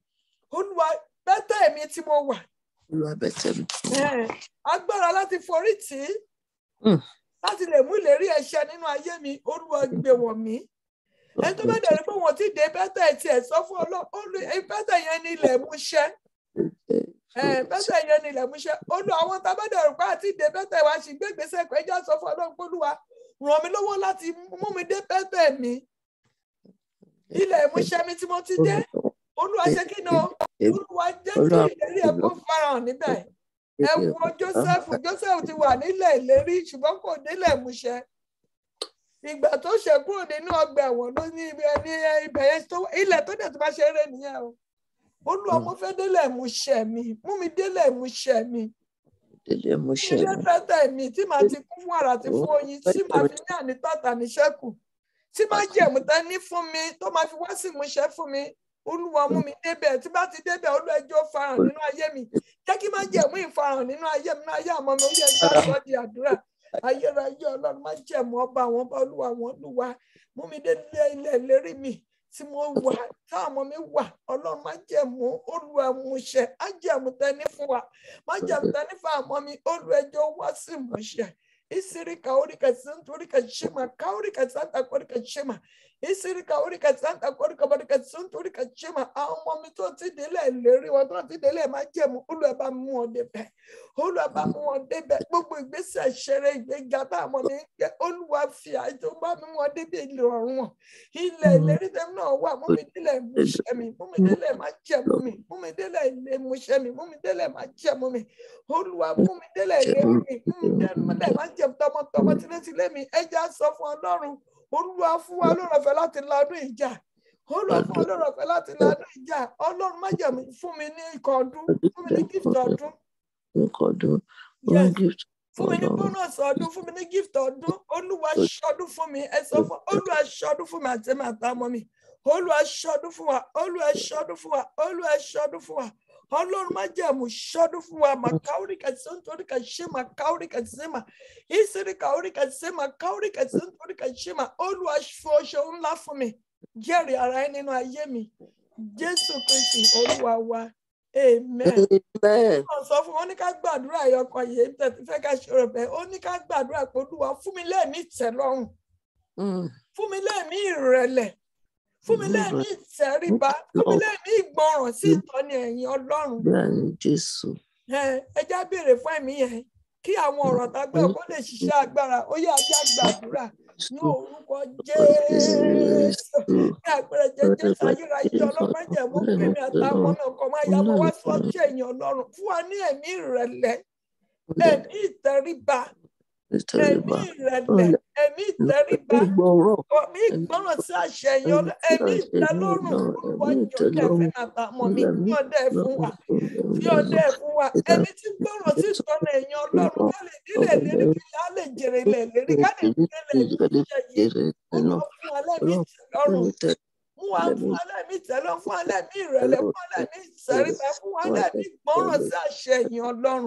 Olúwa bẹ́tẹ̀ mi tí mo wà Olúwa bẹ́tẹ̀ mi. Agbára láti forí tì í láti lè mú ìlérí ẹ̀ṣẹ̀ nínú ayé mi, Olúwa gbé wọ̀ mí. Ẹni tó bá dẹ̀rí pé wọ́n ti dé bẹ́tẹ̀ tiẹ̀ sọ fún Ọlọ́run, bẹ́tẹ̀ yẹn ní ilẹ̀ múṣẹ́. Bẹ́tẹ̀ yẹn ní ilẹ̀ múṣẹ́. Olú àwọn tá a bá dẹ̀rù pé àti dé bẹ́tẹ̀ wa sì gbé ìgbésẹ̀ pé ẹjọ́ sọ fún Ọlọ́run pé Olúwa ràn mí lọ́wọ́ láti mú mi dé bẹ́tẹ̀ mi. Ilẹ̀ múṣẹ́ mi tí mo ti dé. Olúwa ṣe kí ni o? Olúwa jẹ́ kí ìlérí ẹ̀ kó farahàn níbẹ̀. Ẹ wo Jósẹ́fù ti wà nílẹ̀ ìlérí ṣùgbọ́n kò délẹ̀ múṣẹ. Ìgbà tó ṣe kúrò nínú ọgbà ẹ̀wọ̀n ló ní ibẹ̀ yẹn tó ilẹ̀ tó dẹ̀ tó bá ṣe eré nìyẹn o. Olúwa mo fẹ́ délẹ̀ múṣẹ mi, mú mi délẹ̀ múṣẹ mi. Ilé pẹ́tẹ́ mi tí màá ti kún fún àrà àti fún oyin, tí màá fi ní ànítàtà ní ṣẹ́kù, tí máa jẹ̀mú tẹ́ ní fún mi tó máa fi wá sí ìmúṣẹ fún mi. Olúwa mú mi débẹ̀, tí bá ti débẹ̀ Olúwa ẹjọ́ farahàn nínú ayé mi. Jẹ́ kí má jẹ̀mú ìfarahàn nínú ayé mi, nínú ayé àmọ́ mi, ó yẹ ká sọ di àdúrà. Ayérayé Ọlọ́run má jẹ̀mú ọba àwọn ọba Olúwa wọn Olúwa. Mú mi dé ilẹ̀ ìlérí mi tí mo wà, táwọn ọmọ mi wà. Ọlọ́run má jẹ̀mú Olúwa múṣẹ. Má jẹ̀mú tẹ́ni fún wa. Má jẹ̀mú tẹ́ni fún àmọ́ mi. Olúwa ẹjọ́ wá sí ìmúṣẹ. Isiri kaurika santurika shema kaurika santa korika shema. Isiri kaurika santa korika barika santurika shema. Àwọn ọmọ mi tó ti délẹ̀ ìlérí wọn tó ti délẹ̀ má jẹ̀mú. Olúwa bá mú wọn débẹ̀. Olúwa bá mú wọn débẹ̀. Gbogbo ìgbésẹ̀ ṣeré ìgbéga tá àmọ́ mi gbé. Olúwa fi àìtó bá mú wọn débẹ̀ ìrọ̀rùn wọn. Ilẹ̀ ìlérí tẹ́mi náà wà. Mú mi délẹ̀ ìmúṣẹ mi. Mú mi délẹ̀ má jẹ̀mú mi. Mú mi délẹ̀ ìmúṣẹ mi. Mú mi délẹ̀ má jẹ̀mú mi. Olúwa mú mi délẹ̀ ìlérí mi. Mú mi délẹ̀ má jẹ̀mú tọmọtọmọ tilétilé mi. Ẹja sọ fún Ọlọ́run. Olúwa fún wa lórí ọ̀fẹ́ láti lọ́dún ìjà. Olúwa fún wa lórí ọ̀fẹ́ láti lọ́dún ìjà. Ọlọ́run má jẹ̀mú fún mi ní ikọ̀ ọdún. Fún mi ní gift ọdún. Fún mi ní bónọ́ọ̀sì ọdún. Fún mi ní gift ọdún. Olúwa ṣọdún fún mi. Ẹ sọ fún Olúwa ṣọdún fún mi àti àtàwọn mi. Olúwa ṣọdún fún wa. Olúwa ṣọdún fún wa. Olúwa ṣọdún fún wa. Ọlọ́run má jẹ̀mú ṣọdún fún wa. Màkàóríkà sóńtóríkà ṣé màkàóríkà sẹ́mà. Ìsíríkàóríkà ṣé màkàóríkà sóńtóríkà ṣé mà. Olúwa fọṣọ ńlá fún mi. Jẹ́rìí ara ẹ nínú ayé mi. Jésù Kristi Olúwa wa. Amen. Wọ́n sọ fún wọn ní ká gbàdúrà ẹyọkan yìí tẹ̀tí fẹ́ ká ṣe ọ̀rọ̀ bẹ́ẹ̀. Ó ní ká gbàdúrà pé Olúwa fún mi lẹ́ẹ̀mí ìtẹ́lọ́rùn. Fún mi lẹ́ẹ̀mí ìrẹ̀lẹ̀. Fún mi lẹ́ẹ̀mí ìtẹríba. Fún mi lẹ́ẹ̀mí ìgbọràn sí ìtọ́ni ẹ̀yin Ọlọ́run. Ẹ já béèrè fún ẹ̀mí yẹn kí àwọn ọ̀rọ̀ tá a gbọ́ kó lè ṣiṣẹ́ agbára. Ó yá ajá gbàdúrà ní orúkọ Jésù. Ní àpẹẹrẹ Jésù ayérayé Ọlọ́run jẹ́ mú pé mi àtàwọn náà kọ́ máa yá mọ́ wá sọ́jú ẹ̀yin Ọlọ́run. Fún wa ní ẹ̀mí ìrẹ̀lẹ̀, ẹ̀mí ìtẹríba, ẹ̀mí ìrẹ̀lẹ̀, ẹ̀mí ìtẹríba, ẹ̀mí ìgbọràn sí àṣẹ ẹ̀yin Ọlọ́run, ẹ̀mí ìtẹ́lọ́rùn. Olúwa jọ̀ọ́ kẹfẹ́ àtàwọn mi fi ọdẹ fún wa, fi ọdẹ fún wa. Ẹ̀mí tí gbọràn sí ìtọ́nà ẹ̀yin Ọlọ́run ká lè nílẹ̀ lérí kí á lè jèrè ilẹ̀ lérí ká lè nílẹ̀ yìí. Olúwa fún wa lẹ́mí ìtẹ́lọ́rùn. Fún wa lẹ́mí ìtẹ́lọ́rùn, fún wa lẹ́mí ìrẹ̀lẹ̀, fún wa lẹ́mí ìtẹríba, fún wa lẹ́mí ìgbọràn sí àṣẹ ẹ̀yin Ọlọ́run.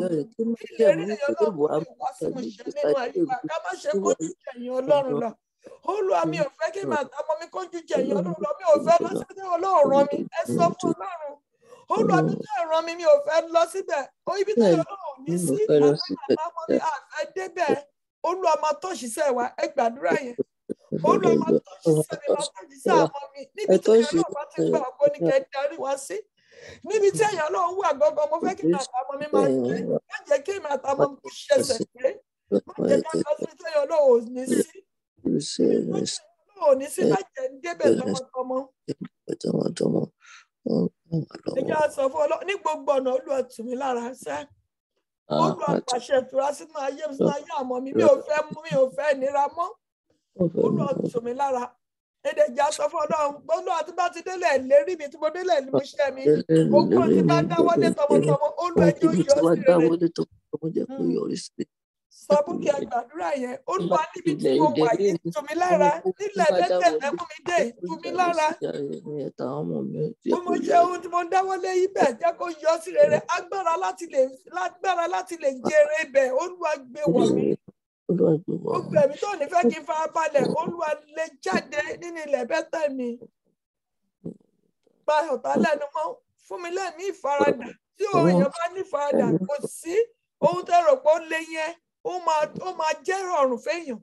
Ìlérí ẹ̀yin Ọlọ́run wá sí mi ṣe nínú ayé wa ká má ṣe kó ju ẹ̀yin Ọlọ́run lọ. Olúwa mi ò fẹ́ kí màá tàmọ́ mi kó ju ẹ̀yin Ọlọ́run lọ. Mi ò fẹ́ lọ sí Ọlọ́run rán mi. Ẹ sọ fún Ọlọ́run. Olúwa mi tẹ́ rán mi ò fẹ́ lọ síbẹ̀. Ibi tí Ọlọ́run ní sí àtàwọn ní àfẹ́ débẹ̀. Olúwa máa tó ṣiṣẹ́ wa. Ẹ gbàdúrà yẹn. Olúwa máa tó ṣiṣẹ́ mi, máa tó ṣiṣẹ́ àwọn mi. Níbi tí Ọlọ́run bá ti gbà ọkọ ní kẹ́ darí wá sí. Níbi tí ẹ̀yin Ọlọ́run wà gọ́gọ́, mo fẹ́ kí màtàmọ́ mi máa gbé. Má jẹ́ kí màtàmọ́ mi ṣẹ̀ṣẹ̀ gbé. Má jẹ́ ká lọ sí tí Ọlọ́run ò ní sí. Ọlọ́run ò ní sí, má jẹ́ ń débẹ̀ tọmọtọmọ. Ẹ jẹ́ sọ fún Ọlọ́run ní gbogbo ọ̀nà. Olúwa tù mí lára ṣẹ́. Olúwa pàṣẹ ìtura sínú ayé àmọ́ mi. Mi ò fẹ́ nira mọ́. Olúwa tù mí lára. Èdè ìjà sọ fún Ọlọ́run. Olúwa tí bá ti délẹ̀ lérí mi, tí mo délẹ̀ ní mo ṣẹ́ mi. Gbogbo tí bá dáwọ́lé tọmọtọmọ, Olúwa ẹjọ́ yọ sí rere. Sọ fún kí ẹ gbàdúrà yẹn. Olúwa níbi tí mo wà yìí tù mí lára. Nílẹ̀ tẹ́tẹ̀ mú mi dé, tù mí lára. Mo ṣe ohun tí mo dáwọ́lé ibẹ̀ jẹ́ kó yọ sí rere. Agbára láti lè jèrè ibẹ̀. Olúwa gbé wọ̀ mí. Gbogbo ẹ̀mí tó ní fẹ́ kí n fara balẹ̀. Olúwa lè jáde nínú ilẹ̀ bẹ́tẹ̀ mi. Bá ọ̀tá lẹ́nu mọ́. Fún mi lẹ́mí ìfaradà. Tí èèyàn bá ní ìfaradà, kò sí ohun tẹ́ rò pé ó lé yẹn. ó máa jẹ́ rọrùn fẹ́yàn.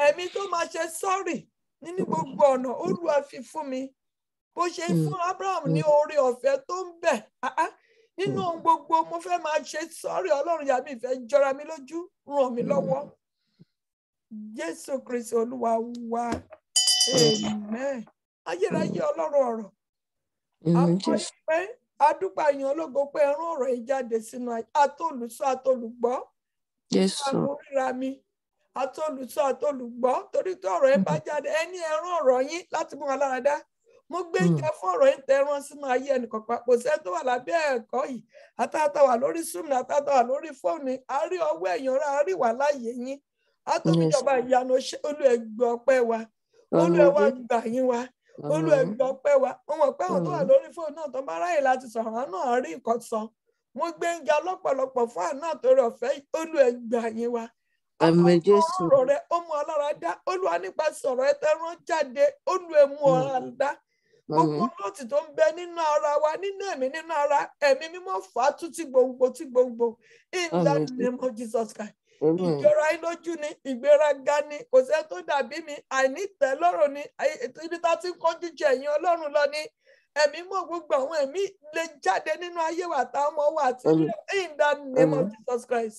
Ẹ̀mí tó máa ṣe sọ́ọ̀rì nínú gbogbo ọ̀nà Olúwa fi fún mi. Bó ṣe fún Abraham ní oore ọ̀fẹ́ tó ń bẹ nínú ohun gbogbo mo fẹ́ máa ṣe sọ́ọ̀rì Ọlọ́run yà mí ìfẹ́ jọra mi lójú ràn mí lọ́wọ́. Jésù Kristi Olúwa wa. Amen. Ayérayé Ọlọ́run ọ̀rọ̀. Àpọ̀ ìpẹ́ adúpẹ́ yín ológo pé ẹran ọ̀rọ̀ yìí jáde sínú àtolùsọ àtolùgbọ́. Àwọn ríra mi àtolùsọ àtolùgbọ́ torí tí ọ̀rọ̀ yẹn bá jáde ẹni ẹran ọ̀rọ̀ yín láti mú wa lára dá. Mo gbé ìjà fún ọ̀rọ̀ yín tẹran sínú ayé ẹnìkan papọ̀ sẹ́ni tó wà lábẹ́ ẹ̀kọ́ yìí àtàtà wà lórí Zoom àtàtà wà lórí fóònù àárí ọwọ́ ẹ̀yàn rà àárí wà láàyè yín àtòmíjọba ìyanu Olú ẹgbẹ́ ọpẹ́ wa Olú ẹwà gbà yín wa Olú ẹgbẹ́ ọpẹ́ wa mo mọ̀ pé àwọn tó wà lórí fóònù náà tó bá ráyè láti sọ̀rọ̀ náà rí nǹkan sọ mo gbé ìjà lọ́pọ̀lọpọ̀ fún àná àtòrí ọ̀fẹ́ Olú ẹgbẹ́ yín wa. Ọ̀rọ̀ rẹ̀ ó mú ọlọ́ra dá Olúwa nípasẹ̀ ọ̀rọ̀ ẹ̀ tẹ́rán jáde Olú ẹ̀ mú ọ̀rọ̀ dá. Gbogbo lọ́ọ̀tì tó ń bẹ nínú ara wa nínú ẹ̀mí mímọ́ fà á tún tí gbòǹgbò in the name of Jesus Christ. Ìjọra lójú ni ìgbéraga ni kò sẹ́ tó dàbí mi àìnítẹ́lọ́rùn ni ibi tá ti ń kọjú jẹ ẹ̀yìn Ọlọ́run lọ ni ẹ̀mí mọ́ gbogbo àwọn ẹ̀mí lè jáde nínú ayé wa táwọn ọmọ wa àti in the name of Jesus Christ.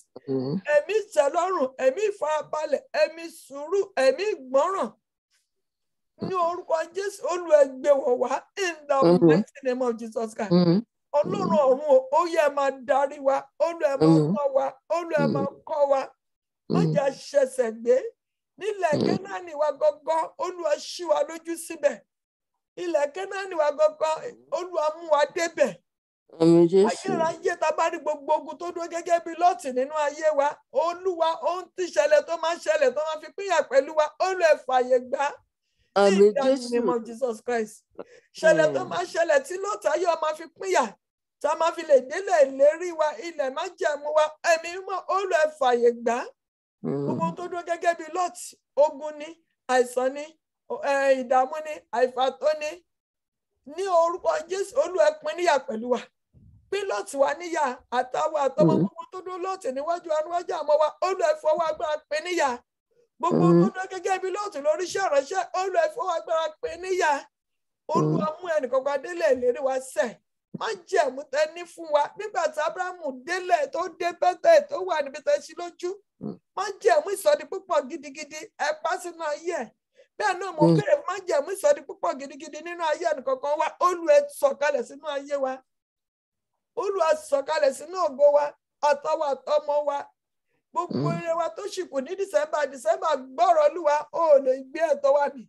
Ẹ̀mí ìtẹ́lọ́rùn ẹ̀mí ìfarabalẹ̀ ẹ̀mí sùúrù ẹ̀mí ìgbọ́ràn ní orúkọ Jésù Olú ẹgbẹ́ wọ̀ wá in the mighty name of Jesus Christ. Ọlọ́run ọ̀run ó yẹ máa darí wa Olú ẹ máa kọ́ wa Olú ẹ máa kọ́ wa má jẹ́ ṣẹ̀ṣẹ̀ gbé nílẹ̀ Kénáánì wa gọ́gọ́ Olúwa ṣí wa lójú síbẹ̀ ilẹ̀ Kénáánì wa gọ́gọ́ Olúwa mú wa débẹ̀. Ayérayé tá bá rí gbogbo ogun tó dúró gẹ́gẹ́ bí Lọ́ọ̀tì nínú ayé wa Olúwa ohun tí ṣẹlẹ̀ tó máa ń ṣẹlẹ̀ tó máa fi pínyà pẹ̀lú wa Olú ẹ fàyè gbà. In the name of Jesus Christ. Ṣẹlẹ̀ tó máa ṣẹlẹ̀ tí Lọ́ọ̀tì ayé wa máa fi pínyà tá a máa fi lè délẹ̀ ìlérí wa ilẹ̀ má jẹ̀mú wa ẹ̀mí mọ́ Olú ẹ fàyè gbà. Gbogbo tó dúró gẹ́gẹ́ bí Lọ́ọ̀tì ogun ni àìsàn ni ìdààmú ni àìfàtó ni ní orúkọ Jésù Olú ẹ pín níyà pẹ̀lú wa pín Lọ́ọ̀tì wa níyà àtàwọn àtọmọ gbogbo tó dúró Lọ́ọ̀tì níwájú àmọ́ wa Olú ẹ fọwọ́ agbára pín níyà. Gbogbo tó dúró gẹ́gẹ́ bí Lọ́ọ̀tì lórí iṣẹ́ ìránṣẹ́ Olú ẹ fọwọ́ agbára pín níyà. Olúwa mú ẹnìkan gba délẹ̀ ìlérí wa sẹ̀ má jẹ̀mú tẹ́ ní fún wa nígbà tí Ábúráhámù délẹ̀ tó dé Bẹ́tẹ̀ tó wà níbi tẹ́ sí lójú má jẹ̀mú ìsọdi púpọ̀ gidigidi ẹ pa sínú ayé ẹ̀ bẹ́ẹ̀ náà mo béèrè má jẹ̀mú ìsọdi púpọ̀ gidigidi nínú ayé ẹnìkankan wa Olú ẹ sọ̀kalẹ̀ sínú ayé wa Olú ẹ sọ̀kalẹ̀ sínú ògo wa àtọwọ́ àtọmọ wa gbogbo ire wa tó ṣì kù ní December gbọ́rọ̀ Olúwa ó lè gbé ẹ̀tọ́ wa mì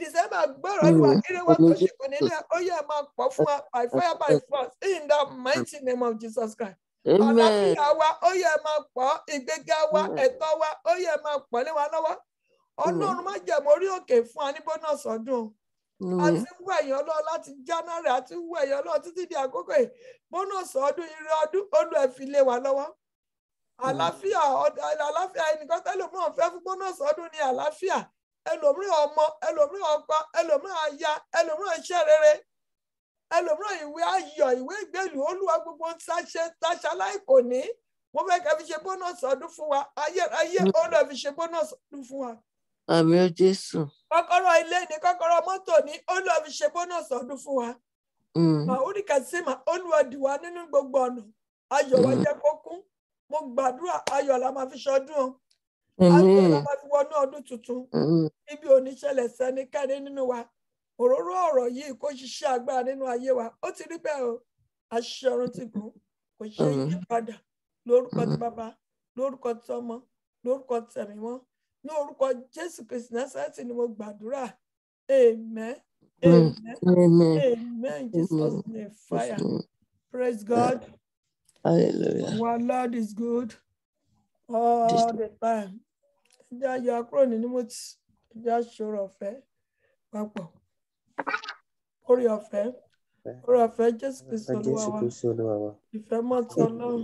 December gbọ́rọ̀ Olúwa ire wa tó ṣì kù nílẹ̀ ó yẹ máa pọ̀ fún wa by fire by force in the mighty name of Jesus Christ. Àlàáfíà wa ó yẹ máa pọ̀ ìgbéga wa ẹ̀tọ́ wa ó yẹ máa pọ̀ lé wa lọ́wọ́ Ọlọ́run má jẹ̀mú orí òkè fún wa ní bónọ́ọ̀sì ọdún àti wú ẹ̀yàn lọ láti January àti wú ẹ̀yàn lọ títí di àkókò yìí bónọ́ọ̀sì ọdún ire ọdún Olú ẹ fi lé wa lọ́wọ́. Àlàáfíà ẹnìkan tẹ́lòmíràn fẹ́ fún bónọ́ọ̀sì ọdún ní àlàáfíà ẹlòmíràn ọmọ ẹlòmíràn ọkọ ẹlòmíràn aya ẹlòmíràn iṣẹ́ rere ẹlòmíràn ìwé ayọ̀ ìwé ìgbélú Olúwa gbogbo táṣà láìkò ní mo fẹ́ kẹ́ fi ṣe bónọ́ọ̀sì ọdún fún wa ayé Olú ẹ fi ṣe bónọ́ọ̀sì ọdún fún wa. Àmín Jésù. Kọ́kọ́rọ́ ilé ní kọ́kọ́rọ́ mọ́tò ní Olú ẹ fi ṣe bónọ́ọ̀sì ọdún fún wa. Màúrí kàsímà Olúwa dì wá nínú gbogbo ọ̀nà ayọ̀ wa jẹ́ kó kún mo gbàdúrà ayọ̀ la máa fi ṣọdún o ayọ̀ la máa fi wọnú ọdún tuntun ibi oníṣẹ̀lẹ̀ sẹ́nikẹ́ni nínú wa òróró ọ̀rọ̀ yìí kó ṣiṣẹ́ agbára nínú ayé wa ó ti rí bẹ́ẹ̀ o àṣẹ ọ̀run ti gùn kò ṣe yí padà lórúkọ ti bàbá lórúkọ ti ọmọ lórúkọ ti ẹ̀mí mọ́ ní orúkọ Jésù Kristi Násárẹ́tì ni mo gbàdúrà amen amen Jesus name fire praise God. Hallelujah. Our Lord is good all the time. Ìjà yọ akúrò ní nímọ̀tì ìjà ṣòro ọ̀fẹ́ papọ̀. Orí ọ̀fẹ́ Jésù Kristi Olúwa wa. Ìfẹ́ mọ́tò Ọlọ́run.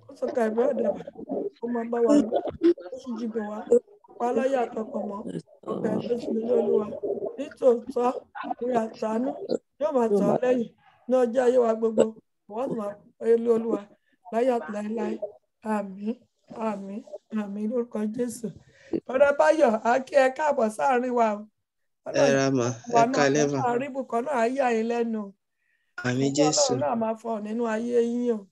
Ó sọ̀ka ìbẹ́ ọ̀dẹ̀bà. Ó máa bá wa lọ. Ó sì jìbẹ̀ wá. Páláyà àtọkọ̀ mọ́. Ọ̀gá ẹgbẹ́ sì nílé Olúwa. Nítòótọ́ orí àtàánú yóò máa tọ̀ ọ́ lẹ́yìn ní ọjọ́ ayé wa gbogbo. Wọ́n sì máa pẹ́ lé Olúwa láyé àti láéláé. Àmín. Àmín. Àmín lórúkọ Jésù. Ọ̀dọ̀ Báyọ̀, a kí ẹ káàbọ̀ sáàrin wa o. Ẹ̀ràmà, ẹ̀kálẹ́mà. Àríbùkọ́ náà á yà yín lẹ́nu. Àmín Jésù. Ọlọ́run náà máa fọ̀ nínú ayé yín o.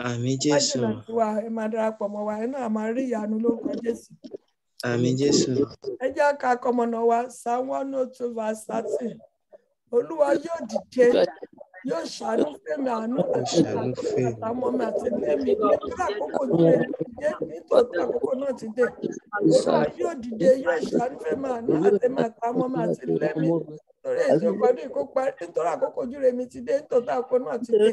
Àmín Jésù. Májèlé tí wa ẹ máa darapọ̀ mọ́ wa, ẹ náà máa rí ìyanu lórúkọ Jésù. Àmín Jésù. Ẹ jẹ́ ká kọmọ̀nà wa Psalm 102 verse 13. Olúwa yóò dìde, yóò ṣàánú fẹ́mi àánú àti àtàwọn ọmọ àti lẹ́mi nítorí àkókò dé nítorí àkókò náà ti dé. Olúwa yóò dìde, yóò ṣàánú fẹ́mi àánú àti àtàwọn ọmọ àti lẹ́mi nítorí ètò ìpàdé ìkópa nítorí àkókò ojúre mi ti dé nítorí àkókò náà ti dé.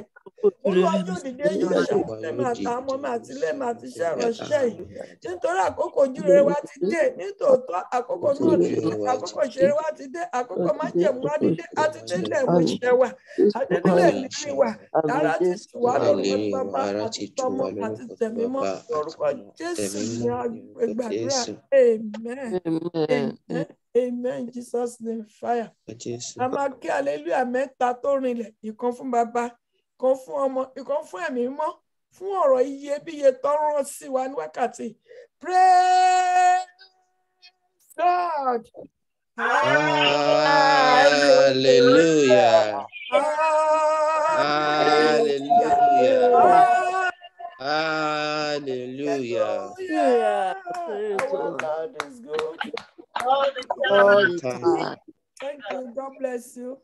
Olúwa yóò dìde, yóò ṣàánú fẹ́mi àtàwọn ọmọ àti lẹ́mi àti iṣẹ́ ìránṣẹ́ yìí nítorí àkókò ojúre wa ti dé nítorí àkókò náà ti dé, àkókò ìṣeré wa ti dé, àkókò májẹ̀mú wa ti dé, àti délẹ̀ ìwé iṣẹ́ wa, àdédélẹ̀ ìlérí wa, ara ti tù wá lórúkọ bàbá àti tọmọ àti tẹ̀mí mọ́ lórúkọ Jésù ní àgbàdúrà. Amen. Amen. Jesus name fire. A máa kí hallelujah mẹ́ta tó rinlẹ̀, ìkan fún bàbá, ìkan fún ọmọ, ìkan fún ẹ̀mí mọ́, fún ọ̀rọ̀ iyebíye tó rán sí wa ní wákàtí. Praise God. Hallelujah. Hallelujah. Hallelujah. Our Lord is good. All the All the time. Thank you. God bless you.